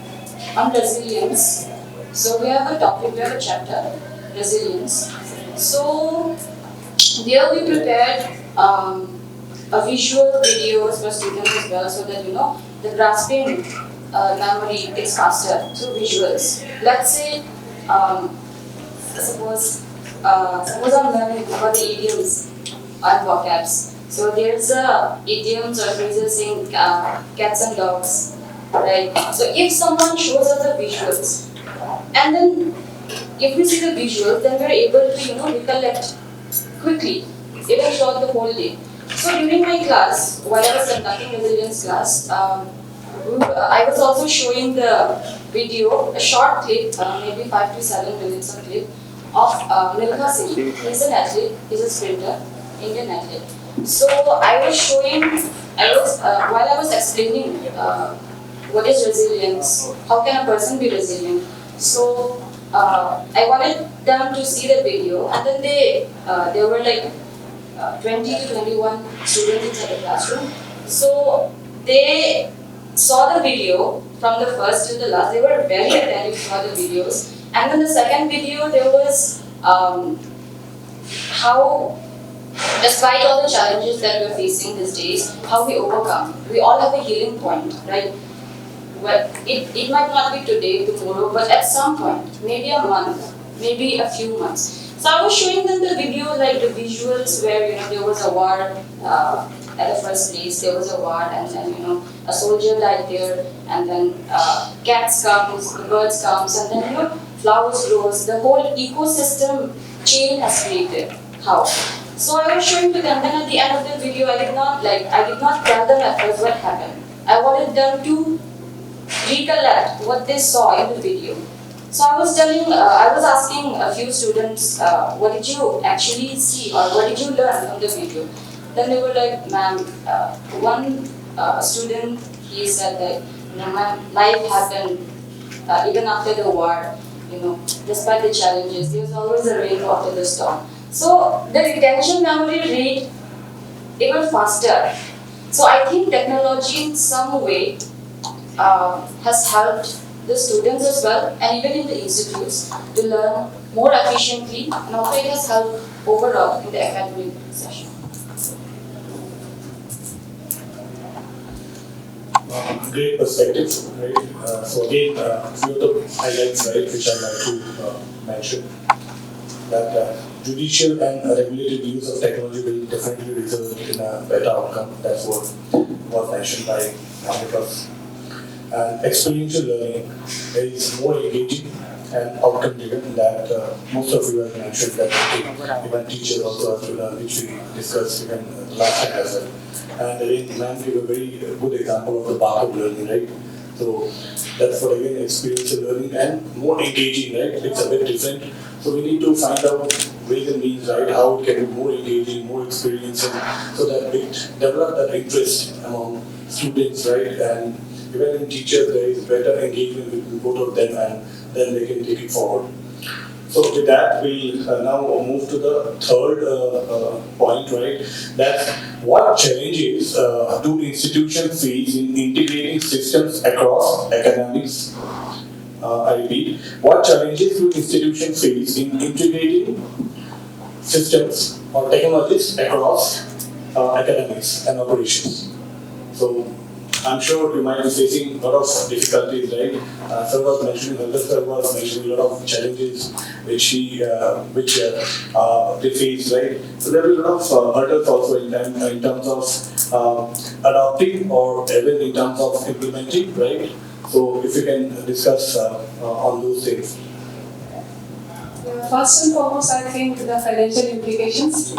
on resilience. So, we have a topic, we have a chapter, resilience. So, there we prepared a visual videos for students as well, so that the grasping memory is faster through visuals. Let's say, suppose I'm learning about the idioms and vocabs. So there's idioms or phrases saying cats and dogs, right? So if someone shows us the visuals, and then if we see the visuals, then we're able to recollect quickly, even throughout the whole day. So during my class, while I was conducting resilience class, I was also showing the video, a short clip, maybe 5 to 7 minutes of clip of Milkha Singh. He's an athlete, he's a sprinter, Indian athlete. So I was showing, while I was explaining what is resilience, how can a person be resilient. So I wanted them to see the video, and then there were like 20 to 21 students inside the classroom. So they saw the video from the first to the last. They were very attentive for the videos. And then the second video, there was how despite all the challenges that we're facing these days, how we overcome. We all have a healing point, right? Well, it might not be today, tomorrow, but at some point, maybe a month, maybe a few months. So I was showing them the video, like the visuals where there was a war at the first place. There was a war, and then a soldier died there, and then cats comes, the birds comes, and then flowers grows. The whole ecosystem chain has created. How? So I was showing to them. Then at the end of the video, I did not tell them at first what happened. I wanted them to recollect what they saw in the video. So I was asking a few students, what did you actually see or what did you learn from the video? Then they were like, ma'am, one student, he said that, ma'am, life happened even after the war, despite the challenges, there was always a rainbow after the storm. So the retention memory rate even faster. So I think technology in some way has helped the students as well, and even in the institutes, to learn more efficiently, and also it has helped overall in the academic session. Great perspective, right? So again, few of the highlights, right, which I'd like to mention, that judicial and regulated use of technology will definitely result in a better outcome. That's what was mentioned by Monica. And experiential learning is more engaging and outcome driven that most of you have mentioned that even teachers also have to learn, which we discussed even last time as well. And again, ma'am gave a very good example of the path of learning, right? So that's what again experiential learning and more engaging, right? It's a bit different. So we need to find out ways and means, right, how it can be more engaging, more experiencing, so that it develop that interest among students, right? And even in teachers, there is better engagement between both of them, and then they can take it forward. So with that, we'll now move to the third point, right? That's what challenges do institutions face in integrating systems across academics? I repeat, what challenges do institutions face in integrating systems or technologies across academics and operations? So I'm sure you might be facing a lot of difficulties, right? Sir was mentioning, Sir was mentioning a lot of challenges which they face, right? So there will be a lot of hurdles also in terms of adopting or even in terms of implementing, right? So if you can discuss on those things. First and foremost, I think the financial implications.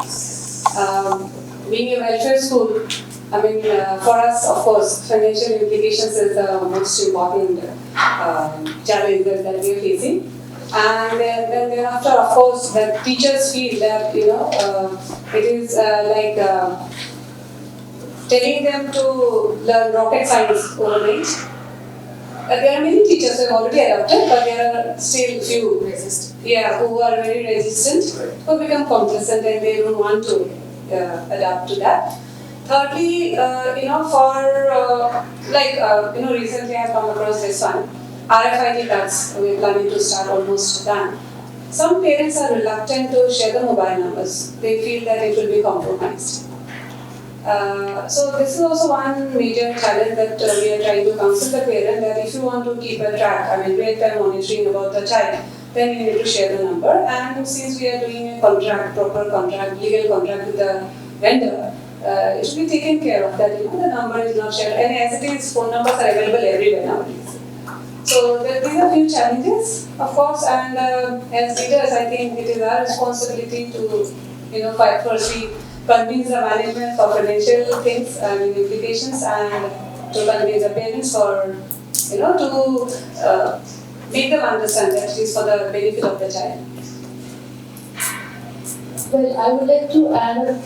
Being a welfare school, for us, of course, financial implications is the most important challenge that we are facing. And then thereafter, of course, the teachers feel that, it is like telling them to learn rocket science overnight. There are many teachers who have already adopted, but there are still few who are very resistant, who become complacent and they don't want to adapt to that. Thirdly, recently I have come across this one, RFID cards. We're planning to start almost done. Some parents are reluctant to share the mobile numbers. They feel that it will be compromised. So this is also one major challenge that we are trying to counsel the parent, that if you want to keep a track, real-time monitoring about the child, then you need to share the number. And since we are doing a proper contract, legal contract with the vendor, it should be taken care of that, the number is not shared. And as it is, phone numbers are available everywhere nowadays. So these are few challenges, of course, and as leaders, I think it is our responsibility to, firstly, convince the management for financial things, implications, and to convince the parents for, to make them understand that it is for the benefit of the child. Well, I would like to add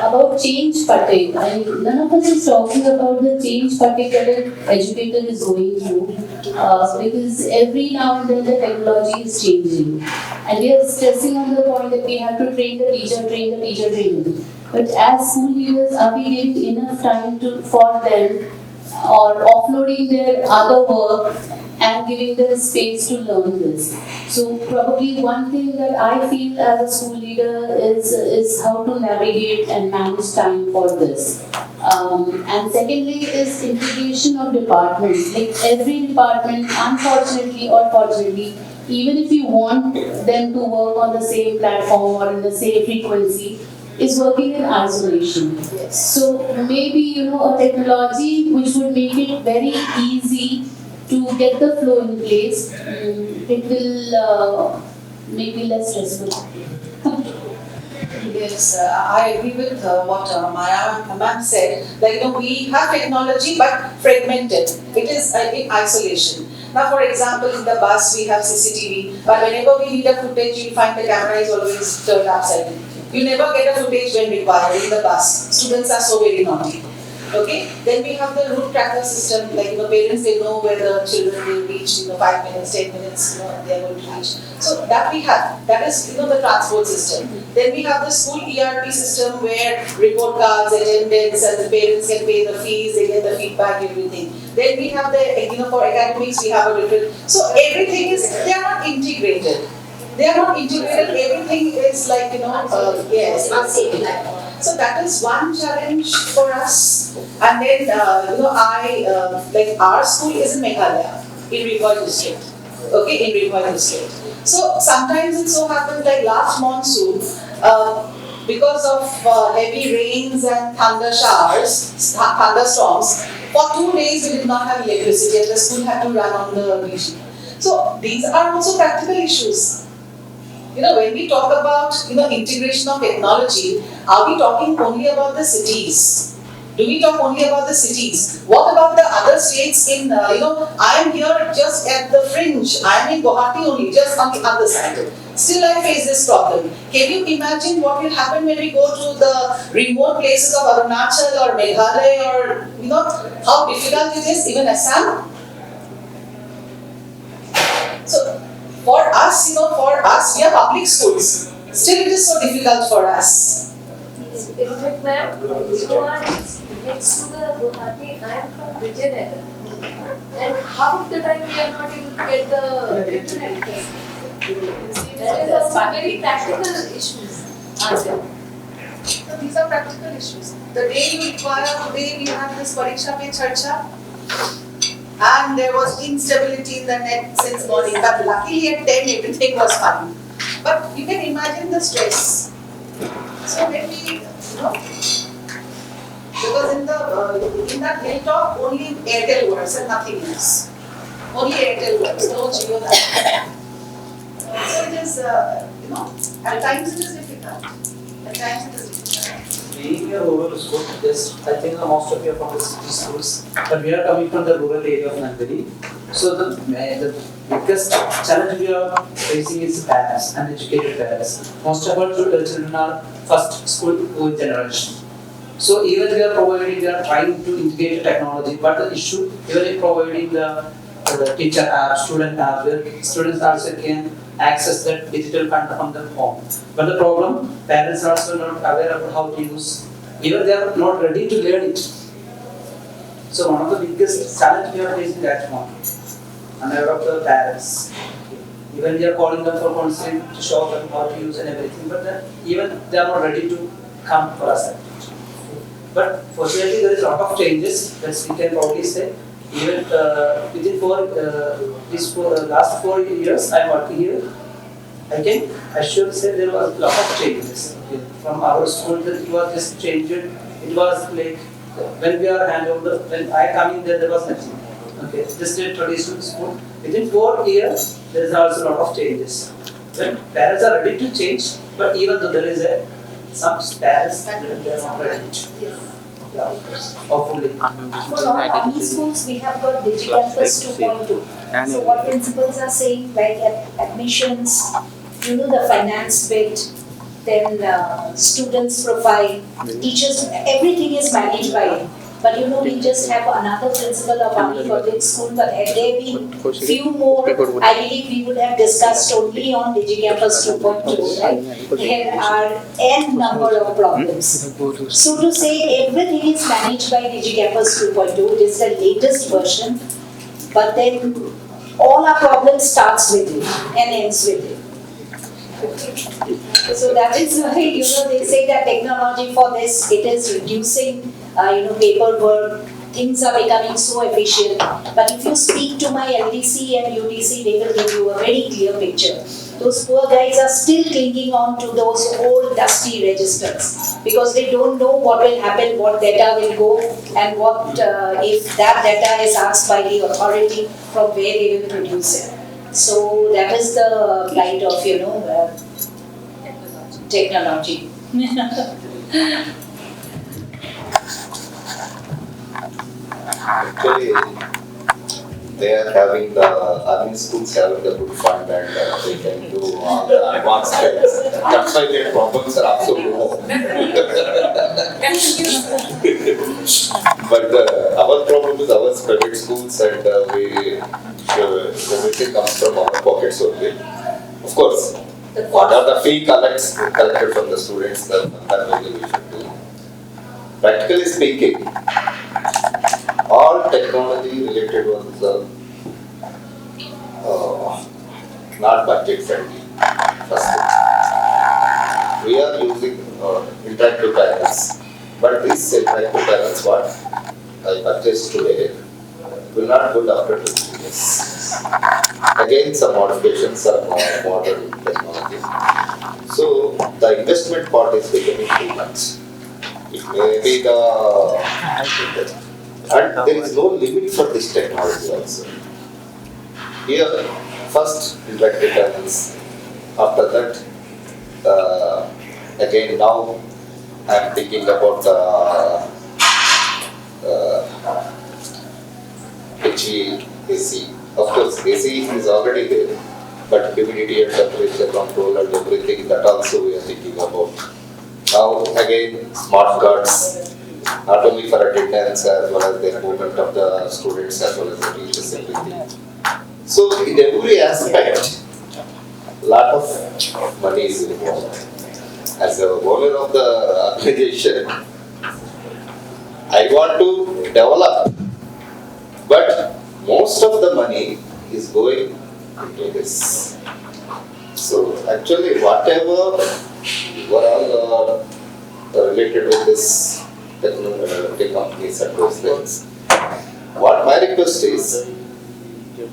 about change fatigue. None of us is talking about the change fatigue that an educator is going through, because every now and then the technology is changing, and we are stressing on the point that we have to train the teacher. But as school leaders, are we giving enough time for them or offloading their other work and giving them space to learn this. So probably one thing that I feel as a school leader is how to navigate and manage time for this. And secondly is integration of departments. Like every department, unfortunately or fortunately, even if you want them to work on the same platform or in the same frequency, is working in isolation. Yes. So maybe a technology which would make it very easy to get the flow in place, it will make it less stressful. Yes, I agree with what Maya ma'am said. Like, we have technology but fragmented. It is in isolation. Now, for example, in the bus we have CCTV, but whenever we need a footage, you'll find the camera is always turned upside down. You never get a footage when required in the bus. Students are so very naughty. Okay, then we have the route tracker system, like parents, they know where the children will reach in 5 minutes, 10 minutes, they are going to reach. So that we have, that is the transport system. Then we have the school ERP system where report cards, attendance, and the parents can pay the fees, they get the feedback, everything. Then we have the, for academics, we have a different, so everything is, they are not integrated. They are not integrated, everything is like, yes, unsafe. So that is one challenge for us. And then, like our school is in Meghalaya, in Rewal district. Okay, in Rewal district. So sometimes it so happens like last monsoon, because of heavy rains and thunderstorms, for 2 days we did not have electricity and the school had to run on the region. So these are also practical issues. When we talk about integration of technology, are we talking only about the cities? Do we talk only about the cities? What about the other states in, I am here just at the fringe, I am in Guwahati only, just on the other side. Still I face this problem. Can you imagine what will happen when we go to the remote places of Arunachal or Meghalaya or, how difficult it is, even Assam? So, for us, we are public schools. Still it is so difficult for us. Ma'am, you are next to the Guwahati, I am from Vijayanagar. And half of the time we are not able to get the internet. There are some very practical issues. So these are practical issues. The day you require, today we have this Pariksha Pe Charcha. And there was instability in the net since morning, but luckily at 10 everything was fine. But you can imagine the stress. So when we, because in that hilltop only Airtel works and nothing else. Only Airtel works, no Jio that. So it is, at times it is difficult. At times it is difficult. Being a rural school, yes, I think most of you are from the city schools, but we are coming from the rural area of Nandiri. So the biggest challenge we are facing is parents and educated parents. Most of our children are first school generation. So even we are trying to integrate technology, but the issue, even in providing the teacher app, student app, where students also can access that digital content from their home. But the problem, parents are also not aware of how to use, even they are not ready to learn it. So one of the biggest challenge we are facing that one, unaware of the parents. Even we are calling them for counseling to show them how to use and everything, but even they are not ready to come for us. But fortunately there is a lot of changes that we can probably say. Even within last 4 years I am working here, I should say there was a lot of changes. From our school that it was just changed. It was like when we are handover, when I come in there was nothing. Okay, just a traditional school. Within 4 years there is also a lot of changes. When parents are ready to change, but even though there is some parents they are not ready to. Hopefully. For all army schools, we have got DigiCampus 2.2. So what principals are saying, like admissions, the finance bit, then students' profile, teachers, everything is managed by him. But we just have another principal of Army Public School, but they've been few more, I believe we would have discussed only on DigiCampus 2.2, right? There are n number of problems. So to say everything is managed by DigiCampus 2.2, it is the latest version, but then all our problems starts with it and ends with it. So that is why, they say that technology for this, it is reducing, paperwork, things are becoming so efficient. But if you speak to my LDC and UDC, they will give you a very clear picture. Those poor guys are still clinging on to those old dusty registers because they don't know what will happen, what data will go, and what if that data is asked by the authority, from where they will produce it. So that is the plight of, technology. Actually, they are having the army schools having the good fund and they can do all the advanced things. That's why their problems are absolutely low. But our problem is our private schools and everything comes from our pockets only. Of course, what are the fee collected from the students, that way we should do. Practically speaking, all technology related ones are not budget friendly. First thing. We are using interactive panels, but these interactive panels, what I purchased today, will not good after 2 years. Again, some modifications are modern technology. So the investment part is becoming too much. It may be and there is no limit for this technology also. Here, first interactive panels, after that, again now I am thinking about HVAC. Of course, AC is already there, but humidity and temperature control and everything, that also we are thinking about. Now again, smart cards, not only for attendance as well as the movement of the students as well as the teachers, everything. So in every aspect, lot of money is involved. As a owner of the organization, I want to develop, but most of the money is going into this. So actually, whatever you are all related with this tech companies and those things, what my request is,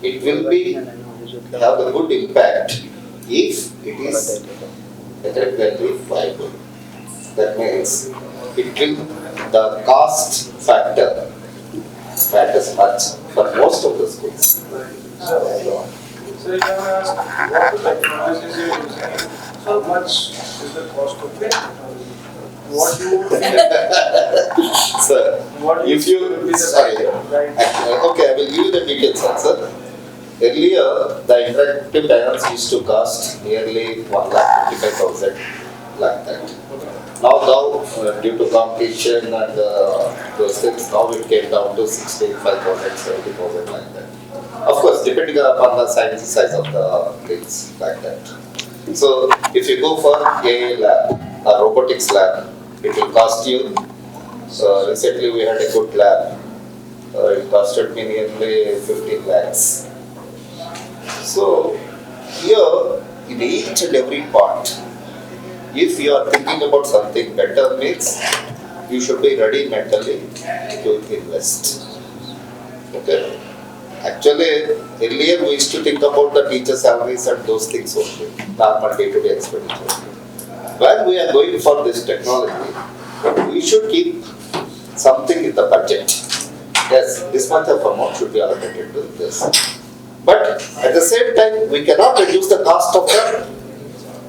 it will be have a good impact if it is economically viable. That means it will, the cost factor matters much for most of the schools. So you can ask what the technologies you are using, how much is the cost of the technology? What you would Sir, if you, sorry, okay, I will give you the details, sir. Earlier, the interactive panels used to cost nearly 1,55,000, like that. Now, due to competition and those things, now it came down to 65,000, 70,000, like that. Of course, depending upon the size of the things, like that. So, if you go for a lab, a robotics lab, it will cost you. So, recently we had a good lab. It costed me nearly 15 lakhs. So, here, in each and every part, if you are thinking about something better means, you should be ready mentally to invest. Okay? Actually, earlier we used to think about the teacher salaries and those things only, normal day-to-day expenditure. When we are going for this technology, we should keep something in the budget. Yes, this much of amount should be allocated to this. But at the same time, we cannot reduce the cost of the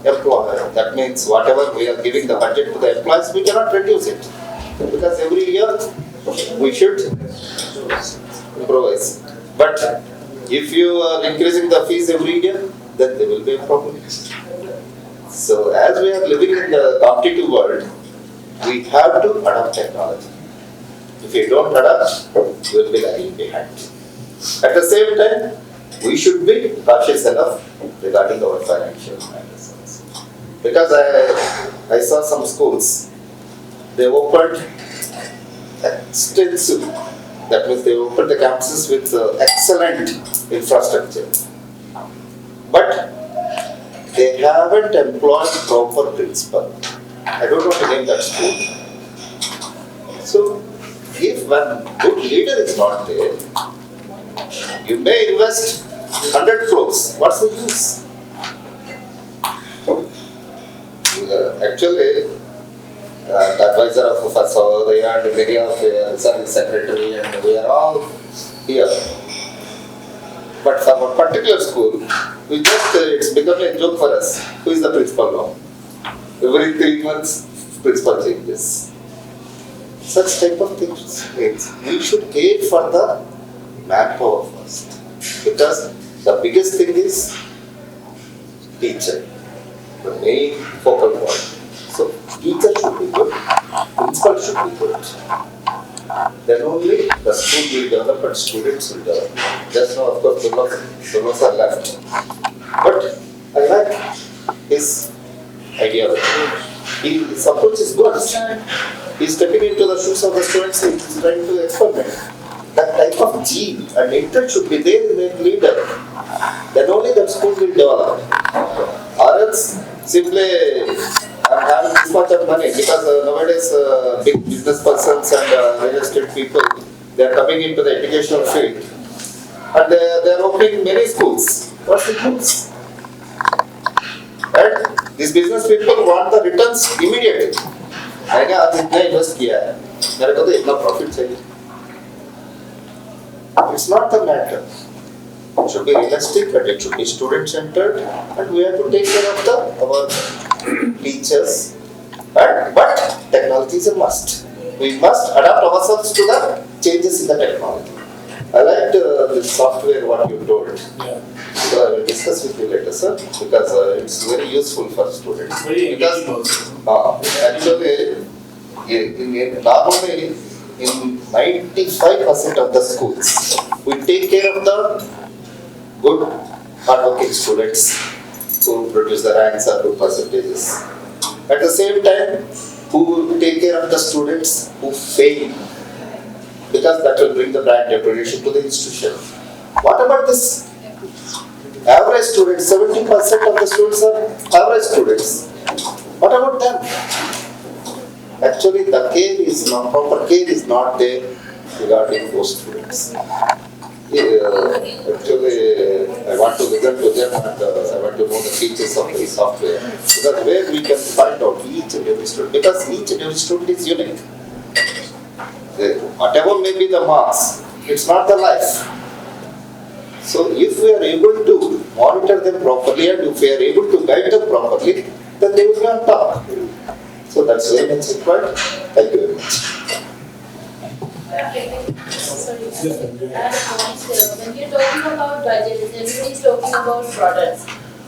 employer. That means whatever we are giving the budget to the employees, we cannot reduce it. Because every year, we should improvise. But if you are increasing the fees every year, then there will be a problem. So as we are living in the competitive world, we have to adopt technology. If you don't adapt, you will be lagging behind. At the same time, we should be cautious enough regarding our financial matters also. Because I saw some schools, they opened extensive, that means they opened the campuses with excellent infrastructure. But they haven't employed proper principal. I don't want to name that school. So, if one good leader is not there, you may invest 100 crores. What's the use? Actually, the advisor of Fasoda and many of the service secretary and we are all here. But from a particular school, we just, it's become a joke for us. Who is the principal now? Every 3 months, principal changes. Such type of things, we should aim for the manpower first. Because the biggest thing is teacher, the main focal point. So, teacher should be good, principal should be good. Then only the school will develop and students will develop. Just now, of course, fellows are left. But I like his ideology. His approach is good. He is stepping into the shoes of the students, he is trying to experiment. That type of gene and interest should be there in a leader. Then only that school will develop. Or else, simply, I'm having this much of money because nowadays big business persons and real estate people, they are coming into the educational field and they are opening many schools. What's the use? Right? These business people want the returns immediately. मैंने आज इतना invest किया है, मेरे को तो इतना profit चाहिए. It's not the matter. It should be realistic and it should be student-centered, and we have to take care of our teachers. But technology is a must. We must adapt ourselves to the changes in the technology. I liked this software what you told. Yeah. So I will discuss with you later, sir, because it's very useful for students. Because actually, normally in 95% of the schools, we take care of the good, hardworking students who produce the ranks or good percentages. At the same time, who take care of the students who fail, because that will bring the brand reputation to the institution. What about this average students? 70% of the students are average students. What about them? Actually, the care is not, proper care is not there regarding those students. Actually, I want to listen to them and I want to know the features of the software. Because where we can find out each and every student, because each and every student is unique. Whatever may be the marks, it's not the life. So if we are able to monitor them properly and if we are able to guide them properly, then they will be on top. So that's very much required. Thank you very much. Sorry, I have a point here. When we are talking about budget, everybody is talking about products.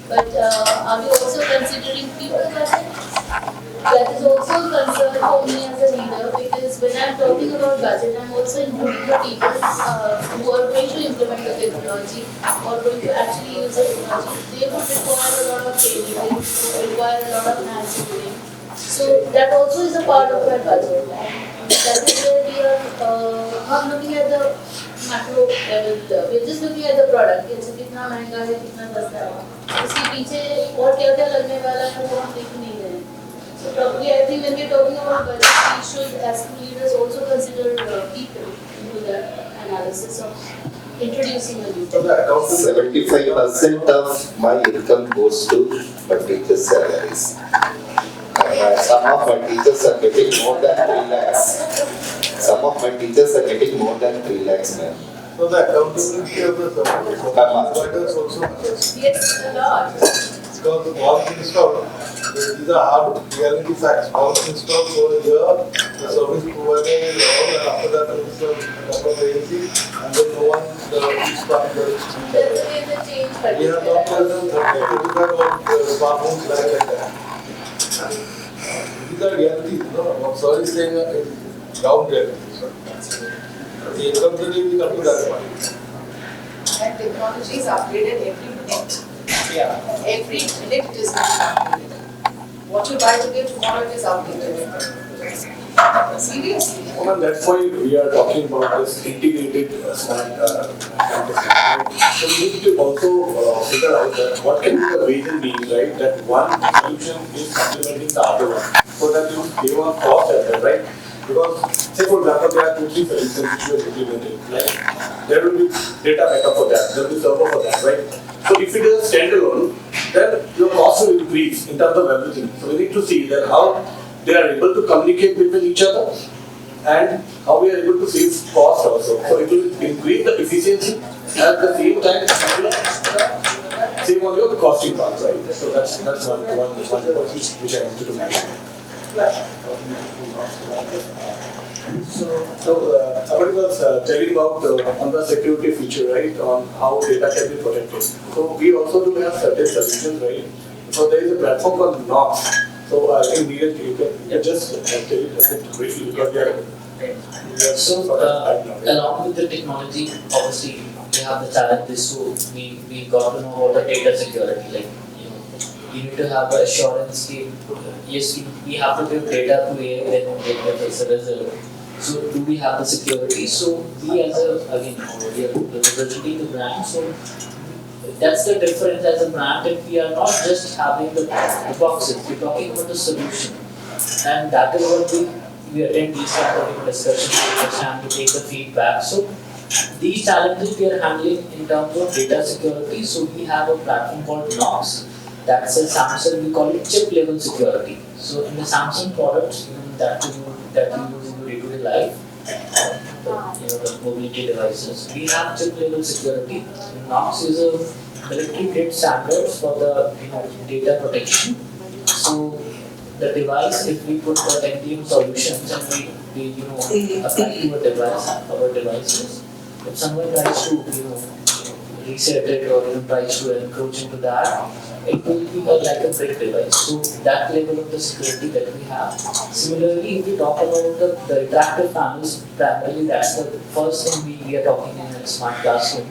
But are we also considering people budget? That is also a concern for me as a leader, because when I'm talking about budget, I'm also including the people who are going to implement the technology or going to actually use the technology. They would require a lot of training, they would require a lot of hands-on. So that also is a part of my budget. That is where we are not looking at the macro level. We are just looking at the product. It's कितना महंगा है, कितना सस्ता है. उसके पीछे और क्या-क्या लगने वाला है वो हम देख नहीं रहे. So probably I think when we are talking about budget, we should, as leaders, also consider people into that analysis of introducing a new technology. 75% of my income goes to my teachers' salaries. Some of my teachers are getting more than 3 lakhs. Some of my teachers are getting more than 3 lakhs, ma'am. So the accountability of the providers also matters. Yes, a lot. Because once installed, these are hard reality facts. Once installed over here, the service provider is all, and after that there is a couple of agencies, and then no one keeps back the That's the way the change happens. We have not less than 30-35 of smartphones like that. These are realities, no? What sir is saying is ground reality. The income really will come to that point. technology is upgraded every minute. Every minute it is being upgraded. What you buy today, tomorrow it is outdated. Seriously. Well, that's why we are talking about this integrated smart campus. Right? So we need to also figure out that what can be the ways and means, right? That one solution is complementing the other one, so that you save on cost as well, right? Because, say for example, there are 2-3 solutions which you are implementing, right? There will be data backup for that, there will be server for that, right? So if it is a standalone, then your cost will increase in terms of everything. So we need to see that how they are able to communicate between each other and how we are able to save cost also. So it will increase the efficiency at the same time save on your costing part, right? So that's one point which I wanted to mention. So somebody was telling about on the security feature, right, on how data can be protected. So we also do have certain solutions, right? So there is a platform called Knox. So I think Neeraj, you can just tell it a bit briefly because we are so along with the technology, obviously we have the challenges. So we got to know about the data security, like you need to have the assurance that yes, we have to give data to AI then data as a result. So do we have the security? So we as we are representing the brand. So that's the difference as a brand, that we are not just having the boxes, we're talking about the solution. And that is what we attend these kind of discussions, understand, to take the feedback. So these challenges we are handling in terms of data security. So we have a platform called Knox. That's a Samsung, we call it chip level security. So in the Samsung products, that you use in your day-to-day life, the mobility devices, we have chip level security. Knox is a military grade standards for the data protection. So the device, if we put the NTM solutions and we apply to a device, our devices, if someone tries to reset it or tries to encroach into that, it will be like a brick device. So that level of the security that we have. Similarly, if we talk about the interactive panels, primarily that's the first thing we are talking in a smart classroom.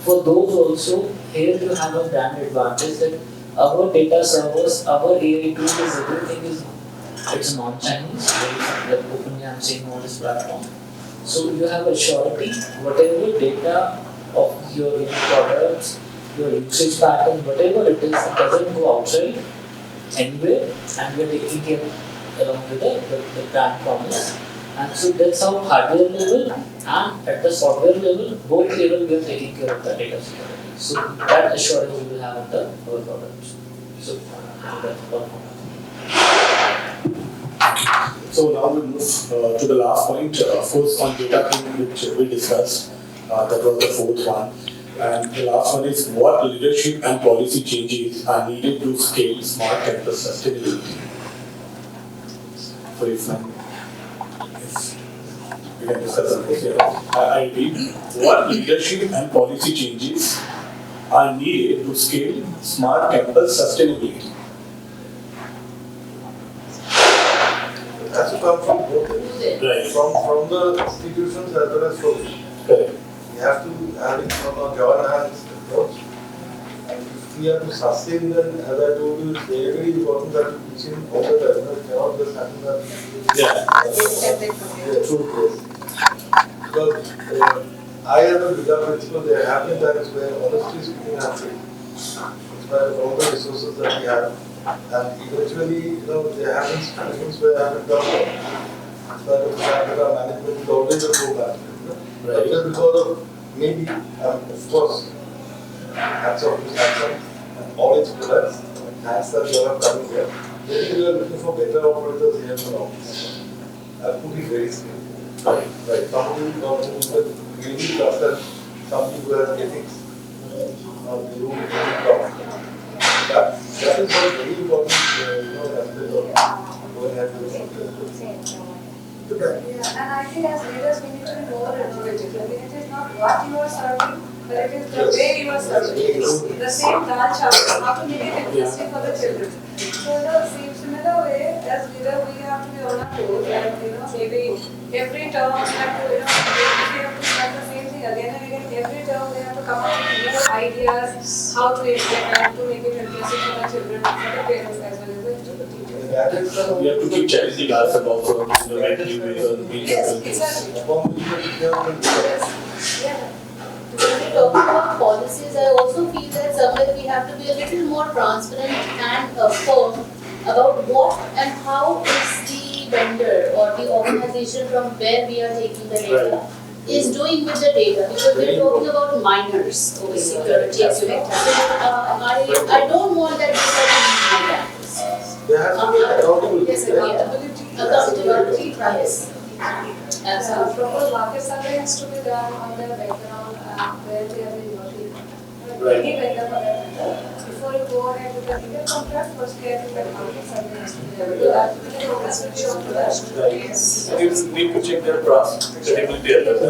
For those also, here you have a brand advantage that our data servers, our AI tools, everything it's non-Chinese, like openly I'm saying on this platform. So you have a surety, whatever data of your products, your usage pattern, whatever it is, it doesn't go outside anywhere, and we are taking care along with the brand promise. And so that's how hardware level and at the software level, both level we are taking care of the data security. So that assurance we will have on our products. So that's one. So now we move to the last point, of course, on data cleaning, which we discussed. That was the fourth one. And the last one is what leadership and policy changes are needed to scale smart campus sustainability. So if we can discuss on this here. I repeat, what leadership and policy changes are needed to scale smart campus sustainability? It has to come from both ends. Right. From the institutions as well as from. Correct. We have to have it from a governance approach. And if we have to sustain them, as I told you, it's very, very important that we teach him all the time. It cannot just happen that. True. Because I have a bigger principle, there have been times where honestly speaking I have failed. In spite of all the resources that we have. And eventually, there have been situations where I have done well. In spite of the fact that our management is always a pro-management. But just because of maybe, of course, hats off to Samsung and all its products, thanks that you are coming here. Maybe we are looking for better operators here in the office. I'll put it very straight. Right. Somebody who really trust that somebody who has ethics the room that is a very important aspect of going ahead with it. Yeah, and I think as leaders we need to be more innovative. I mean, it is not what you are serving, but it is the way you are serving. The same dal chawal, how to make it interesting for the children. So in a similar way, as leader we have to be on our toes, and maybe every term we have to, if we have to start the same thing again and again, every term they have to come up with ideas, how to implement, to make it interesting for the children, for the parents as well as the teachers. We have to keep challenging ourselves also, like new ways of being Yes, exactly. Yeah. When we talk about policies, I also feel that somewhere we have to be a little more transparent and firm about what and how is the vendor or the organization from where we are taking the data is doing with the data, because we're talking about minors over here. So, I don't want that data to be my campus. There has to be accountability. Yes, accountability, yes. Absolutely. Proper market survey has to be done on their background, where they have been working. Right. Any vendor for that matter. Before you go ahead with the legal contract, first you have to get market survey has to be done. You have to be focus on that. You need to check their trust, credibility as well,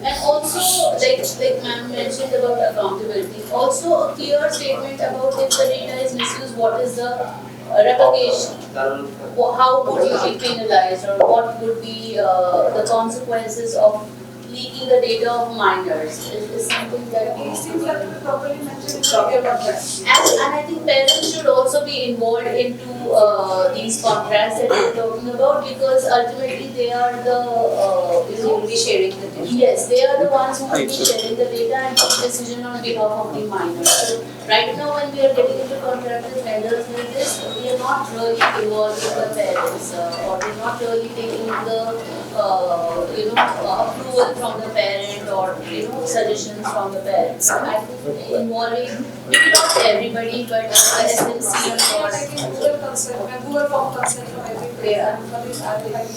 And also, like ma'am mentioned about accountability, also a clear statement about if the data is misused, what is the replication, how would you be penalized, or what would be the consequences of leaking the data of minors is something that These things have to be properly mentioned in the contract. and I think parents should also be involved into these contracts that we're talking about, because ultimately they are the Who will be sharing the data? yes, they are the ones who will be sharing the data and take decision on behalf of the minors. So right now when we are getting into contract with vendors like this, we are not really involved with the parents, or we're not really taking the approval from the parent, or suggestions from the parents. So I think involving maybe not everybody, but the SMC Or I think Google consent, Google form consent from every player. For this, I will have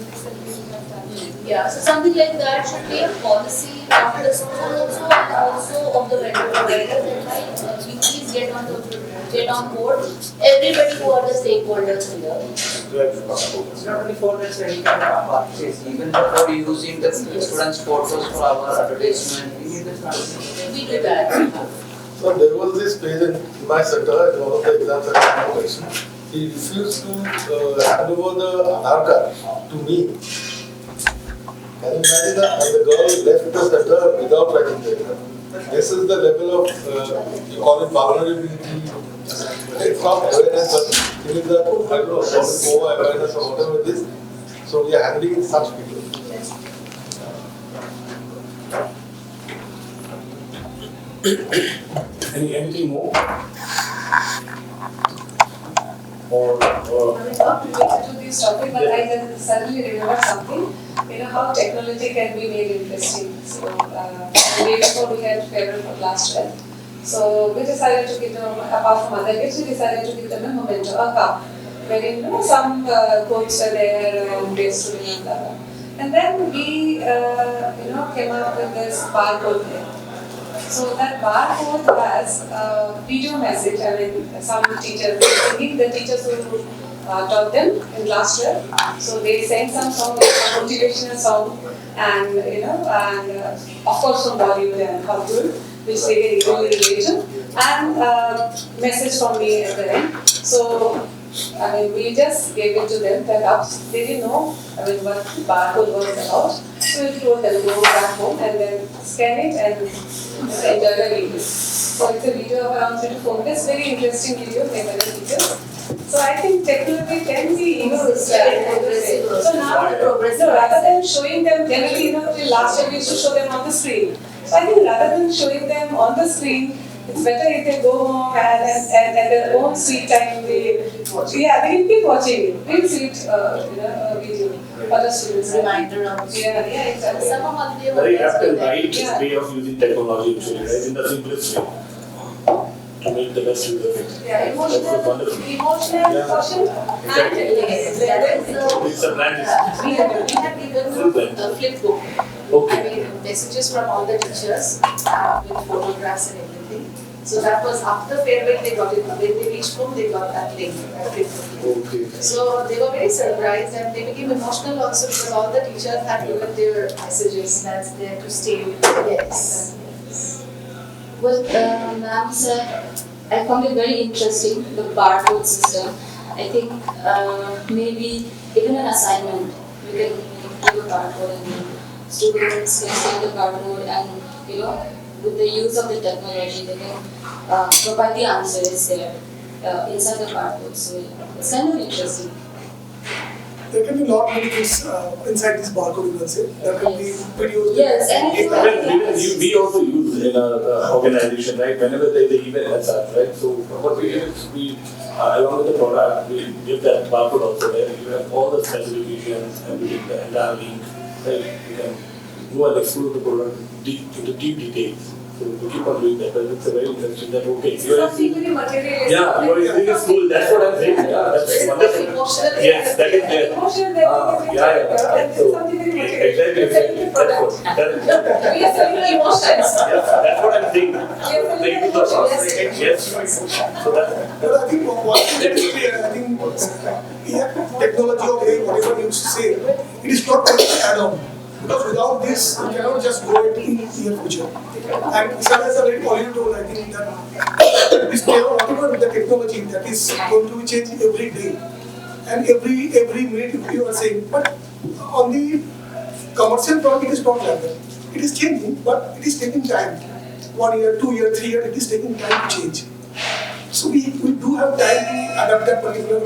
recently we have done. yeah, so something like that should be a policy of the school also, and also of the vendor provider, that we please get on board everybody who are the stakeholders here. It's not only for this any kind of purchase, even for using the students' photos for our advertisement, we need this. We do that. So there was this patient in my center, in one of the exams at convocation. He refused to hand over the Aadhaar card to me. Can you imagine that? And the girl left the center without writing the exam. This is the level of, you call it vulnerability. It's not awareness, but it is the, I don't know, more awareness or whatever it is. So we are handling such people. Anything more? Or I mean, not related to this topic, but I just suddenly remembered something. How technology can be made interesting. So, the day before we had farewell for class 12. So, we decided to give them, apart from other gifts, we decided to give them a memento, a cup, wherein some quotes were there and days to remember. And then we, came up with this barcode there. So that barcode has a video message. I mean, some teachers, the teachers who taught them in class 12. So they sang some song, like a motivational song, and of course from Bollywood and Hollywood, which they really relate to, and message from me at the end. So I mean, we just gave it to them. That they didn't know. I mean, what the barcode was about. So we told them go back home and then scan it and enjoy the video. So it's a video of around 3 to 4 minutes. Very interesting video. They were the teachers. So I think technology can be used. So now the progress. So rather than showing them generally, till last year we used to show them on the screen. So I think rather than showing them on the screen, it's better if they go home and at their own sweet time they can keep watching it. Very sweet video for the students. Reminder of exactly. very apt and right way of using technology actually, right? In the simplest way. To make the best use of it. Yeah, emotional quotient Exactly. It's a brand. We have given a flip book. Okay. I mean, messages from all the teachers with photographs and everything. So that was after farewell, they got it. When they reached home, they got that link. Okay. So they were very surprised and they became emotional also, because all the teachers had given their messages that's there to stay with them. Yes. What ma'am said, I found it very interesting, the barcode system. I think maybe even an assignment, you can give a barcode and students can scan the barcode and with the use of the technology, they can provide the answers there inside the barcode. So it's kind of interesting. There can be a lot many things inside this barcode, you can say. There can be videos. Yes, and we also use in our organization, right? Whenever there is an event as such, right? So what we do is we, along with the product, we give that barcode also where you have all the specifications and the entire link, right? You can go and explore the product into deep details. So we keep on doing that, but it's a very interesting that okay. Something very materialistic. Yeah, you are using a school. That's what I'm saying. Yeah, that's wonderful. Yes, that is there. So exactly. That's what. We are selling emotions. Yes, that's what I'm saying. Thank you so much. Yes. So that. But I think what is clear, I think technology or AI, whatever you say, it is not going to add on. Because without this, you cannot just grow it in the near future. And so as I already told, I think that this whatever the technology that is going to be changing every day, and every minute you are saying, but on the commercial front it is not like that. It is changing, but it is taking time. 1 year, 2 year, 3 year, it is taking time to change. So we do have time to adapt that particular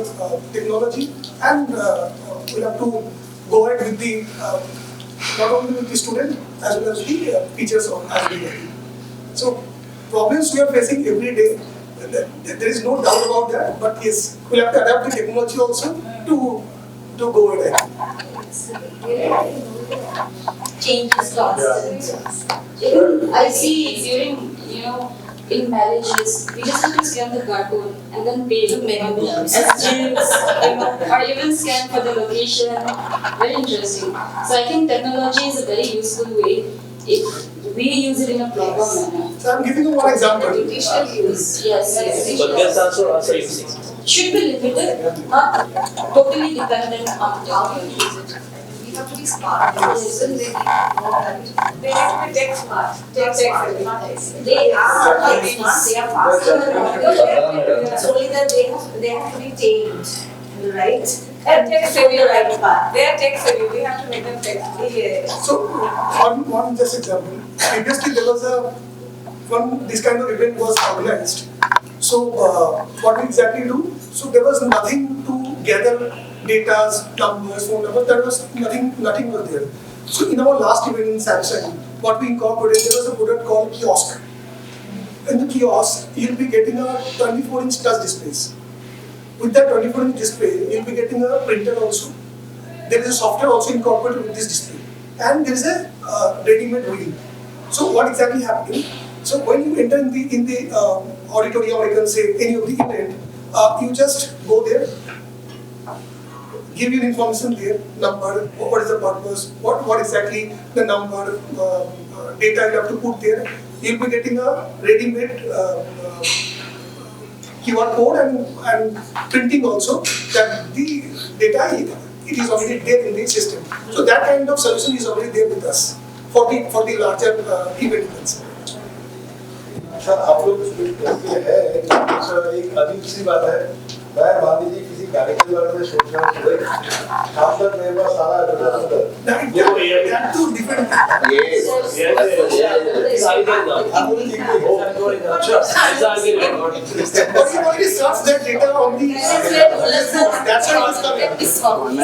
technology, and we'll have to go ahead with the not only with the student as well as the teachers as well. So problems we are facing every day, there is no doubt about that, but yes, we'll have to adapt the technology also to go ahead. Changes constant. I see during, in marriages, we just have to scan the barcode and then pay as gifts, or even scan for the location. Very interesting. So I think technology is a very useful way if we use it in a proper manner. So I'm giving you one example. Educational use. Yes. But that's also using. Should be limited, not totally dependent on how you use it. We have to be smart. Yes. They have to be tech smart. They are not smart, they are faster. It's only that they have to be tamed, right? And tech savvy, right path. They are tech savvy, we have to make them tech savvy. So, one just example. Previously, there was this kind of event was organized. So, what we exactly do? So, there was nothing to gather data, numbers, phone numbers. There was nothing was there. So, in our last event in Samsung, what we incorporated, there was a product called kiosk. In the kiosk, you'll be getting a 24-inch touch displays. With that 24-inch display, you'll be getting a printer also. There is a software also incorporated with this display. And there is a ready-made wheel. So what exactly happening? So when you enter in the auditorium, or you can say any of the event, you just go there, give you information there, number, what is the purpose, what exactly the number, data you have to put there. You'll be getting a ready-made QR code and printing also that the data it is already there in the system. So that kind of solution is already there with us for the larger event concern. Sir आप लोग इसके है एक अजीब सी बात है मैं मान लीजिए किसी गाड़ी के बारे में सोच रहा हूँ खास कर मेरे पास सारा एड्रेस ये वो that too different but you already search that data on the that's why it's coming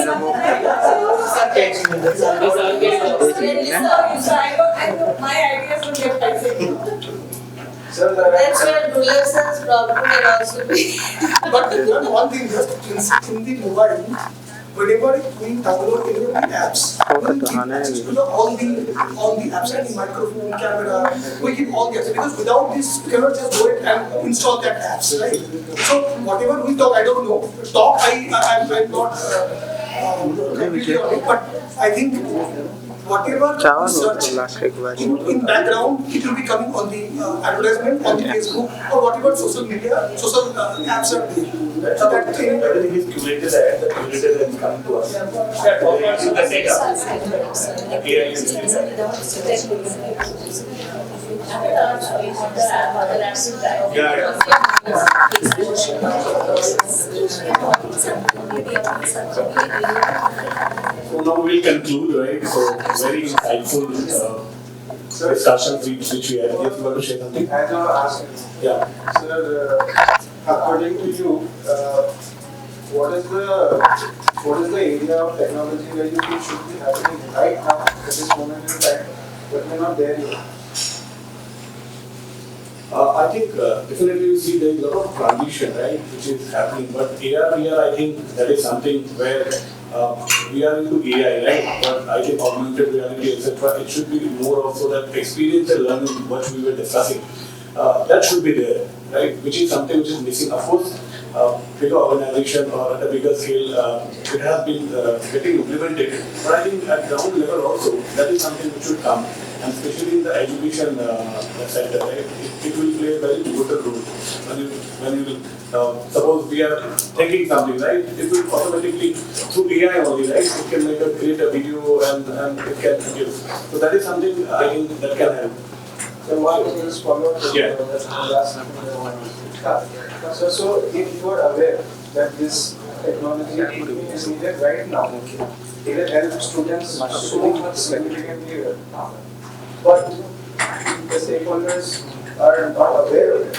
my ideas will get passing. That's where Dullar's problem can also be. But one thing, just in the mobile, whenever we download any of the apps, all the apps like the microphone, camera, we keep all the apps because without this, you cannot just go ahead and install that apps, right? So whatever we talk, I don't know. I'm not completely on it, but I think whatever we search in background, it will be coming on the advertisement on the Facebook or whatever social media, social apps are there. So that thing, everything is curated and the curator is coming to us. So now we'll conclude, right? So very insightful discussions which we had. If you want to share something. As I was asking, Yeah. sir, according to you, what is the area of technology where you think should be happening right now at this moment in time, but we're not there yet? I think definitely you see there is a lot of transition, right, which is happening. But AR, VR, I think that is something where we are into AI, right? But I think augmented reality, etc. It should be more also that experiential learning, what we were discussing. That should be there, right? Which is something which is missing. Of course, bigger organization or at a bigger scale, it has been getting implemented. But I think at ground level also, that is something which should come. And especially in the education sector, right? It will play a very pivotal role. When you suppose we are thinking something, right? It will automatically, through AI only, right? It can create a video and it can give. So that is something I think that can help. So one is just follow up. Yeah. So if you are aware that this technology is needed right now, it will help students so much significantly well. But the stakeholders are not aware of it.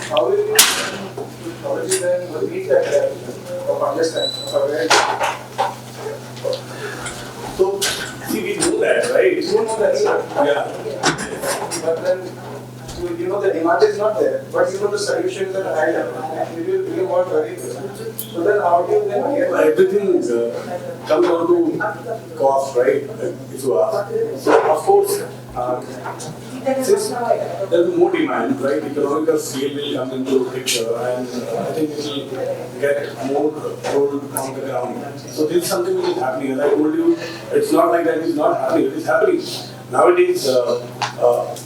How will you then reach that level of understanding, of awareness? So, see, we know that, right? You know that, sir. Yeah. But then, you know, the demand is not there, but you know the solutions are high level, and you will want very good. So then how do you then get everything comes down to cost, right? If you ask. So, of course, since there will be more demand, right? Economical scale will come into the picture, and I think it will get more rolled on the ground. So this is something which is happening. As I told you, it's not like that it's not happening. It is happening. Nowadays,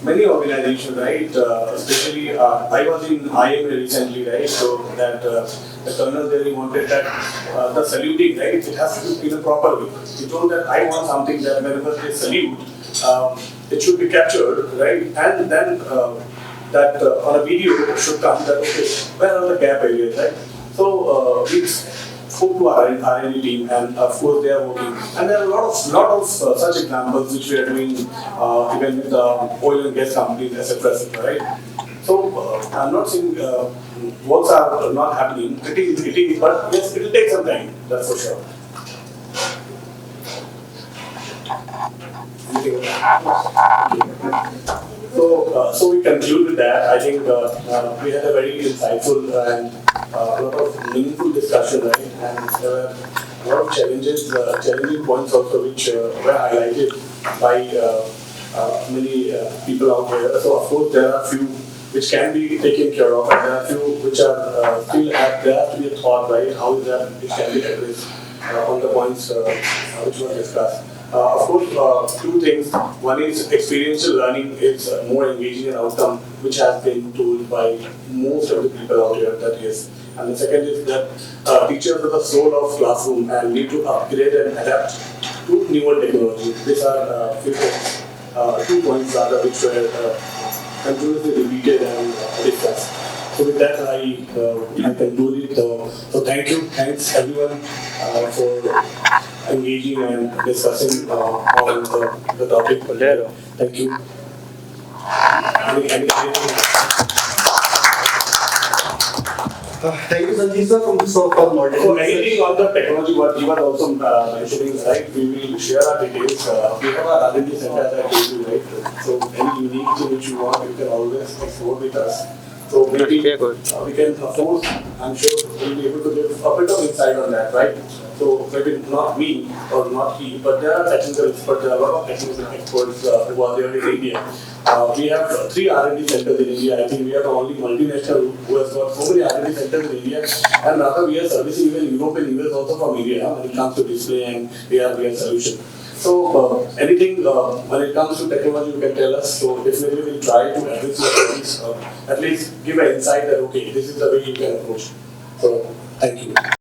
many organizations, right? Especially, I was in IMA recently, right? So that the colonel there, he wanted that the saluting, right? It has to be in a proper way. He told that I want something that whenever they salute, it should be captured, right? And then that on a video should come that, okay, where are the gap areas, right? So we spoke to our R&D team, and of course they are working. And there are a lot of such examples which we are doing even with oil and gas companies, etc., right? So I'm not saying works are not happening. It is, but yes, it will take some time. That's for sure. So we conclude with that. I think we had a very insightful and a lot of meaningful discussion, right? And there were a lot of challenges, challenging points also which were highlighted by many people out there. So of course there are a few which can be taken care of, and there are a few which are still there has to be a thought, right? How is that it can be addressed on the points which were discussed. Of course, two things. One is experiential learning is more engaging and outcome, which has been told by most of the people out here that is. And the second is that teachers are the soul of classroom and need to upgrade and adapt to newer technology. These are few points, 2 points rather, which were continuously repeated and discussed. So with that, I conclude it. So thanks everyone for engaging and discussing on the topic. Thank you. Thank you, Sanjeev sir, for modeling. So anything on the technology, what you are also mentioning, right? We will share our details. We have our R&D center, as I told you, right? So any unique thing which you want, you can always explore with us. So maybe we can, of course, I'm sure we'll be able to give a bit of insight on that, right? So maybe not me or not he, but there are technical experts, there are a lot of technical experts who are there in India. We have 3 R&D centers in India. I think we are the only multinational who has got so many R&D centers in India. And rather we are servicing even Europe and US also from India when it comes to display and AR/VR solution. So anything when it comes to technology you can tell us. So definitely we'll try to address your queries, at least give an insight that okay, this is the way you can approach. So thank you.